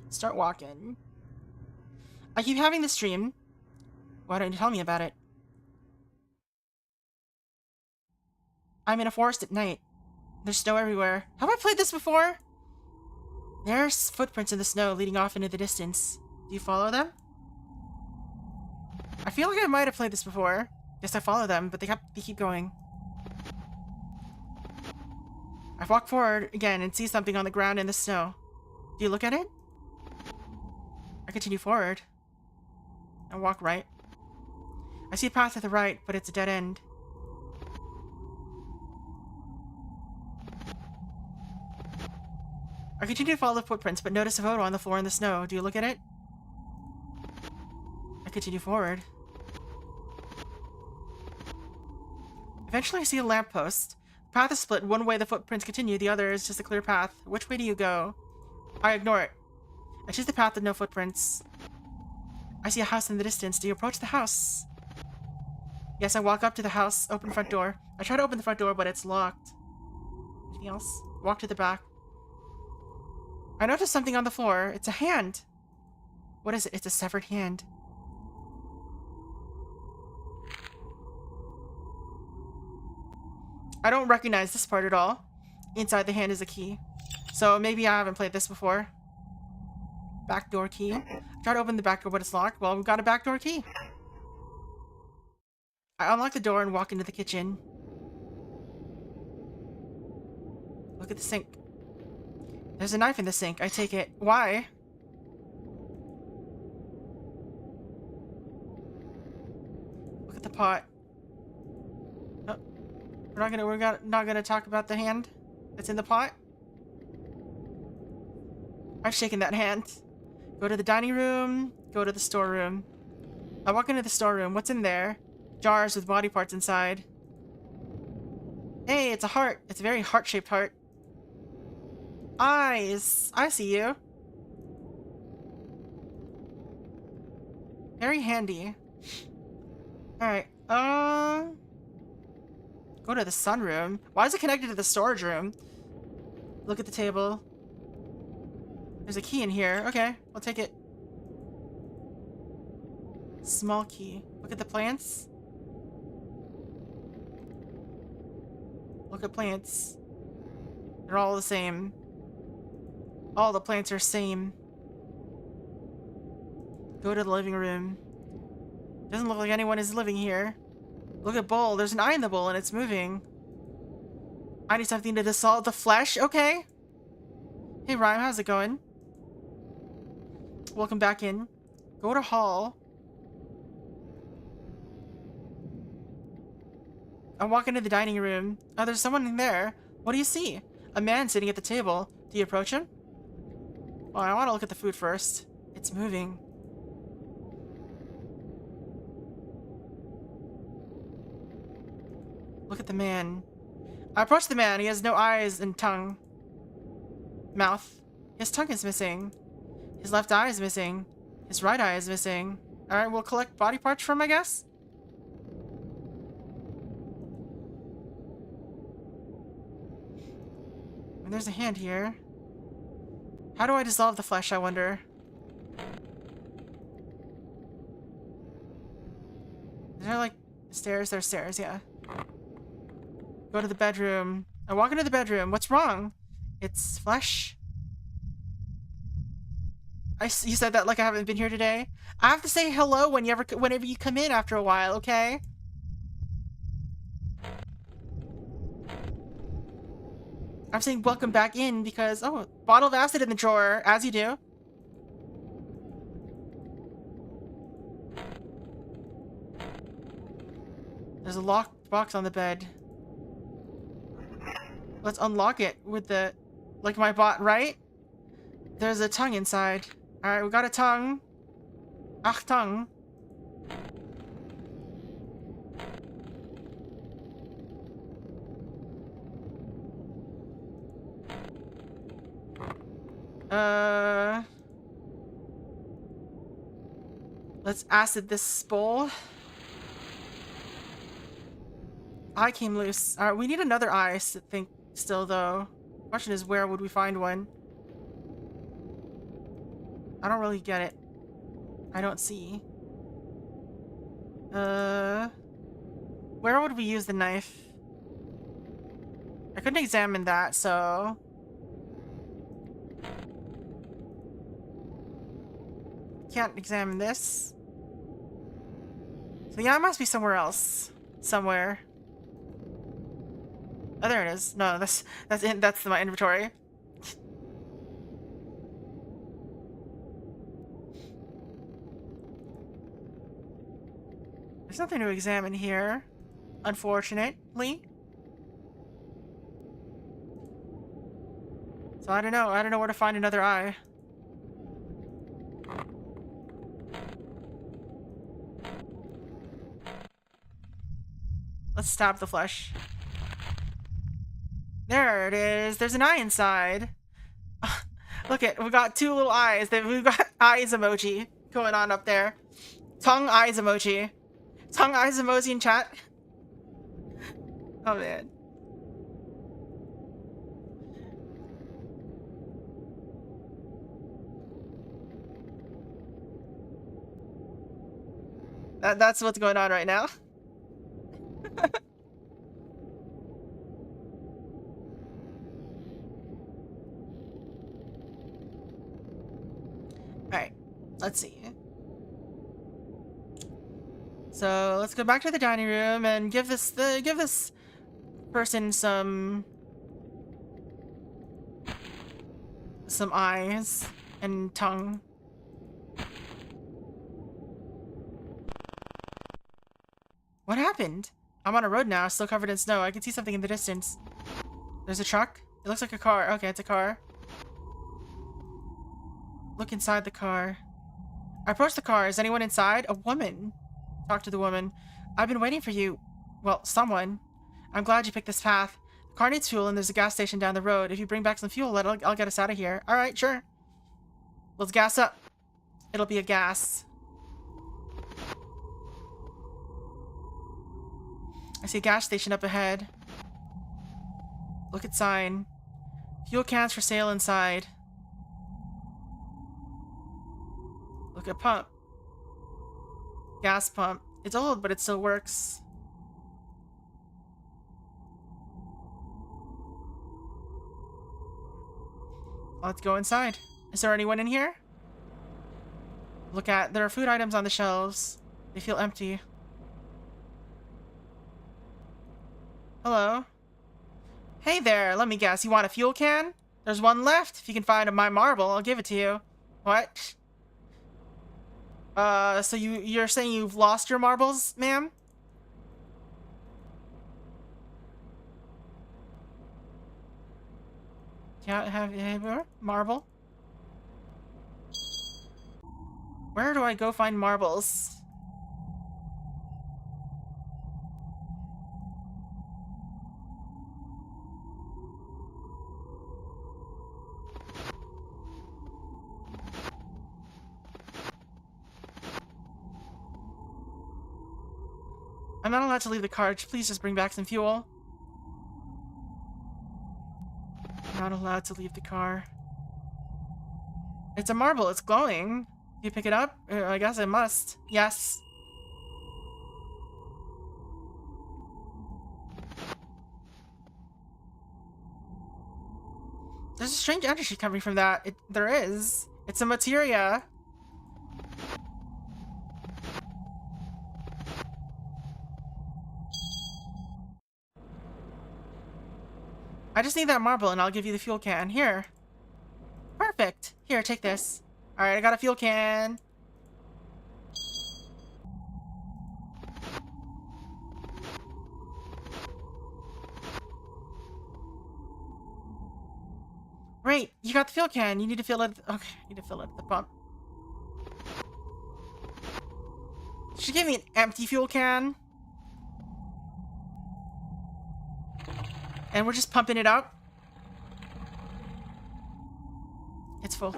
Start walking. I keep having this dream. Why don't you tell me about it? I'm in a forest at night. There's snow everywhere. Have I played this before? There's footprints in the snow leading off into the distance. Do you follow them? I feel like I might have played this before. Yes, I follow them, but they keep going. I walk forward again and see something on the ground in the snow. Do you look at it? I continue forward. I walk right. I see a path to the right, but it's a dead end. I continue to follow the footprints, but notice a photo on the floor in the snow. Do you look at it? I continue forward. Eventually I see a lamppost. The path is split. One way the footprints continue, the other is just a clear path. Which way do you go? I ignore it. I choose the path with no footprints. I see a house in the distance. Do you approach the house? Yes, I walk up to the house, open the front door. I try to open the front door, but it's locked. Anything else? Walk to the back. I notice something on the floor. It's a hand. What is it? It's a severed hand. I don't recognize this part at all. Inside the hand is a key. So maybe I haven't played this before. Backdoor key. Try to open the back door, but it's locked. Well, we've got a backdoor key. I unlock the door and walk into the kitchen. Look at the sink. There's a knife in the sink. I take it. Why? Look at the pot. Oh, we're not gonna talk about the hand that's in the pot. I've shaken that hand. Go to the dining room. Go to the storeroom. I walk into the storeroom. What's in there? Jars with body parts inside. Hey, it's a heart. It's a very heart-shaped heart. Eyes. I see you. Very handy. Alright, go to the sunroom. Why is it connected to the storage room? Look at the table. There's a key in here. Okay, we'll take it. Small key. Look at the plants. Look at plants. They're all the same. All the plants are same. Go to the living room. Doesn't look like anyone is living here. Look at bowl. There's an eye in the bowl and it's moving. I need something to dissolve the flesh. Okay. Hey, Rhyme, how's it going? Welcome back in. Go to hall. I walk into the dining room. Oh, there's someone in there. What do you see? A man sitting at the table. Do you approach him? Well, I want to look at the food first. It's moving. Look at the man. I approach the man. He has no eyes and tongue. Mouth. His tongue is missing. His left eye is missing. His right eye is missing. Alright, we'll collect body parts from him, I guess? And there's a hand here. How do I dissolve the flesh, I wonder? Is there, like, stairs? There's stairs, yeah. Go to the bedroom. I walk into the bedroom. What's wrong? It's flesh. You said that like I haven't been here today. I have to say hello whenever you come in after a while, okay? I'm saying welcome back in because, oh, bottle of acid in the drawer, as you do. There's a locked box on the bed. Let's unlock it with the, like my bot, right? There's a tongue inside. Alright, we got a tongue. Ach, tongue. Let's acid this bowl. Eye came loose. Alright, we need another eye, I think, still, though. Question is, where would we find one? I don't really get it. I don't see. Where would we use the knife? I couldn't examine that, so... Can't examine this. So yeah, it must be somewhere else. Somewhere. Oh, there it is. No, that's my inventory. There's nothing to examine here, unfortunately. So I don't know. I don't know where to find another eye. Let's stab the flesh. There it is. There's an eye inside. Look it. We got two little eyes. We've got eyes emoji going on up there. Tongue eyes emoji. Tongue eyes emoji in chat. Oh man. That's what's going on right now. Alright, let's see. So let's go back to the dining room and give this person some eyes and tongue. What happened? I'm on a road now, still covered in snow. I can see something in the distance. There's a truck? It looks like a car. Okay, it's a car. Look inside the car. I approach the car. Is anyone inside? A woman. Talk to the woman. I've been waiting for you. Well, someone. I'm glad you picked this path. The car needs fuel and there's a gas station down the road. If you bring back some fuel, I'll get us out of here. Alright, sure. Let's gas up. It'll be a gas. I see a gas station up ahead. Look at sign. Fuel cans for sale inside. Look at pump. Gas pump. It's old, but it still works. Let's go inside. Is there anyone in here? There are food items on the shelves. They feel empty. Hello? Hey there, let me guess. You want a fuel can? There's one left. If you can find my marble, I'll give it to you. What? So you're saying you've lost your marbles, ma'am? Yeah, have you marble? Where do I go find marbles? I'm not allowed to leave the car. Please just bring back some fuel. Not allowed to leave the car. It's a marble. It's glowing. You pick it up? I guess I must. Yes. There's a strange energy coming from that. There is. It's a materia. I just need that marble and I'll give you the fuel can. Here. Perfect. Here, take this. Alright, I got a fuel can. Great, you got the fuel can. You need to fill it. Okay, you need to fill it at the pump. She gave me an empty fuel can. And we're just pumping it up. It's full.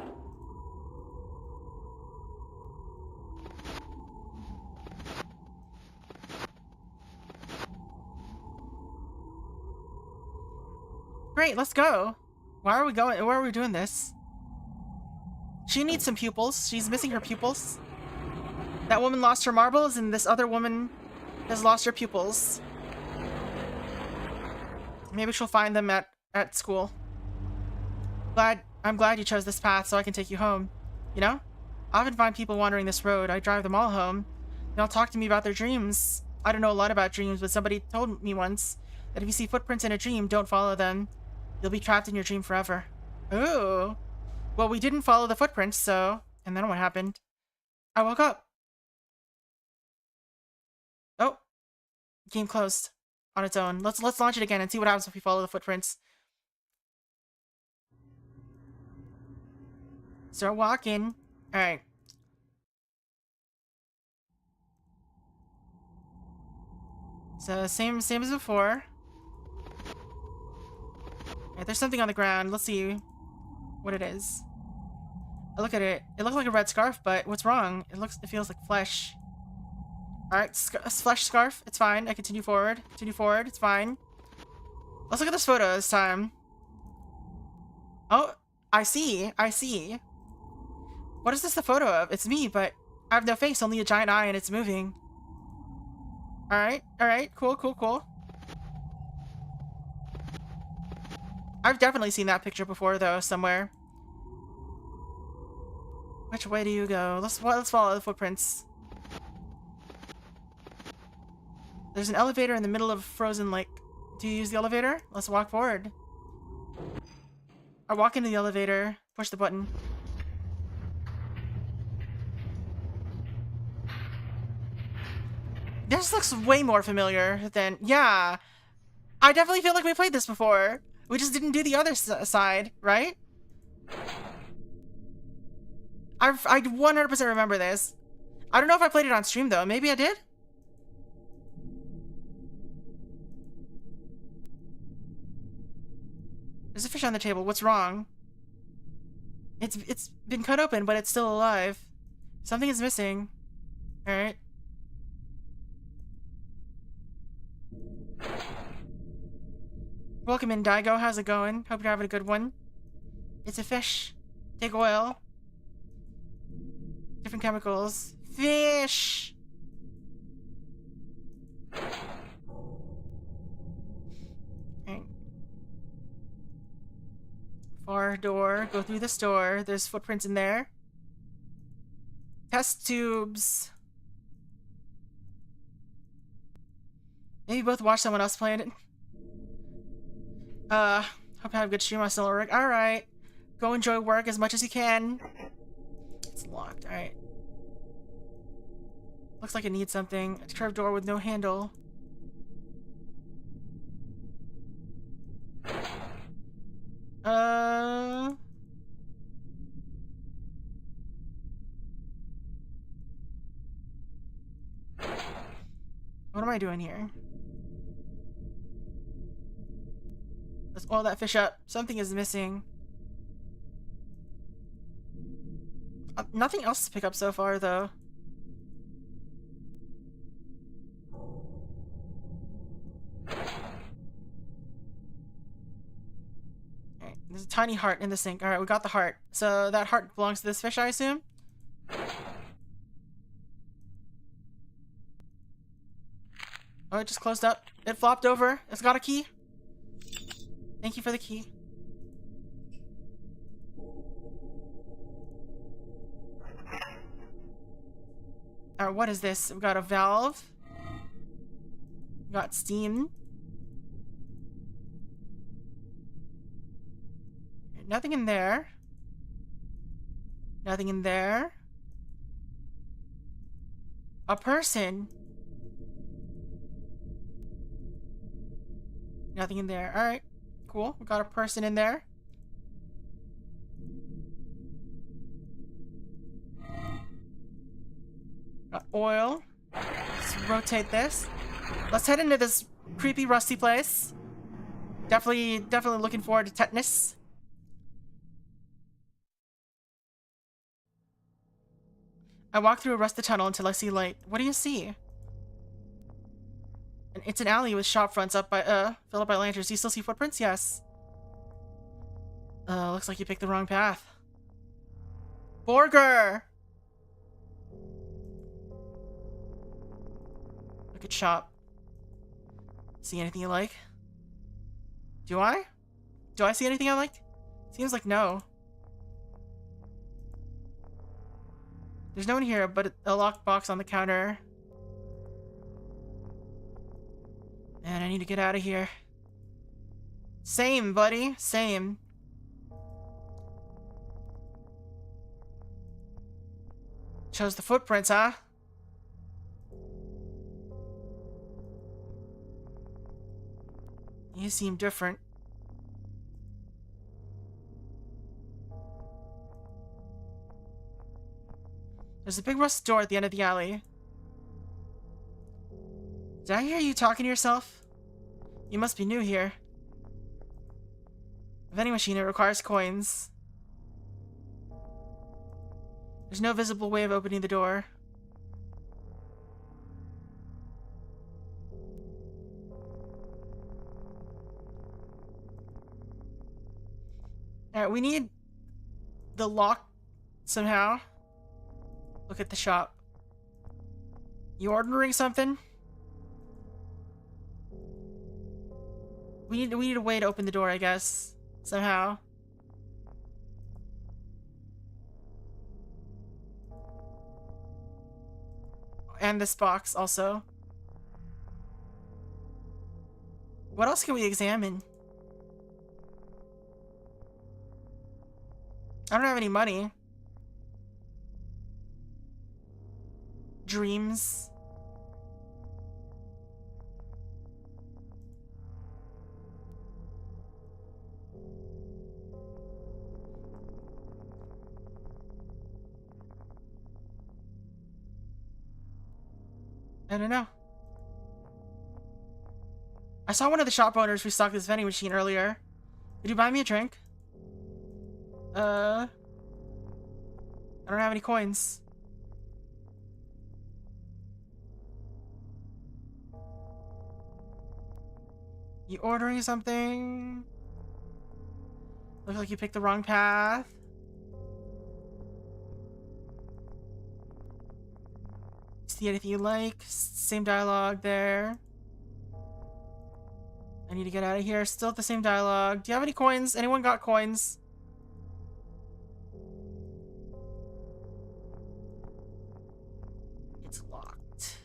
Great, let's go. Why are we going? Why are we doing this? She needs some pupils. She's missing her pupils. That woman lost her marbles, and this other woman has lost her pupils. Maybe she'll find them at school. I'm glad you chose this path so I can take you home. You know? I often find people wandering this road. I drive them all home. They all talk to me about their dreams. I don't know a lot about dreams, but somebody told me once that if you see footprints in a dream, don't follow them. You'll be trapped in your dream forever. Ooh. Well, we didn't follow the footprints, so... And then what happened? I woke up. Oh. Game closed. On its own. Let's launch it again and see what happens if we follow the footprints. Start walking. Alright. So, same as before. Alright, there's something on the ground. Let's see what it is. I look at it. It looks like a red scarf, but what's wrong? It feels like flesh. Alright, flesh scarf. It's fine. I continue forward. Continue forward. It's fine. Let's look at this photo this time. Oh, I see. I see. What is this the photo of? It's me, but I have no face, only a giant eye, and it's moving. Alright, alright. Cool, cool, cool. I've definitely seen that picture before, though, somewhere. Which way do you go? Let's follow the footprints. There's an elevator in the middle of a frozen lake. Do you use the elevator? Let's walk forward. I walk into the elevator, push the button. This looks way more familiar than... Yeah. I definitely feel like we played this before. We just didn't do the other side, right? I 100% remember this. I don't know if I played it on stream, though. Maybe I did? There's a fish on the table. What's wrong? It's been cut open, but it's still alive. Something is missing. Alright. Welcome in, Daigo. How's it going? Hope you're having a good one. It's a fish. Take oil. Different chemicals. Fish! Okay. Far door. Go through this door. There's footprints in there. Test tubes. Maybe both watch someone else playing it. Hope I have a good stream. I still work. Alright. Go enjoy work as much as you can. It's locked. Alright. Looks like it needs something. A curved door with no handle. What am I doing here? Let's oil that fish up. Something is missing. Nothing else to pick up so far, though. Alright, there's a tiny heart in the sink. Alright, we got the heart. So that heart belongs to this fish, I assume? Oh, it just closed up. It flopped over. It's got a key. Thank you for the key. Alright, what is this? We've got a valve. We've got steam. Nothing in there. Nothing in there. A person. Nothing in there. Alright, cool. We got a person in there. Got oil. Let's rotate this. Let's head into this creepy, rusty place. Definitely looking forward to tetanus. I walk through a rusted tunnel until I see light. What do you see? And it's an alley with shop fronts filled up by lanterns. Do you still see footprints? Yes. Looks like you picked the wrong path. Borger! Look at shop. See anything you like? Do I? Do I see anything I like? Seems like no. There's no one here, but a locked box on the counter. Man, I need to get out of here. Same, buddy. Same. Chose the footprints, huh? You seem different. There's a big rusted door at the end of the alley. Did I hear you talking to yourself? You must be new here. A vending machine, it requires coins. There's no visible way of opening the door. Alright, we need the lock somehow. Look at the shop. You ordering something? We need a way to open the door, I guess. Somehow. And this box also. What else can we examine? I don't have any money. Dreams. I don't know. I saw one of the shop owners restock this vending machine earlier. Could you buy me a drink? I don't have any coins. You ordering something? Looks like you picked the wrong path. See anything you like? Same dialogue there. I need to get out of here. Still the same dialogue. Do you have any coins? Anyone got coins? It's locked.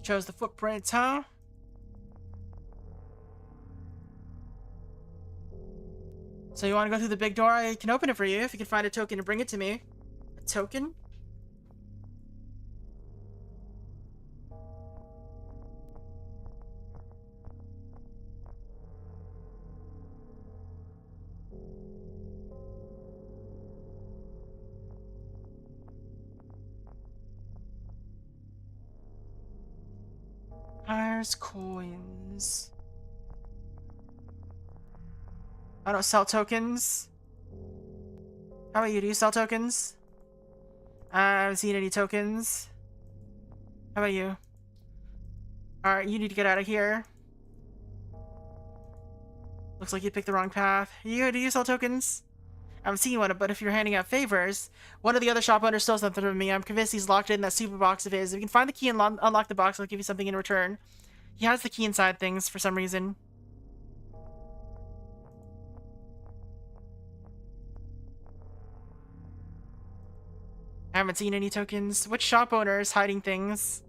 Chose the footprints, huh? So you want to go through the big door? I can open it for you if you can find a token and bring it to me. A token? Hires coins. I don't sell tokens. How about you? Do you sell tokens? I haven't seen any tokens. How about you? Alright, you need to get out of here. Looks like you picked the wrong path. Do you sell tokens? I haven't seen one, but if you're handing out favors, one of the other shop owners stole something from me. I'm convinced he's locked it in that super box of his. If you can find the key and unlock the box, I'll give you something in return. He has the key inside things for some reason. I haven't seen any tokens. Which shop owner is hiding things?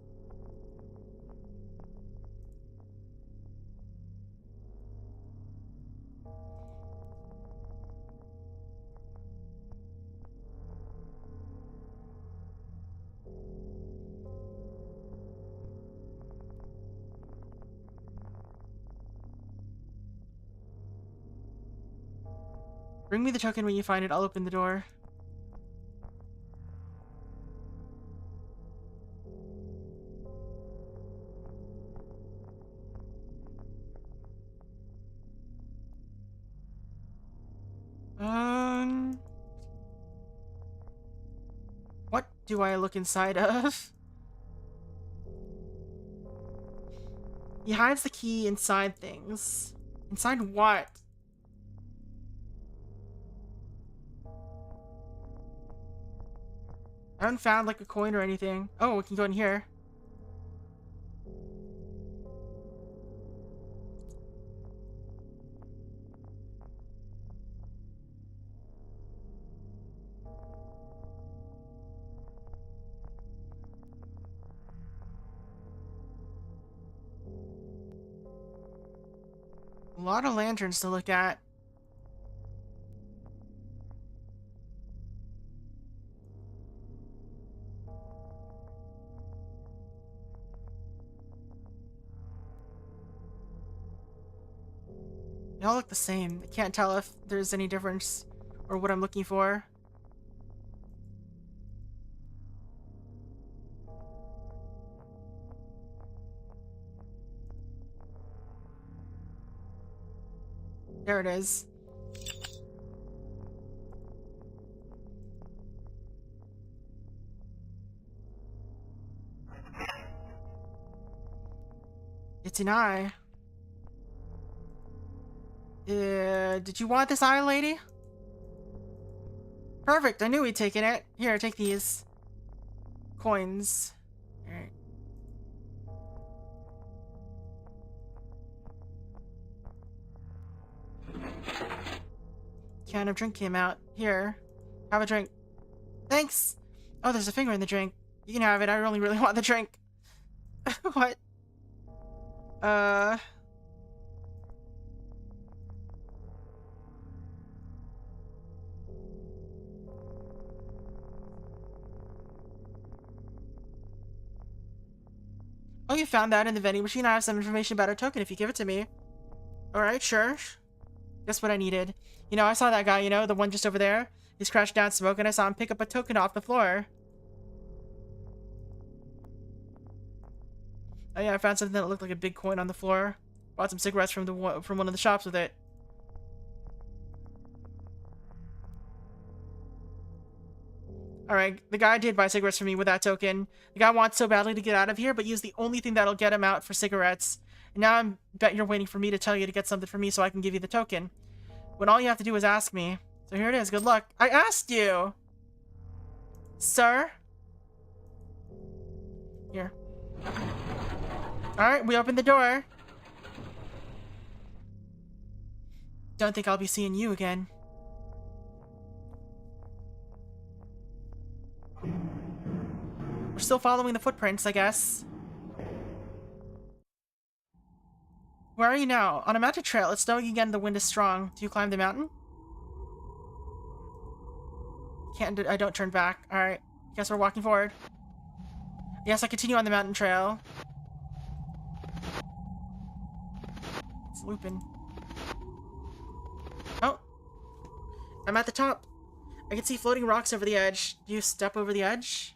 Bring me the token when you find it. I'll open the door. What do I look inside of? He hides the key inside things. Inside what? I haven't found like a coin or anything. Oh, we can go in here. A lot of lanterns to look at. They all look the same. I can't tell if there's any difference or what I'm looking for. There it is. It's an eye. Did you want this eye, lady? Perfect, I knew he'd taken it. Here, take these. Coins. Alright. Can of drink came out. Here. Have a drink. Thanks! Oh, there's a finger in the drink. You can have it, I only really want the drink. What? Oh, you found that in the vending machine? I have some information about a token if you give it to me. Alright, sure. That's what I needed. You know, I saw that guy, you know, the one just over there. He's crashed down smoking. I saw him pick up a token off the floor. Oh yeah, I found something that looked like a big coin on the floor. Bought some cigarettes from one of the shops with it. Alright, the guy did buy cigarettes from me with that token. The guy wants so badly to get out of here, but used the only thing that'll get him out for cigarettes. And now I bet you're waiting for me to tell you to get something for me so I can give you the token. When all you have to do is ask me. So here it is, good luck. I asked you! Sir? Here. Alright, we opened the door. Don't think I'll be seeing you again. We're still following the footprints, I guess. Where are you now? On a mountain trail. It's snowing again. The wind is strong. Do you climb the mountain? I don't turn back. Alright. Guess we're walking forward. Yes, I continue on the mountain trail. It's looping. Oh. I'm at the top. I can see floating rocks over the edge. Do you step over the edge?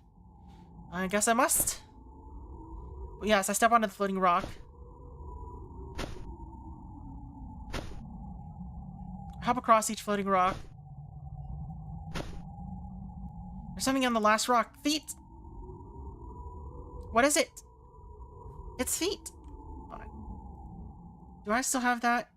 I guess I must. Yes, I step onto the floating rock. Hop across each floating rock. There's something on the last rock. Feet! What is it? It's feet. Do I still have that?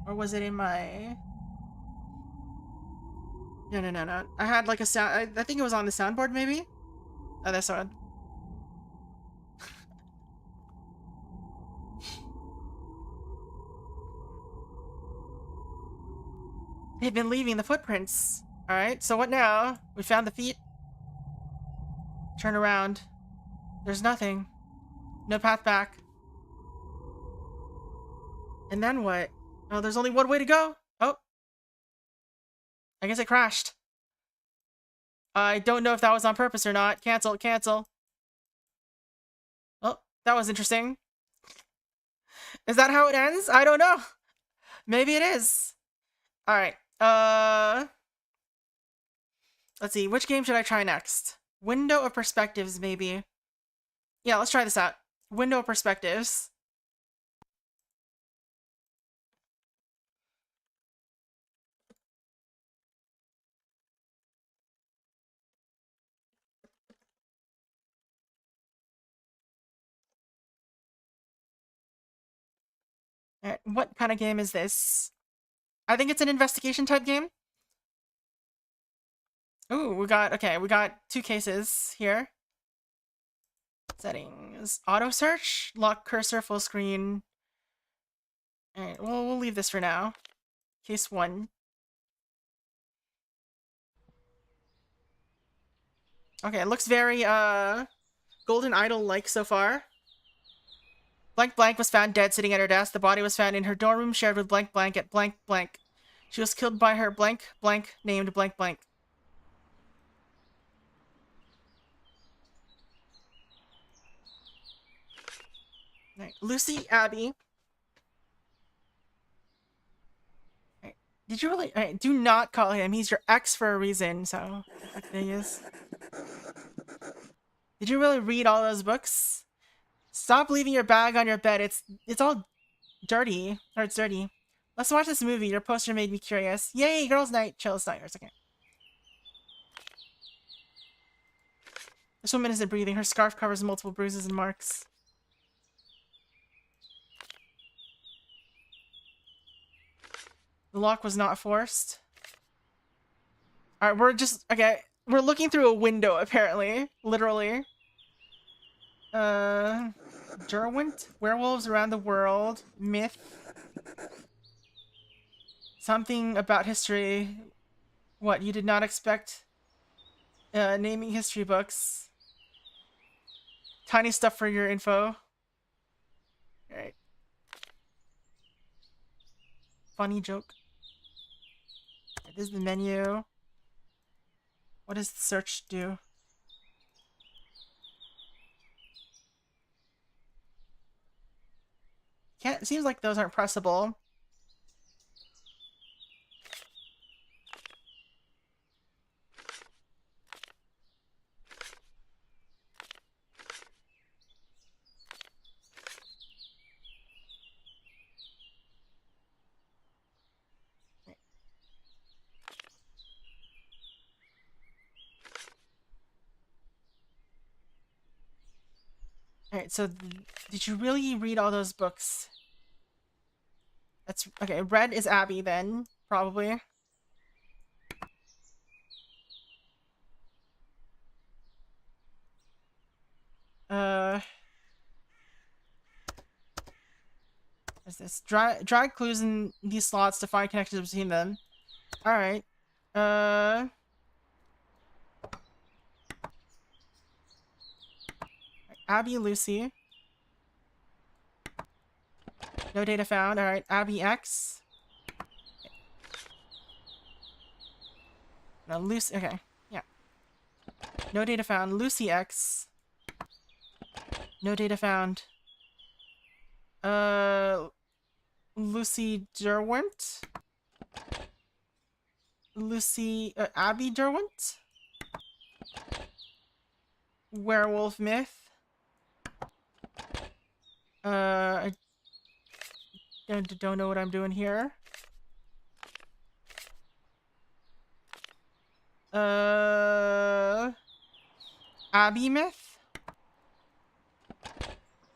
Or was it in my... No. I had like a sound... I think it was on the soundboard, maybe? Oh, that's odd. They've been leaving the footprints. Alright, so what now? We found the feet. Turn around. There's nothing. No path back. And then what? Oh, there's only one way to go. Oh. I guess it crashed. I don't know if that was on purpose or not. Cancel, cancel. Oh, that was interesting. Is that how it ends? I don't know. Maybe it is. Alright. Let's see. Which game should I try next? Window of Perspectives, maybe. Yeah, let's try this out. Window of Perspectives. Alright, what kind of game is this? I think it's an investigation type game. Ooh, we got 2 cases here. Settings. Auto search, lock cursor, full screen. Alright, well, we'll leave this for now. Case 1. Okay, it looks very, Golden Idol-like so far. Blank Blank was found dead sitting at her desk. The body was found in her dorm room shared with Blank Blank at Blank Blank. She was killed by her Blank Blank named Blank Blank. Right. Lucy Abby. Right. Did you really? Right. Do not call him. He's your ex for a reason. So the thing is, did you really read all those books? Stop leaving your bag on your bed. It's all dirty. Or it's dirty. Let's watch this movie. Your poster made me curious. Yay, girls' night. Chill. It's not yours. Okay. This woman isn't breathing. Her scarf covers multiple bruises and marks. The lock was not forced. Alright, we're looking through a window, apparently. Literally. Derwent? Werewolves around the world. Myth. Something about history. What, you did not expect? Naming history books. Tiny stuff for your info. Alright. Funny joke. This is the menu. What does the search do? It seems like those aren't pressable. Alright, so did you really read all those books? That's okay. Red is Abby then, probably. What's this? Drag clues in these slots to find connections between them. Alright. Abby, Lucy. No data found. Alright, Abby X. No, Lucy. Okay, yeah. No data found. Lucy X. No data found. Lucy Derwent? Abby Derwent? Werewolf myth? I don't know what I'm doing here. Abby myth?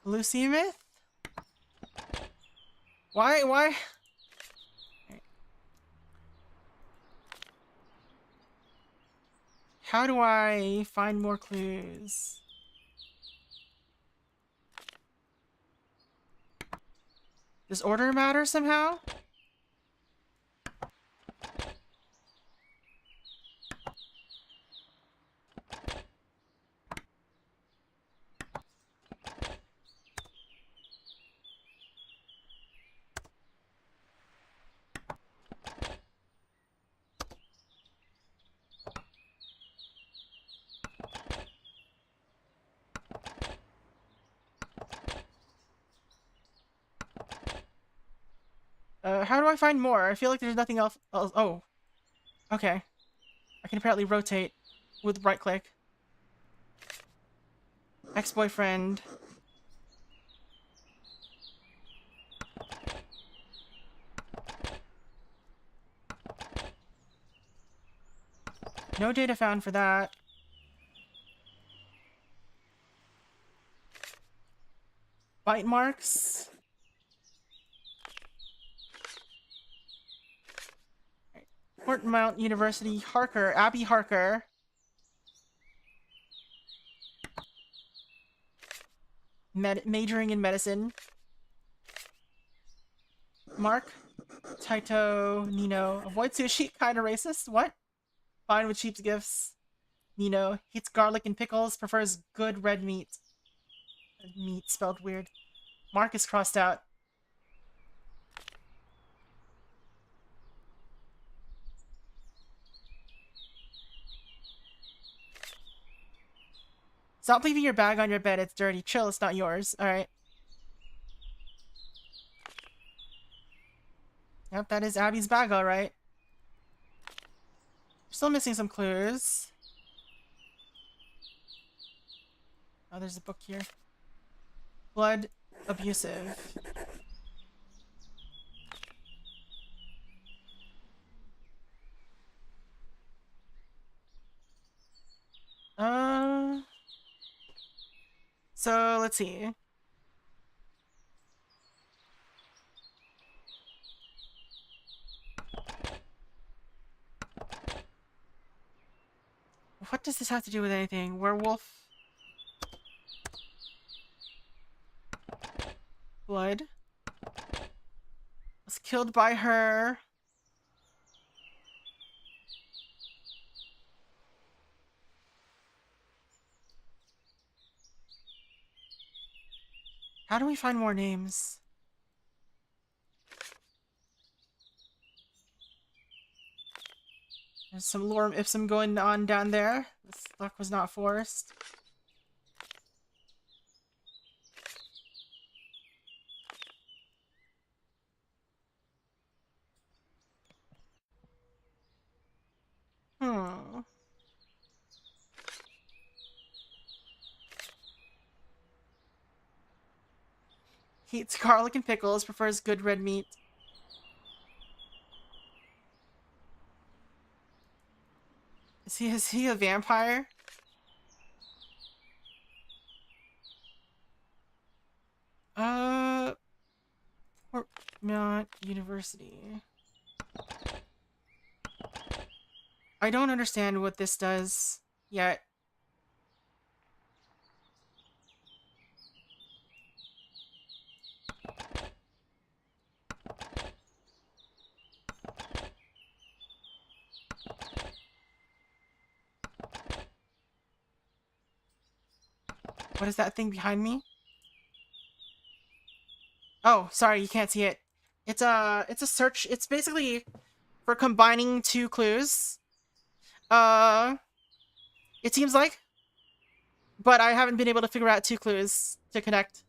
Lucy myth? Why? How do I find more clues? Does order matter somehow? How do I find more? I feel like there's nothing else. Oh, okay. I can apparently rotate with right click. Ex-boyfriend. No data found for that. Bite marks. Fort Mount University, Harker, Abby Harker. Majoring in medicine. Mark, Taito, Nino. Avoid sushi, kinda racist. What? Fine with cheap gifts. Nino, hates garlic and pickles, prefers good red meat. Meat spelled weird. Mark is crossed out. Stop leaving your bag on your bed, it's dirty. Chill, it's not yours. Alright. Yep, that is Abby's bag, alright. Still missing some clues. Oh, there's a book here. Blood abusive. So let's see. What does this have to do with anything? Werewolf? Blood. Was killed by her. How do we find more names? There's some lorem ipsum going on down there. This luck was not forced. Hmm. He eats garlic and pickles, prefers good red meat. Is he a vampire? Fort Mount University. I don't understand what this does yet. What is that thing behind me? Oh, sorry, you can't see it. It's a search. It's basically for combining two clues. It seems like, but I haven't been able to figure out two clues to connect.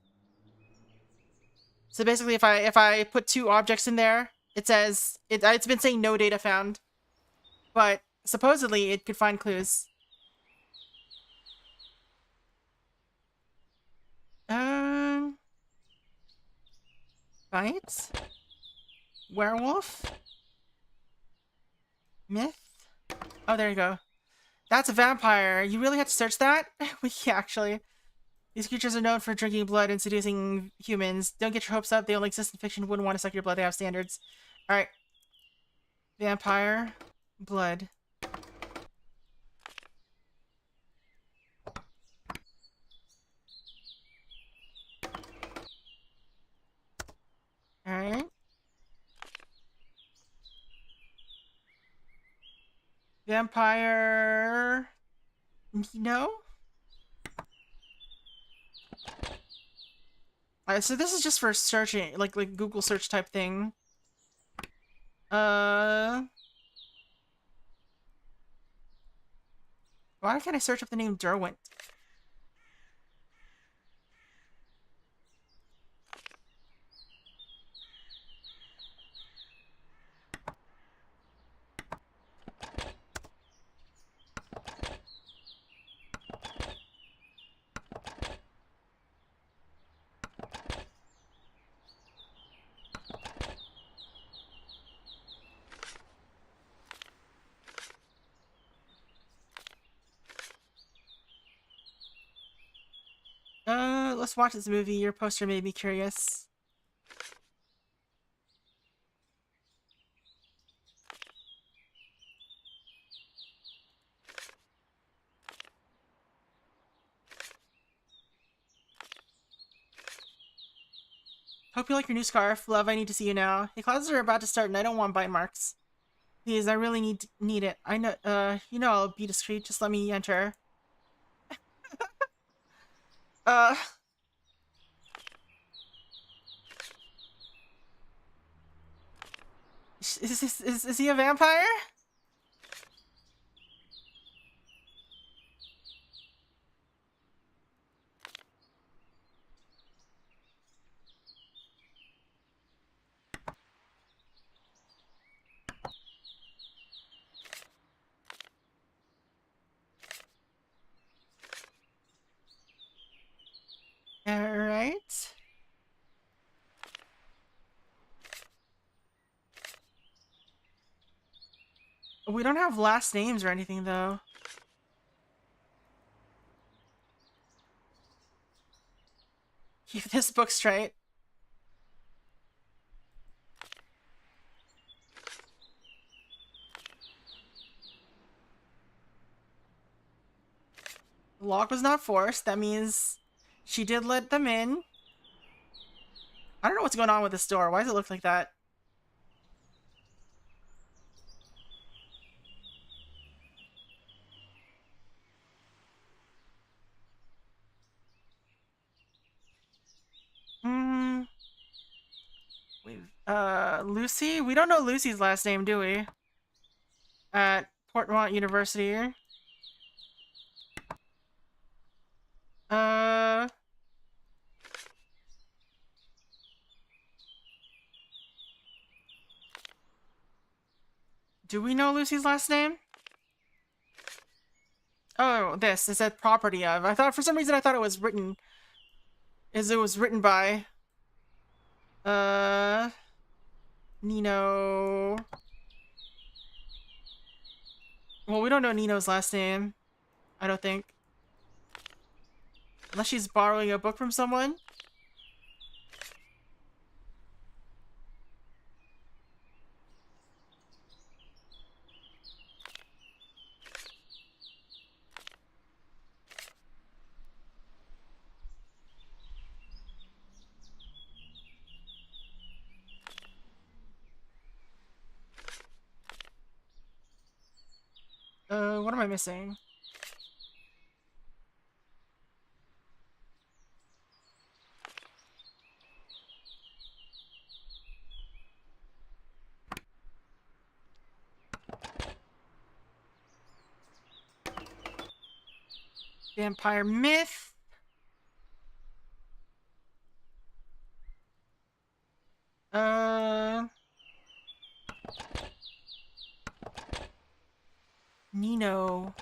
So basically, if I put two objects in there, it says it's been saying no data found, but supposedly it could find clues. Right? Werewolf? Myth? Oh, there you go. That's a vampire. You really had to search that? Yeah, actually. These creatures are known for drinking blood and seducing humans. Don't get your hopes up. They only exist in fiction. Wouldn't want to suck your blood. They have standards. Alright. Vampire. Blood. Alright. Vampire... No? So this is just for searching, like Google search type thing. Why can't I search up the name Derwent? let's watch this movie. Your poster made me curious. Hope you like your new scarf. Love, I need to see you now. Hey, classes are about to start and I don't want bite marks. Please, I really need it. I know, you know I'll be discreet. Just let me enter. Uh... Is he a vampire? Alright. We don't have last names or anything, though. Keep this book straight. The lock was not forced. That means she did let them in. I don't know what's going on with this door. Why does it look like that? Lucy? We don't know Lucy's last name, do we? At Portmont University. Do we know Lucy's last name? Oh, this. It said property of. I thought, for some reason, I thought it was written... It was written by... Nino... Well, we don't know Nino's last name. I don't think. Unless she's borrowing a book from someone? What am I missing? Vampire myth. Nino.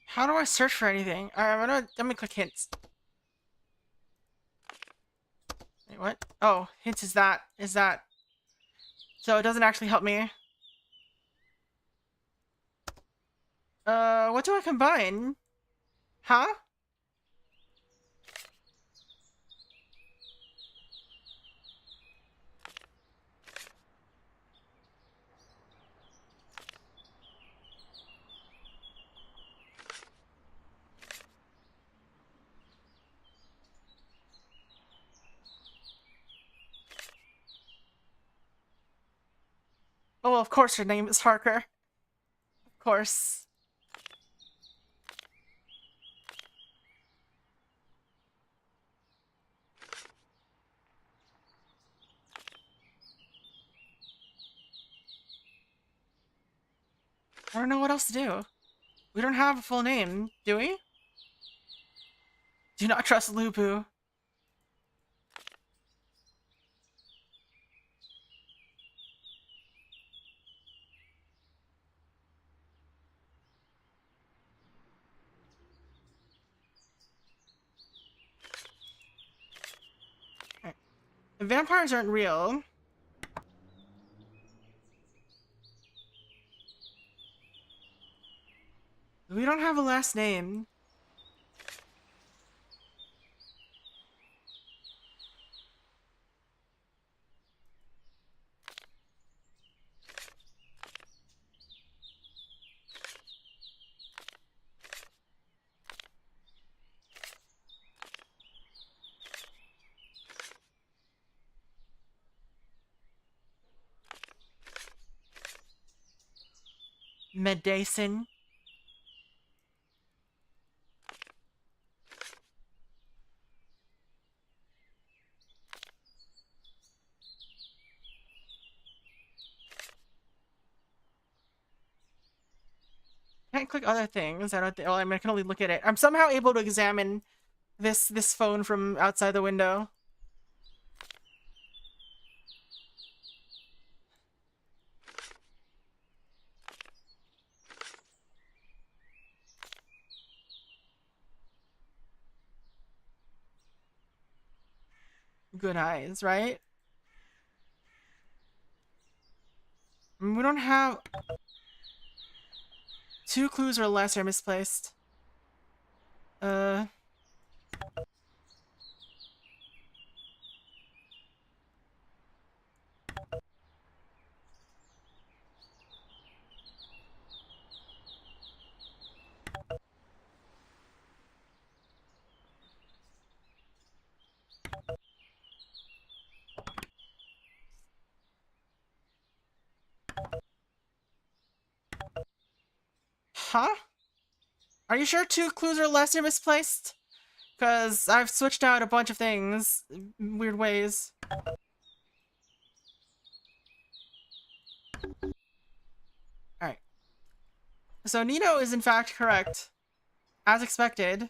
How do I search for anything? I'm gonna click hints. Wait, what? Oh, hints is that. So it doesn't actually help me. What do I combine? Huh? Oh, of course her name is Harker. Of course. I don't know what else to do. We don't have a full name, do we? Do not trust Lupu. The vampires aren't real. We don't have a last name. Medicine. Can't click other things. I don't think. Well, I mean, I can only look at it. I'm somehow able to examine this phone from outside the window. Good eyes, right? We don't have... 2 clues or less are misplaced. Huh? Are you sure 2 clues or less are misplaced? Because I've switched out a bunch of things in weird ways. Alright. So Nino is in fact correct. As expected.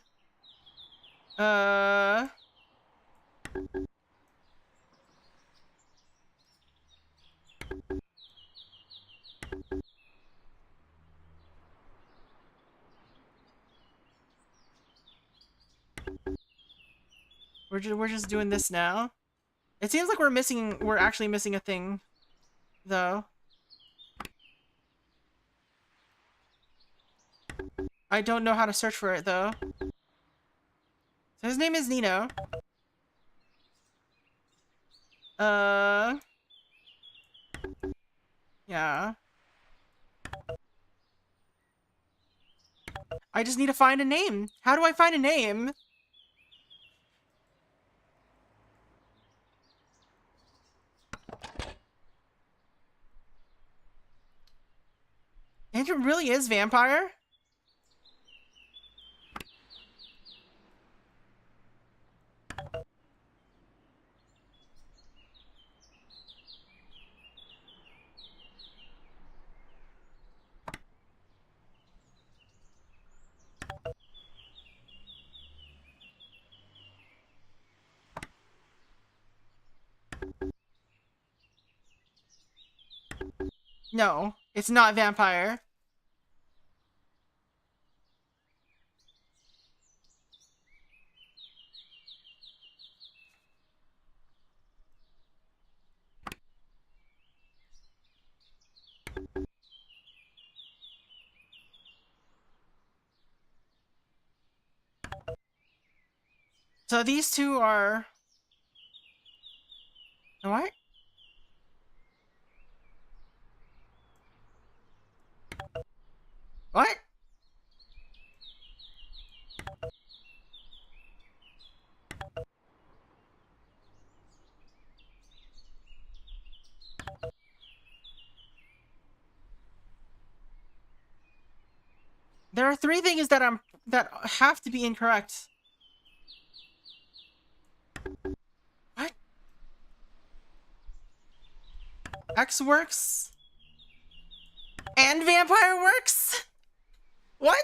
We're just doing this now. It seems like we're actually missing a thing, though. I don't know how to search for it, though. So his name is Nino. Yeah. I just need to find a name. How do I find a name? And it really is vampire? No, it's not vampire. So these two are... What? What? There are 3 things that have to be incorrect. What? X works? And vampire works? What?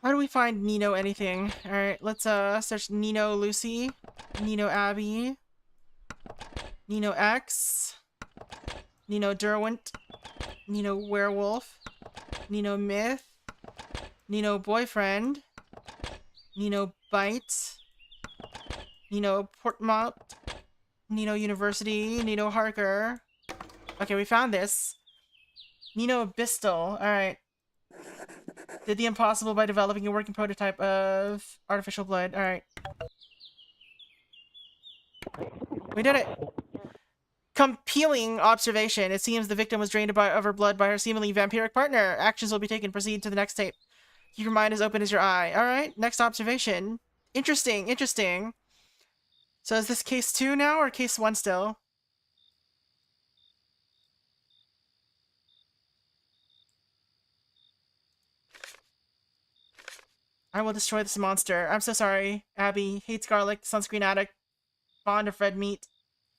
How do we find Nino anything? Alright, let's search Nino Lucy, Nino Abby, Nino X, Nino Derwent. Nino werewolf. Nino myth. Nino boyfriend. Nino bite. Nino portmont. Nino university. Nino Harker. Okay, we found this. Nino Bistal. Alright. Did the impossible by developing a working prototype of artificial blood. Alright. We did it! Compelling observation. It seems the victim was drained of her blood by her seemingly vampiric partner. Actions will be taken. Proceed to the next tape. Keep your mind as open as your eye. Alright, next observation. Interesting, interesting. So is this case 2 now, or case 1 still? I will destroy this monster. I'm so sorry. Abby hates garlic, sunscreen addict, fond of red meat.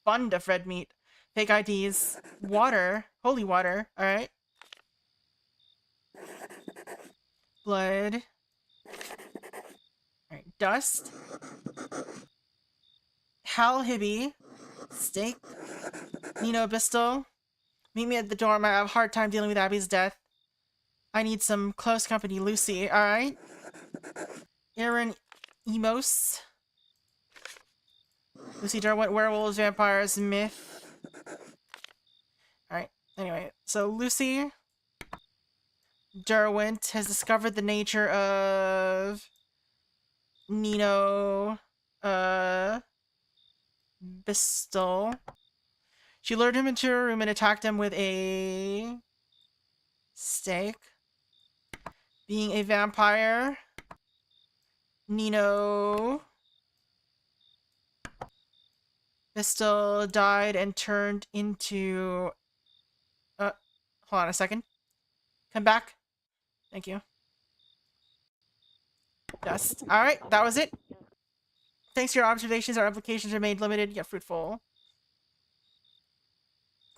Fond of red meat. Fake IDs. Water. Holy water. Alright. Blood. Alright. Dust. Hal Hibby. Steak. Nino Bistal. Meet me at the dorm. I have a hard time dealing with Abby's death. I need some close company. Lucy. Alright. Aaron Emos. Lucy Derwent, werewolves, vampires, myth. Alright, anyway, so Lucy Derwent has discovered the nature of Nino Bistal. She lured him into her room and attacked him with a stake. Being a vampire, Nino Bistal died and turned into... hold on a second. Come back. Thank you. Dust. Alright, that was it. Thanks to your observations, our applications remained limited yet fruitful.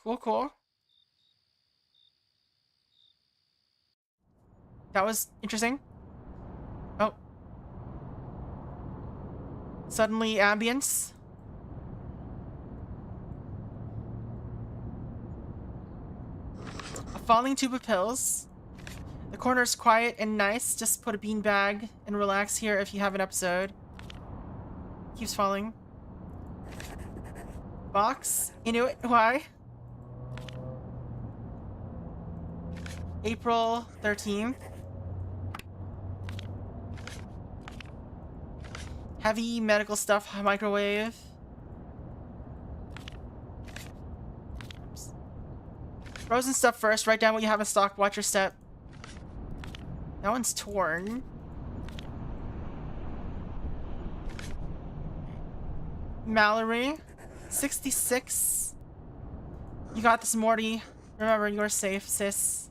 Cool, cool. That was interesting. Oh. Suddenly, ambience. A falling tube of pills. The corner's quiet and nice. Just put a beanbag and relax here if you have an episode. Keeps falling. Box. Inuit. Why? April 13th. Heavy medical stuff. Microwave. Oops. Frozen stuff first. Write down what you have in stock. Watch your step. That one's torn. Mallory. 66. You got this, Morty. Remember, you're safe, sis.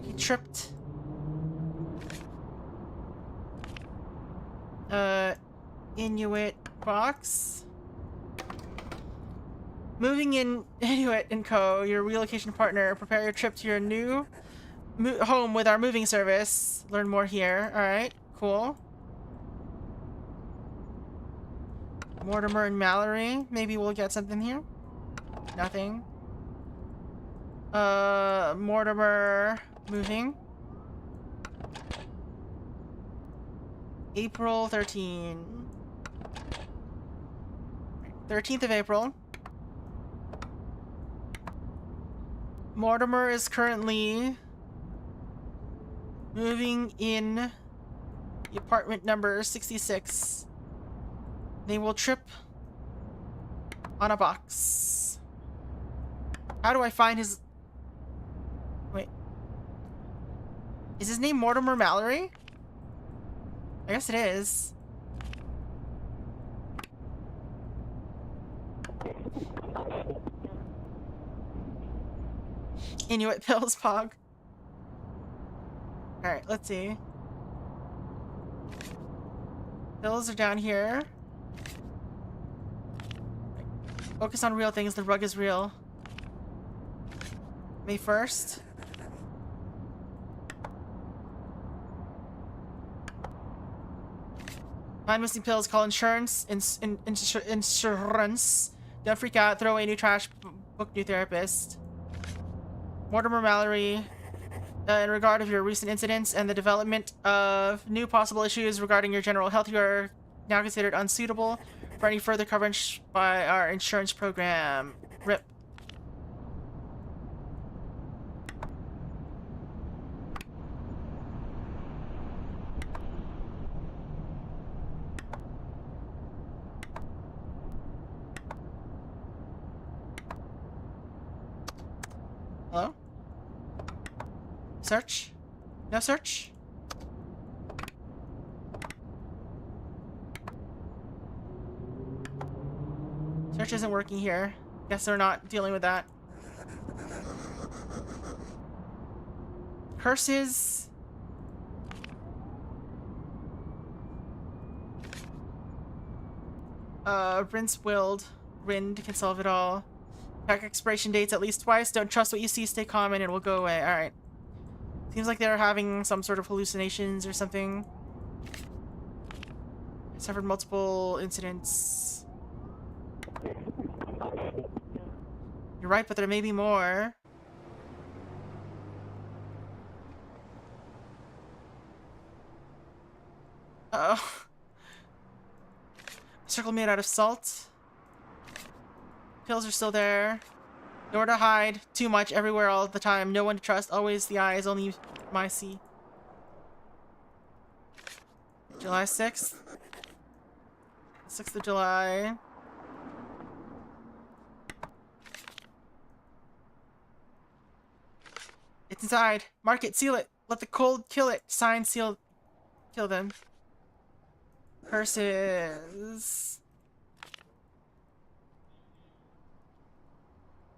He tripped. Inuit box. Moving in Inuit & Co., your relocation partner. Prepare your trip to your new home with our moving service. Learn more here. Alright, cool. Mortimer and Mallory. Maybe we'll get something here. Nothing. Mortimer moving. April 13. 13th of April. Mortimer is currently moving in the apartment number 66. They will trip on a box. How do I find his... Wait. Is his name Mortimer Mallory? I guess it is. Inuit pills, Pog. Alright, let's see. Pills are down here. Focus on real things, the rug is real. May 1st. Find missing pills, call insurance. Insurance. Don't freak out. Throw away new trash. Book new therapist. Mortimer Mallory. In regard of your recent incidents and the development of new possible issues regarding your general health, you are now considered unsuitable for any further coverage by our insurance program. RIP. Hello? Search? No search? Search isn't working here. Guess they're not dealing with that. Curses. Rinse willed. Rind can solve it all. Check expiration dates at least twice. Don't trust what you see. Stay calm and it will go away. Alright. Seems like they're having some sort of hallucinations or something. Suffered multiple incidents. You're right, but there may be more. Uh-oh. Circle made out of salt. Pills are still there. Nowhere to hide. Too much everywhere all the time. No one to trust. Always the eyes. Only my see. July 6th. 6th of July. It's inside. Mark it. Seal it. Let the cold kill it. Sign, seal. Kill them. Curses.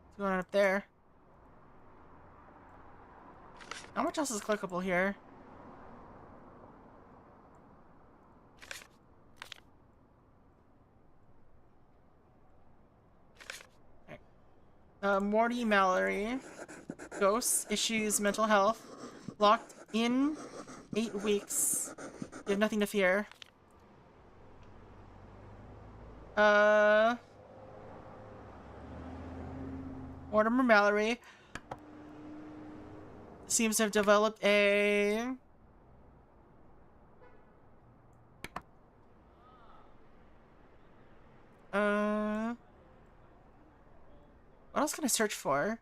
What's going on up there? How much else is clickable here? Morty Mallory. Ghosts, issues, mental health. Locked in 8 weeks. You have nothing to fear. Mortimer Mallory seems to have developed a what else can I search for?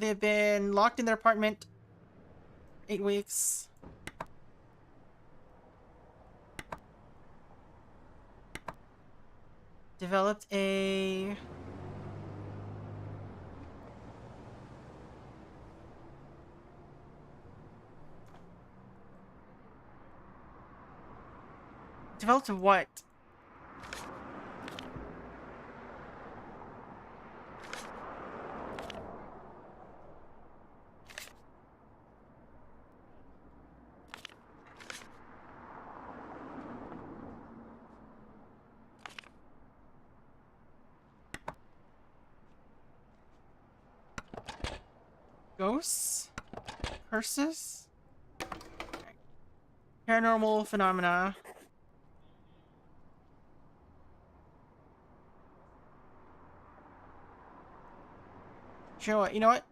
They have been locked in their apartment 8 weeks. Developed a what? Ghosts? Curses? Paranormal phenomena. You know what?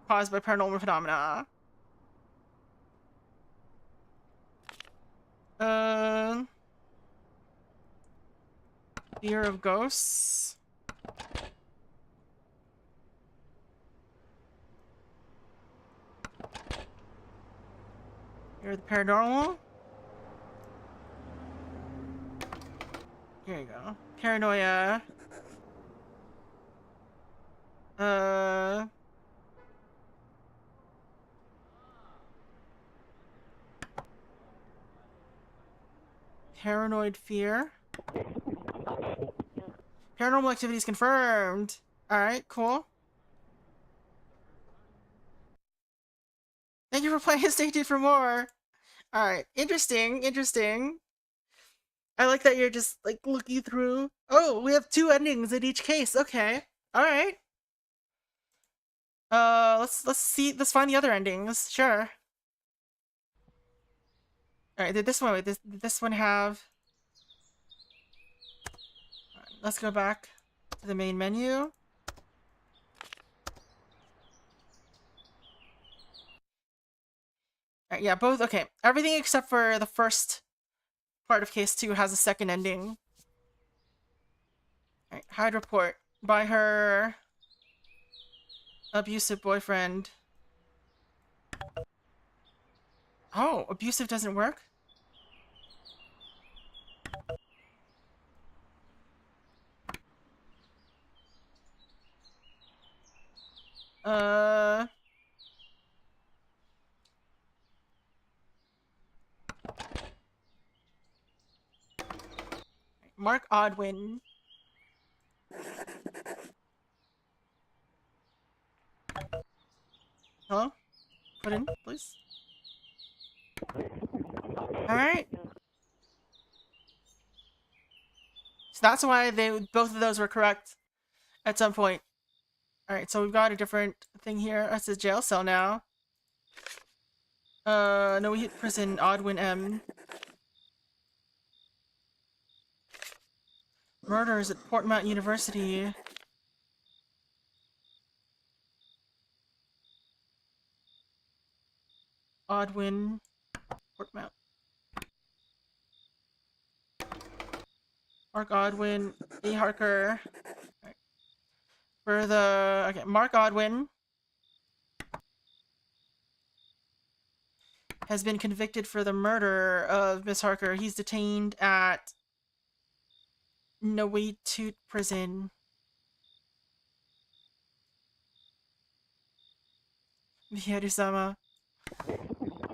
Caused by paranormal phenomena. Fear of ghosts. Fear of the paranormal. Here you go. Paranoia. Paranoid fear. Paranormal activities confirmed. Alright, cool. Thank you for playing. Stay tuned for more. Alright, interesting, interesting. I like that you're just, like, looking through. Oh, we have 2 endings in each case. Okay. Alright. Let's find the other endings. Sure. Alright, did this one have... Right, let's go back to the main menu. Alright, yeah, both, okay. Everything except for the first part of case 2 has a second ending. Alright, hide report by her abusive boyfriend. Oh, abusive doesn't work? Mark Odwin. Hello? Put in, please. Alright. So that's why both of those were correct at some point. Alright, so we've got a different thing here. It's a jail cell now. No, we hit prison, Odwin M. Murders at Portmount University. Odwin. Portmount. Mark Odwin. A. Harker. Right. For the... Okay, Mark Odwin has been convicted for the murder of Miss Harker. He's detained at Noitut Prison. Miyaru-sama.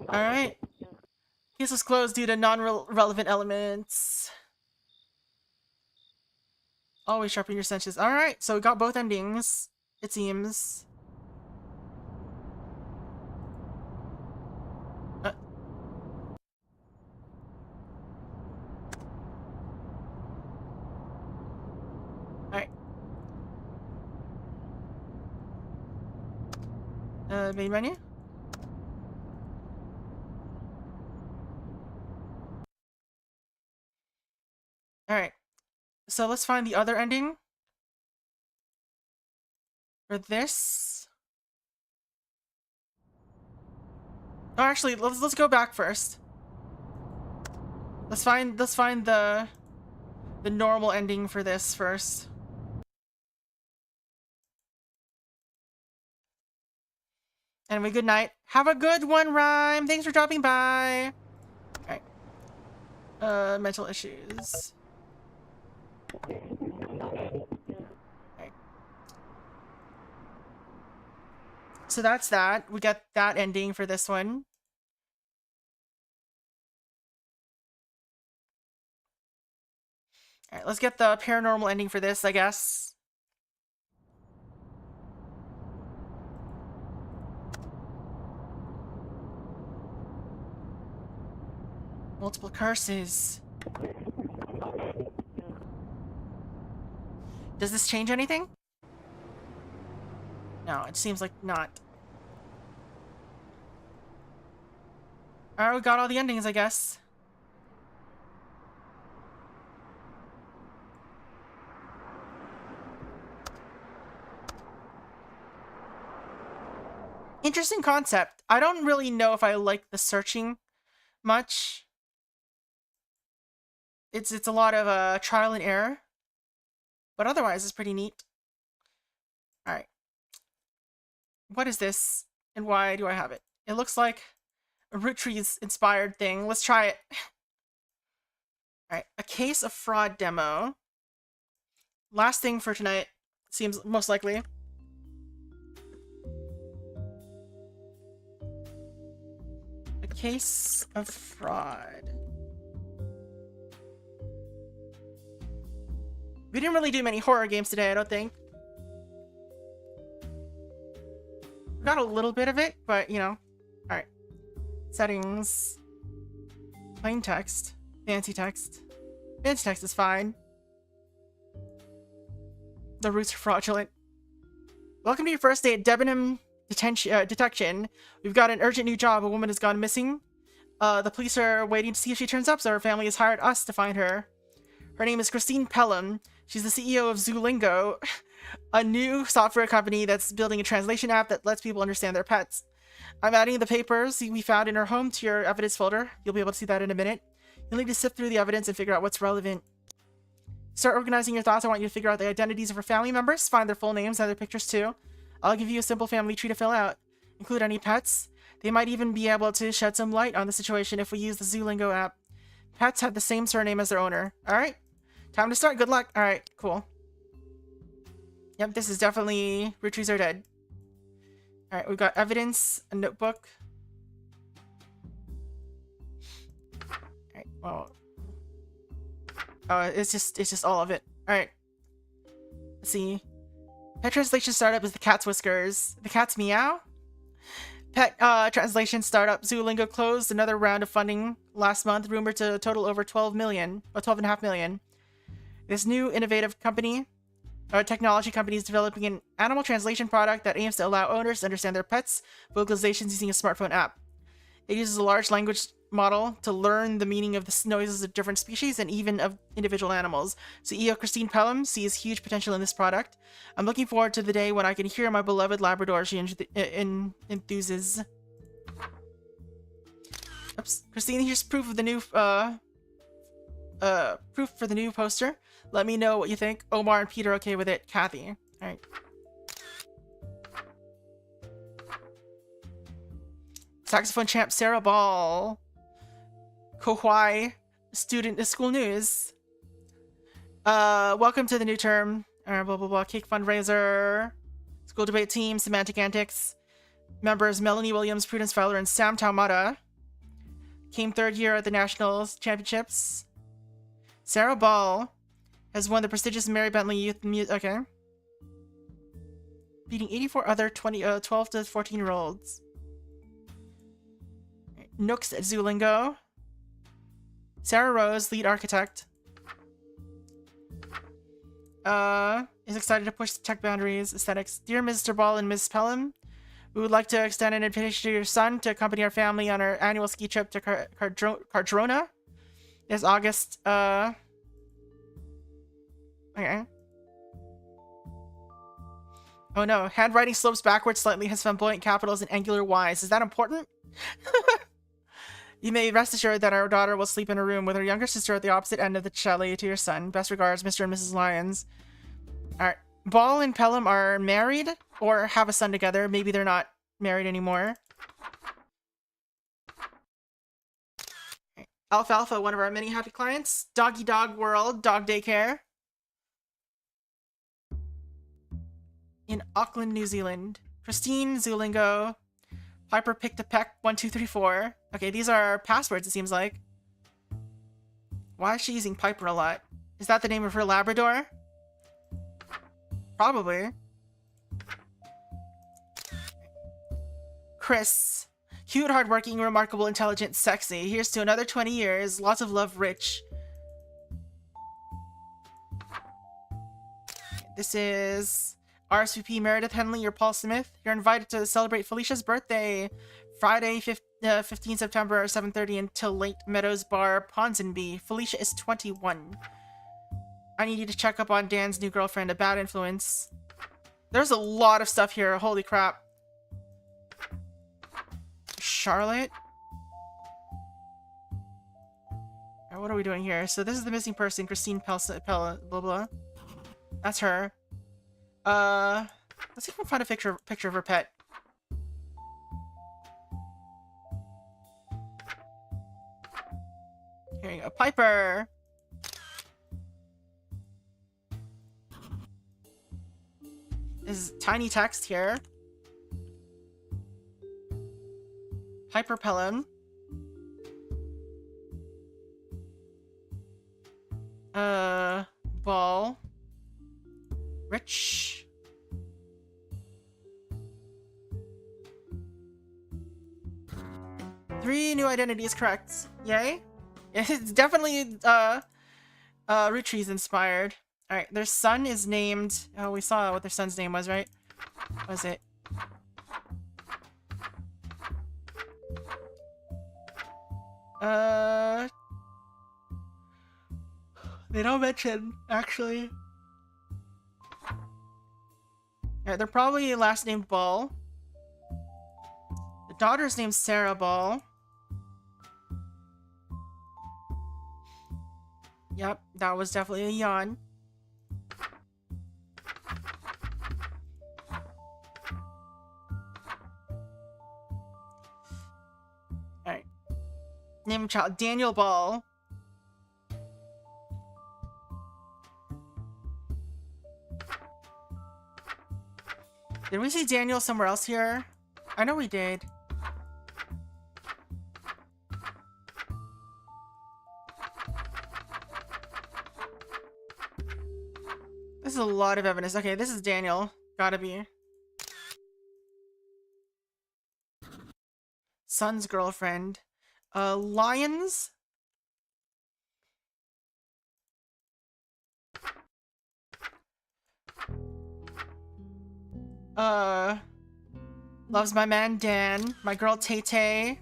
Alright. Case was closed due to non-relevant elements. Always sharpen your senses. Alright, so we got both endings, it seems. Alright. Main menu? Alright. So let's find the other ending. For this. Oh, actually, let's go back first. Let's find the normal ending for this first. Anyway, good night. Have a good one, Rhyme. Thanks for dropping by. Alright. Mental issues. Okay. So that's that. We got that ending for this one. Alright, let's get the paranormal ending for this, I guess. Multiple curses. Does this change anything? No, it seems like not. Alright, we got all the endings, I guess. Interesting concept. I don't really know if I like the searching much. It's a lot of trial and error. But otherwise, it's pretty neat. Alright. What is this? And why do I have it? It looks like a root trees inspired thing. Let's try it. Alright. A case of fraud demo. Last thing for tonight. Seems most likely. A case of fraud. We didn't really do many horror games today, I don't think. We got a little bit of it, but, you know. Alright. Settings. Plain text. Fancy text. Fancy text is fine. The roots are fraudulent. Welcome to your first day at Debenham Detection. We've got an urgent new job. A woman has gone missing. The police are waiting to see if she turns up, so her family has hired us to find her. Her name is Christine Pelham. She's the CEO of Zoolingo, a new software company that's building a translation app that lets people understand their pets. I'm adding the papers we found in her home to your evidence folder. You'll be able to see that in a minute. You'll need to sift through the evidence and figure out what's relevant. Start organizing your thoughts. I want you to figure out the identities of her family members, find their full names and their pictures too. I'll give you a simple family tree to fill out. Include any pets. They might even be able to shed some light on the situation if we use the Zoolingo app. Pets have the same surname as their owner. Alright? Time to start. Good luck. Alright, cool. Yep, this is definitely root trees are dead. Alright, we've got evidence, a notebook. Alright, well. Oh, it's just all of it. Alright. Let's see. Pet translation startup is the cat's whiskers. The cat's meow? Pet translation startup Zoolingo closed another round of funding last month, rumored to total over 12 million, or 12.5 million. This new innovative company, technology company, is developing an animal translation product that aims to allow owners to understand their pets' vocalizations using a smartphone app. It uses a large language model to learn the meaning of the noises of different species and even of individual animals. CEO Christine Pelham sees huge potential in this product. I'm looking forward to the day when I can hear my beloved Labrador she enthuses. Oops. Christine, here's proof of the new proof for the new poster. Let me know what you think. Omar and Peter okay with it. Kathy. Alright. Saxophone champ Sarah Ball. Kohai student school news. Welcome to the new term. Blah blah blah. Cake fundraiser. School debate team. Semantic antics. Members Melanie Williams, Prudence Fowler, and Sam Taumata. Came third year at the Nationals Championships. Sarah Ball has won the prestigious Mary Bentley Youth Music. Okay. Beating 84 other 12 to 14-year-olds. Nooks at Zoolingo. Sarah Rose, lead architect. Is excited to push the tech boundaries, aesthetics. Dear Mr. Ball and Ms. Pelham, we would like to extend an invitation to your son to accompany our family on our annual ski trip to Cardrona. It's August, okay. Oh no, handwriting slopes backwards slightly, has flamboyant capitals and angular Ys. Is that important? You may rest assured that our daughter will sleep in a room with her younger sister at the opposite end of the chalet to your son. Best regards, Mr. and Mrs. Lyons. Alright. Ball and Pelham are married or have a son together. Maybe they're not married anymore. Alfalfa, one of our many happy clients. Doggy Dog World, dog daycare. In Auckland, New Zealand. Christine, Zoolingo. Piper Pick to Peck 1234. Okay, these are passwords, it seems like. Why is she using Piper a lot? Is that the name of her Labrador? Probably. Chris. Cute, hardworking, remarkable, intelligent, sexy. Here's to another 20 years. Lots of love, Rich. This is RSVP Meredith Henley or Paul Smith. You're invited to celebrate Felicia's birthday. Friday, 15 September, 7:30 until Lake Meadows Bar, Ponsonby. Felicia is 21. I need you to check up on Dan's new girlfriend, a bad influence. There's a lot of stuff here. Holy crap. Charlotte? What are we doing here? So this is the missing person, Christine blah blah. That's her. Let's see if we can find a picture of her pet. Here you go. Piper! There's tiny text here. Piper Pelham. Ball. Rich. 3 new identities correct. Yay. It's definitely Retrees inspired. Alright, their son is named... Oh, we saw what their son's name was, right? What was it? They don't mention, actually. Alright, they're probably last named Ball. The daughter's named Sarah Ball. Yep, that was definitely a yawn. Alright. Name of child, Daniel Ball. Did we see Daniel somewhere else here? I know we did. This is a lot of evidence. Okay, this is Daniel. Gotta be. Son's girlfriend. Lions? Loves my man Dan. My girl Tay-Tay.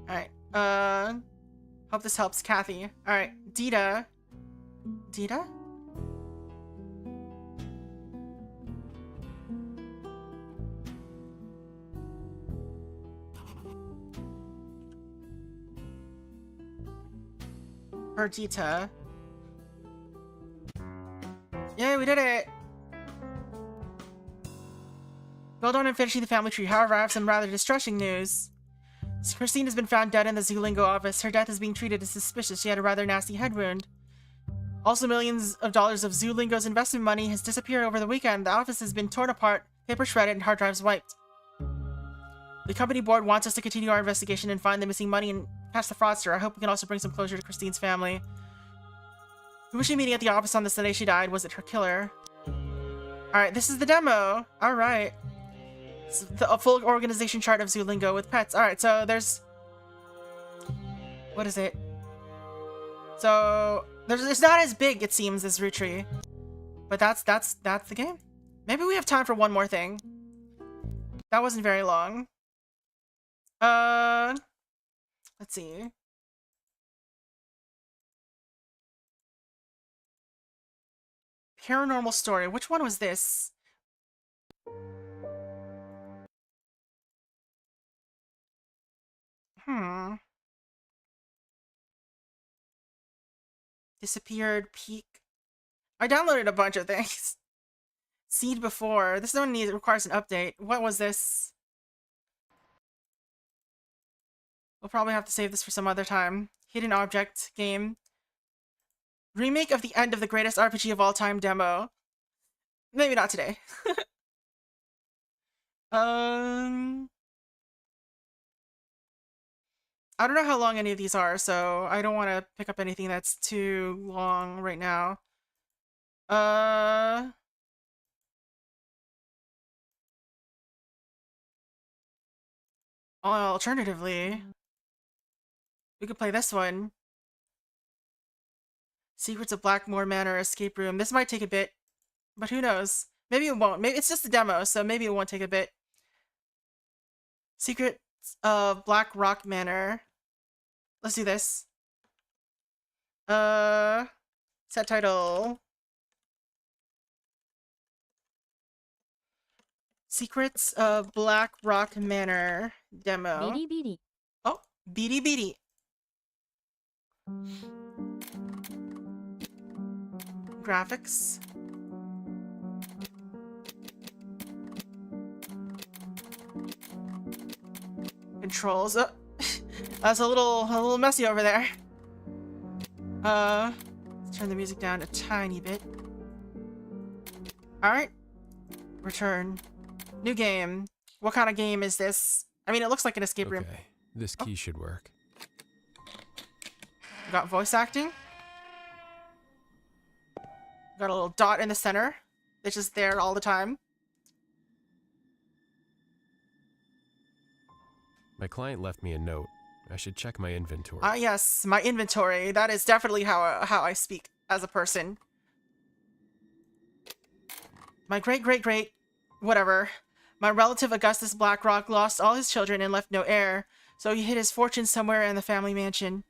Alright, hope this helps. Kathy. Alright, Dita. Dita? Perdita. Yay, we did it! Well done in finishing the family tree. However, I have some rather distressing news. Christine has been found dead in the Zoolingo office. Her death is being treated as suspicious. She had a rather nasty head wound. Also, millions of dollars of Zoolingo's investment money has disappeared over the weekend. The office has been torn apart, paper shredded, and hard drives wiped. The company board wants us to continue our investigation and find the missing money and catch the fraudster. I hope we can also bring some closure to Christine's family. Who was she meeting at the office on the Sunday she died? Was it her killer? Alright, this is the demo. Alright. A full organization chart of Zoolingo with pets. Alright, so there's... What is it? So... It's not as big, it seems, as Root Tree. But that's the game. Maybe we have time for one more thing. That wasn't very long. Let's see. Paranormal Story. Which one was this? Disappeared, Peak. I downloaded a bunch of things. Seed before. This one requires an update. What was this? We'll probably have to save this for some other time. Hidden Object game. Remake of the End of the Greatest RPG of All Time demo. Maybe not today. I don't know how long any of these are, so I don't want to pick up anything that's too long right now. Alternatively, we could play this one. Secrets of Blackmore Manor Escape Room. This might take a bit, but who knows? Maybe it won't. Maybe it's just a demo, so maybe it won't take a bit. Secrets of Blackrock Manor. Let's do this. Set title. Secrets of Blackrock Manor demo. Bidi bidi. Oh, Beady Beady. Graphics. Controls. Oh, that's a little messy over there. Let's turn the music down a tiny bit. Alright. Return. New game. What kind of game is this? I mean, it looks like an escape room. Okay, this key should work. We got voice acting. Got a little dot in the center. It's just there all the time. My client left me a note. I should check my inventory. Ah, yes, my inventory. That is definitely how I speak as a person. My great, whatever. My relative Augustus Blackrock lost all his children and left no heir, so he hid his fortune somewhere in the family mansion.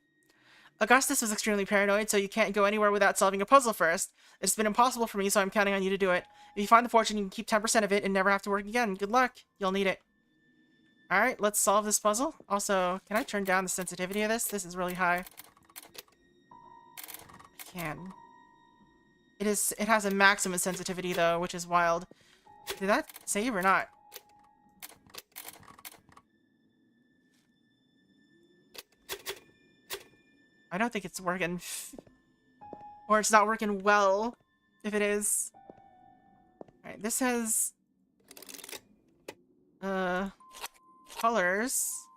Augustus was extremely paranoid, so you can't go anywhere without solving a puzzle first. It's been impossible for me, so I'm counting on you to do it. If you find the fortune, you can keep 10% of it and never have to work again. Good luck. You'll need it. Alright, let's solve this puzzle. Also, can I turn down the sensitivity of this? This is really high. I can. It has a maximum sensitivity, though, which is wild. Did that save or not? I don't think it's working. Or it's not working well, if it is. Alright, this has... colors.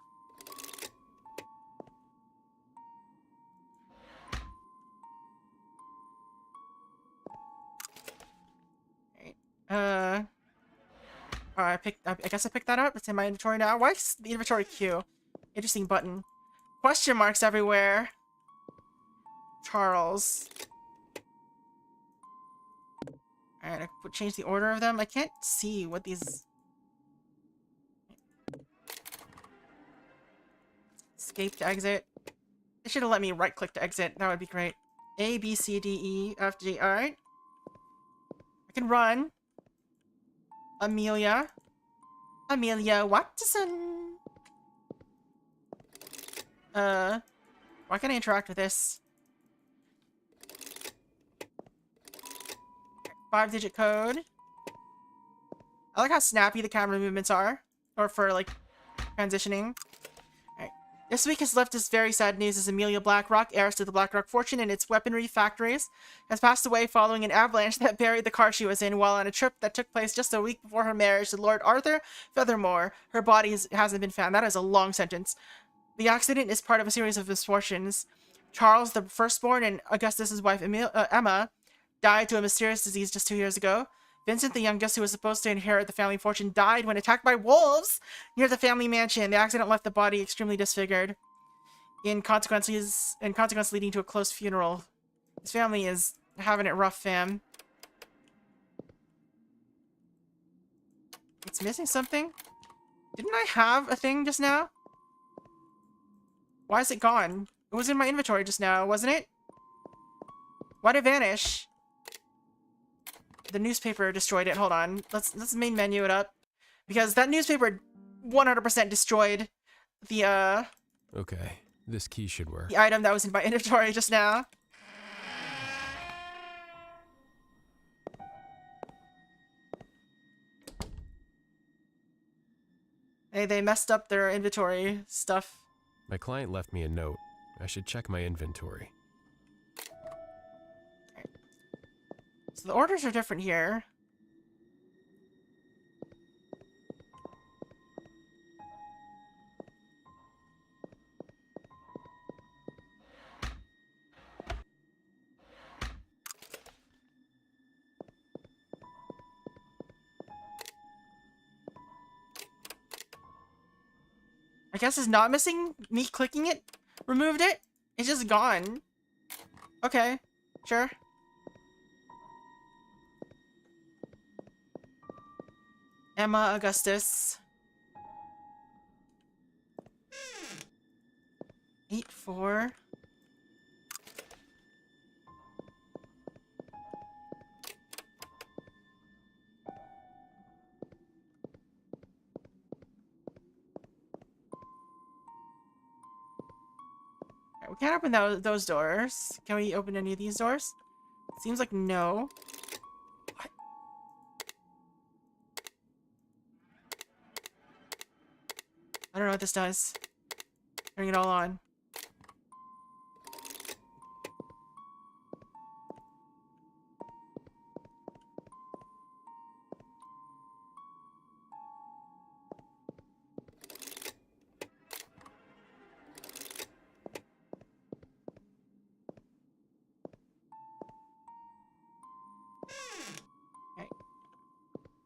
Alright. I guess I picked that up. It's in my inventory now. Why is the inventory queue? Interesting button. Question marks everywhere. Charles. Alright, I could change the order of them. I can't see what these... Escape to exit. They should have let me right-click to exit. That would be great. A, B, C, D, E, F, G. Alright. I can run. Amelia Watson. Why can't I interact with this? 5-digit code. I like how snappy the camera movements are. Or for, like, transitioning. Alright. This week has left us very sad news as Amelia Blackrock, heiress to the Blackrock fortune and its weaponry factories, has passed away following an avalanche that buried the car she was in while on a trip that took place just a week before her marriage to Lord Arthur Feathermore. Her body hasn't been found. That is a long sentence. The accident is part of a series of misfortunes. Charles, the firstborn, and Augustus's wife Emma died to a mysterious disease just 2 years ago. Vincent, the youngest, who was supposed to inherit the family fortune, died when attacked by wolves near the family mansion. The accident left the body extremely disfigured, in consequence leading to a close funeral. His family is having it rough, fam. It's missing something? Didn't I have a thing just now? Why is it gone? It was in my inventory just now, wasn't it? Why did it vanish? The newspaper destroyed it. Hold on. Let's main menu it up. Because that newspaper 100% destroyed the, Okay, this key should work. the item that was in my inventory just now. Hey, they messed up their inventory stuff. My client left me a note. I should check my inventory. So the orders are different here. I guess it's not missing. Me clicking it removed it. It's just gone. Okay, sure. Emma Augustus. 8-4. We can't open those doors. Can we open any of these doors? Seems like no. What? I don't know what this does. Turning it all on.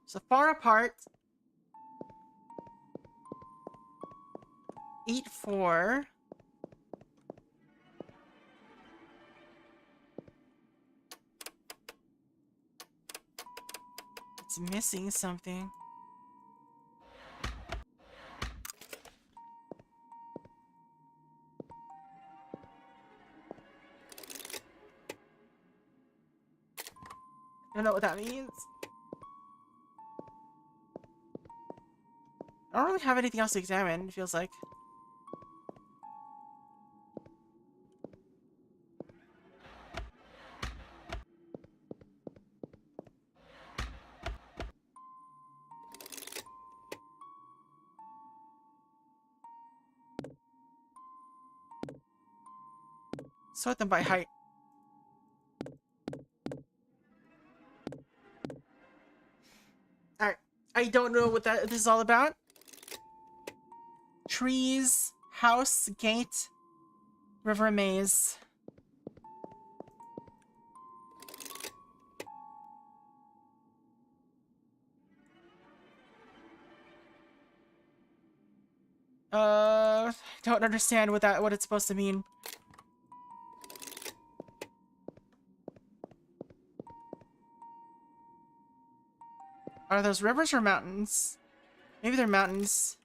So far apart. 8-4. it's missing something. I don't know what that means. I don't really have anything else to examine, it feels like. Sort them by height. Alright. I don't know what this is all about. Trees, house, gate, river maze. Don't understand what it's supposed to mean. Are those rivers or mountains? Maybe they're mountains.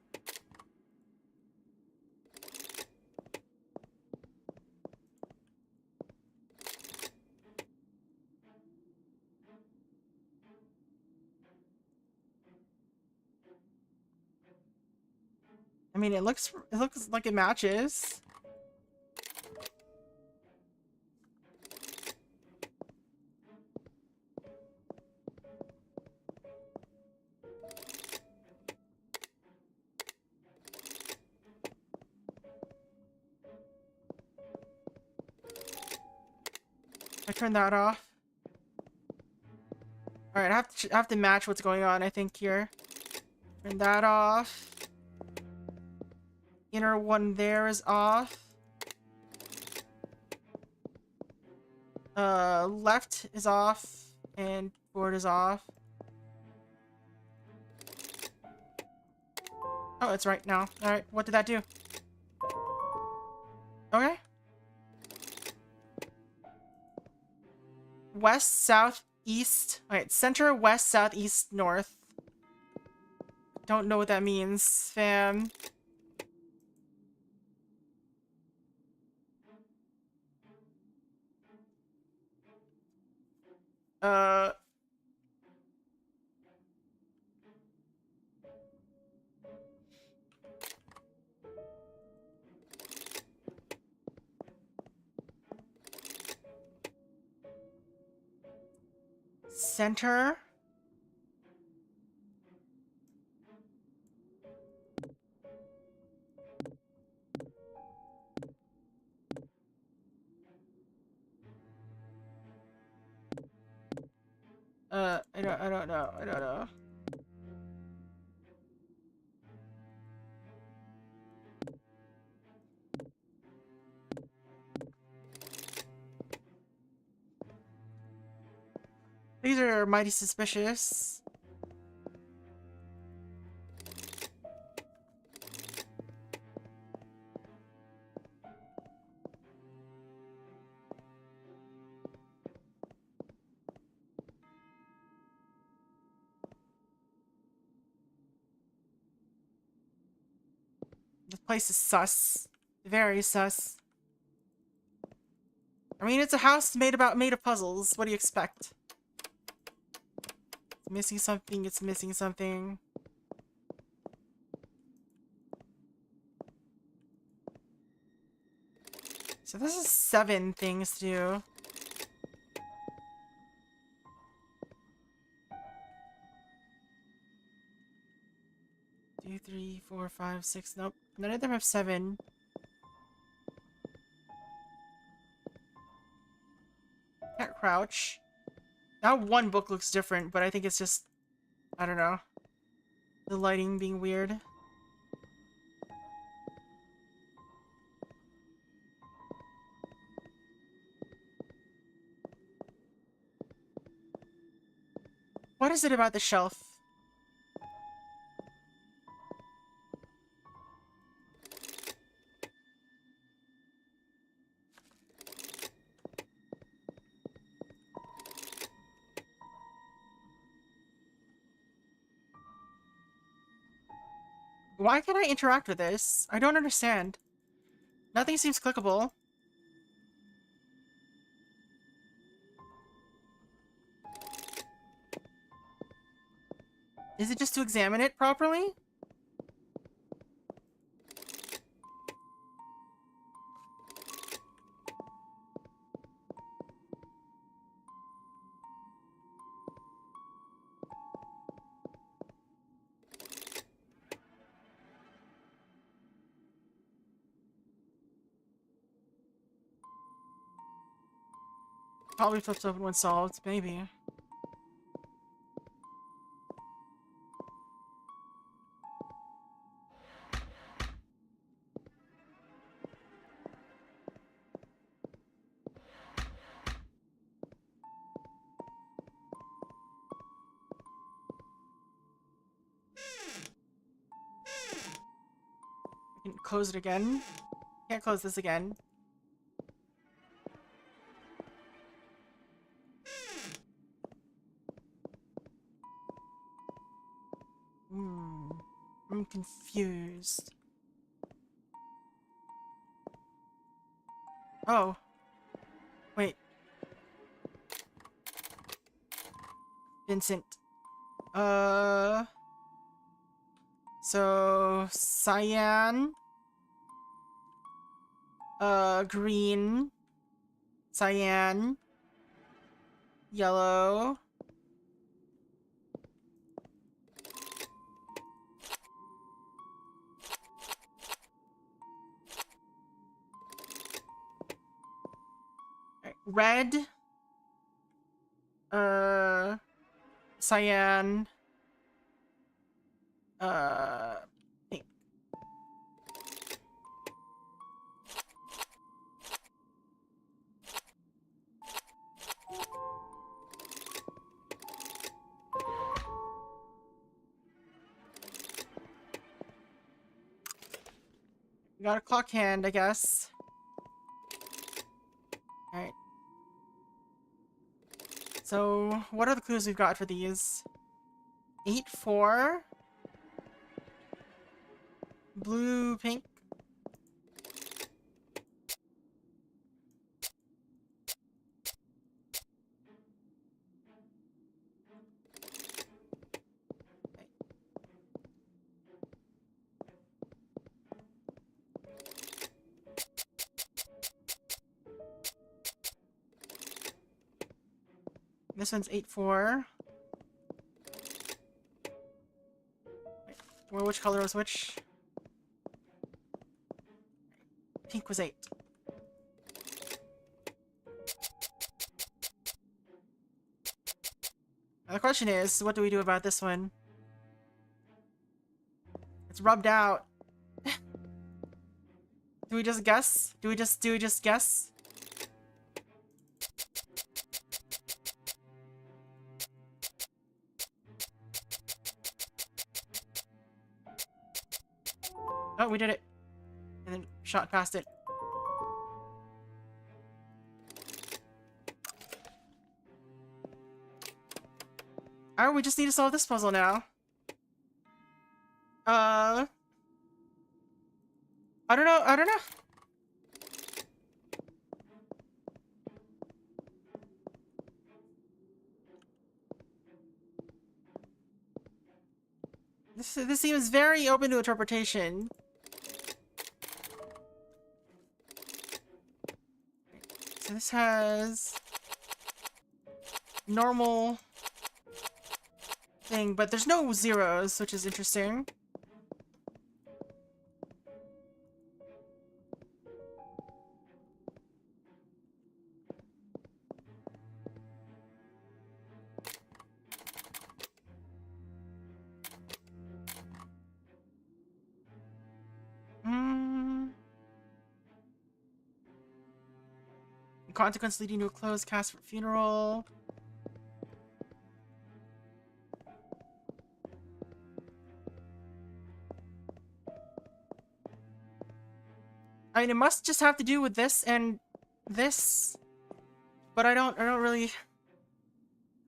I mean, it looks like it matches. I turn that off. All right, I have to match what's going on, I think, here. Turn that off. Inner one there is off. Left is off, and forward is off. Oh, it's right now. All right, what did that do? Okay. West, south, east. Alright, center, west, south, east, north. Don't know what that means, fam. Center. I don't know. These are mighty suspicious. The place is sus. Very sus. I mean, it's a house made of puzzles. What do you expect? It's missing something, it's missing something. So this is 7 things to do. Two, 3, 4, 5, 6. Nope. None of them have 7. Can't crouch. Now one book looks different, but I think it's just, I don't know, the lighting being weird. What is it about the shelf? Why can't I interact with this? I don't understand. Nothing seems clickable. Is it just to examine it properly? Probably flips open when solved, maybe. I can close it again. Can't close this again. I'm confused. Oh. Wait. Vincent. So cyan. Green. Cyan. Yellow. Red. Cyan. Pink. We got a clock hand, I guess. Alright. So, what are the clues we've got for these? 8-4. Blue, pink. This one's 8-4. Well, which color was which? Pink was 8. Now the question is, what do we do about this one? It's rubbed out. Do we just guess? Do we just guess? Oh, we did it. And then shot past it. Alright, we just need to solve this puzzle now. I don't know. This seems very open to interpretation. So this has normal thing, but there's no zeros, which is interesting. Consequence leading to a closed cast for funeral. I mean, it must just have to do with this and this, but I don't really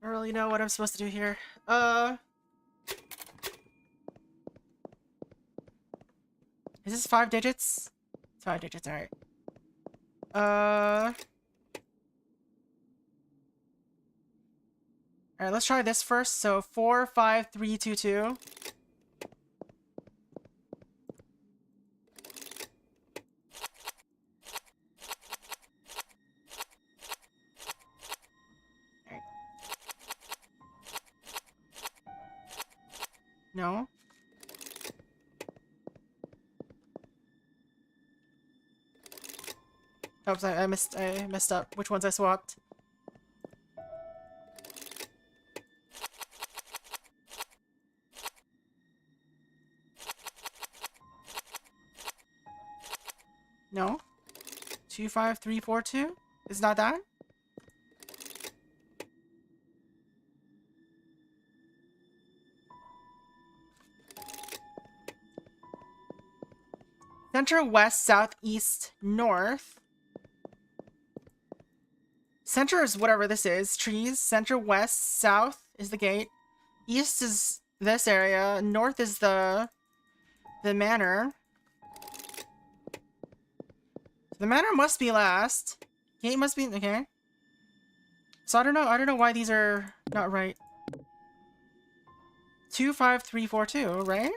know what I'm supposed to do here. Is this 5 digits? It's 5 digits, alright. Alright, let's try this first. So 45322. Alright. No. Oops, I messed up. Which ones I swapped? No. 25342? Is not that? Center, west, south, east, north. Center is whatever this is. Trees. Center, west, south is the gate. East is this area. North is the manor. The manor must be last. Gate must be okay. So I don't know why these are not right. 25342, right?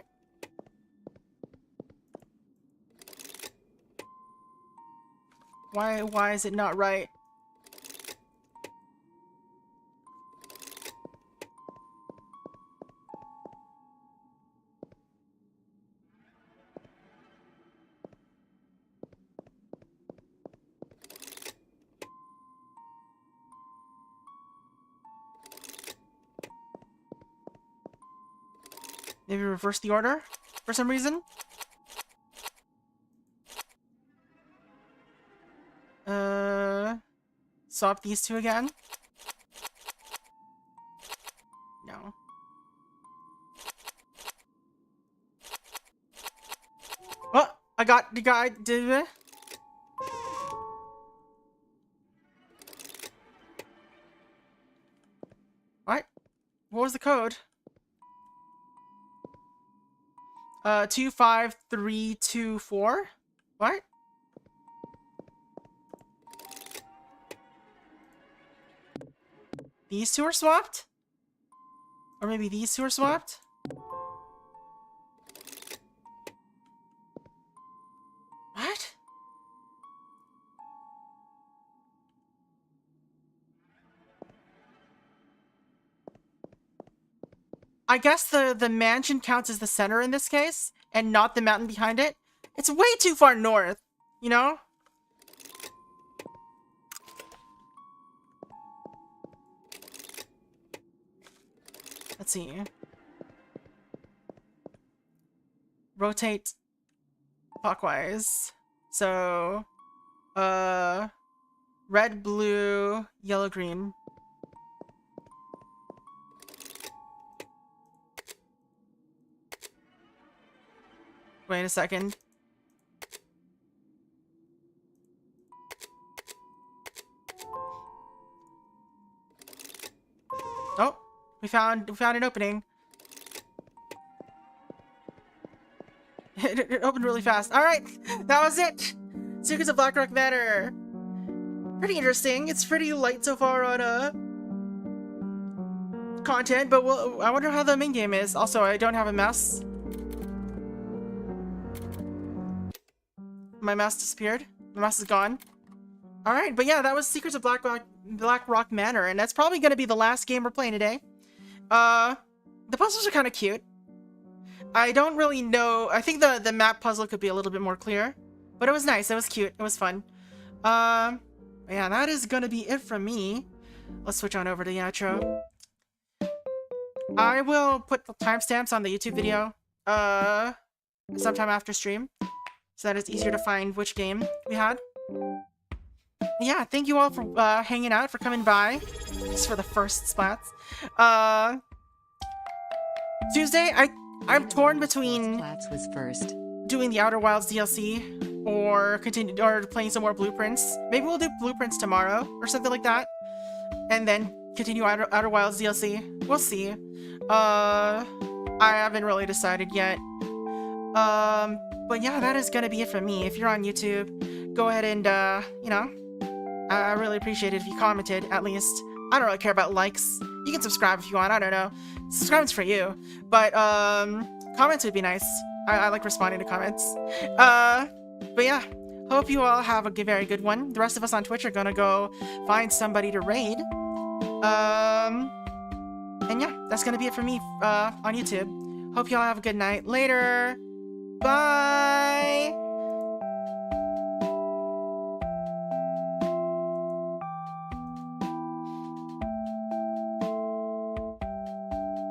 Why is it not right? Maybe reverse the order for some reason? Swap these two again? No. Oh! I got the guy. Did it? What? What was the code? 25324? What? These two are swapped? Or maybe these two are swapped? What? I guess the mansion counts as the center in this case, and not the mountain behind it. It's way too far north, you know? Let's see. Rotate clockwise. So, red, blue, yellow, green. Wait a second. Oh, we found an opening. It opened really fast. All right, that was it. Secrets of Blackrock Manor. Pretty interesting. It's pretty light so far on content, but I wonder how the main game is. Also, I don't have a mouse. My mouse disappeared. My mouse is gone. Alright, but yeah, that was Secrets of Blackrock Manor, and that's probably going to be the last game we're playing today. The puzzles are kind of cute. I don't really know. I think the map puzzle could be a little bit more clear. But it was nice. It was cute. It was fun. Yeah, that is going to be it from me. Let's switch on over to the outro. I will put the timestamps on the YouTube video sometime after stream, so that it's easier to find which game we had. Yeah, thank you all for hanging out, for coming by. Just for the first splats. Tuesday, I'm torn between Splats was first. doing the Outer Wilds DLC or playing some more Blueprints. Maybe we'll do Blueprints tomorrow or something like that, and then continue Outer Wilds DLC. We'll see. I haven't really decided yet. But yeah, that is gonna be it from me. If you're on YouTube, go ahead and, you know, I really appreciate it if you commented, at least. I don't really care about likes. You can subscribe if you want, I don't know. Subscribe's for you. But, comments would be nice. I like responding to comments. But yeah, hope you all have a very good one. The rest of us on Twitch are gonna go find somebody to raid. And yeah, that's gonna be it for me, on YouTube. Hope you all have a good night. Later! Bye!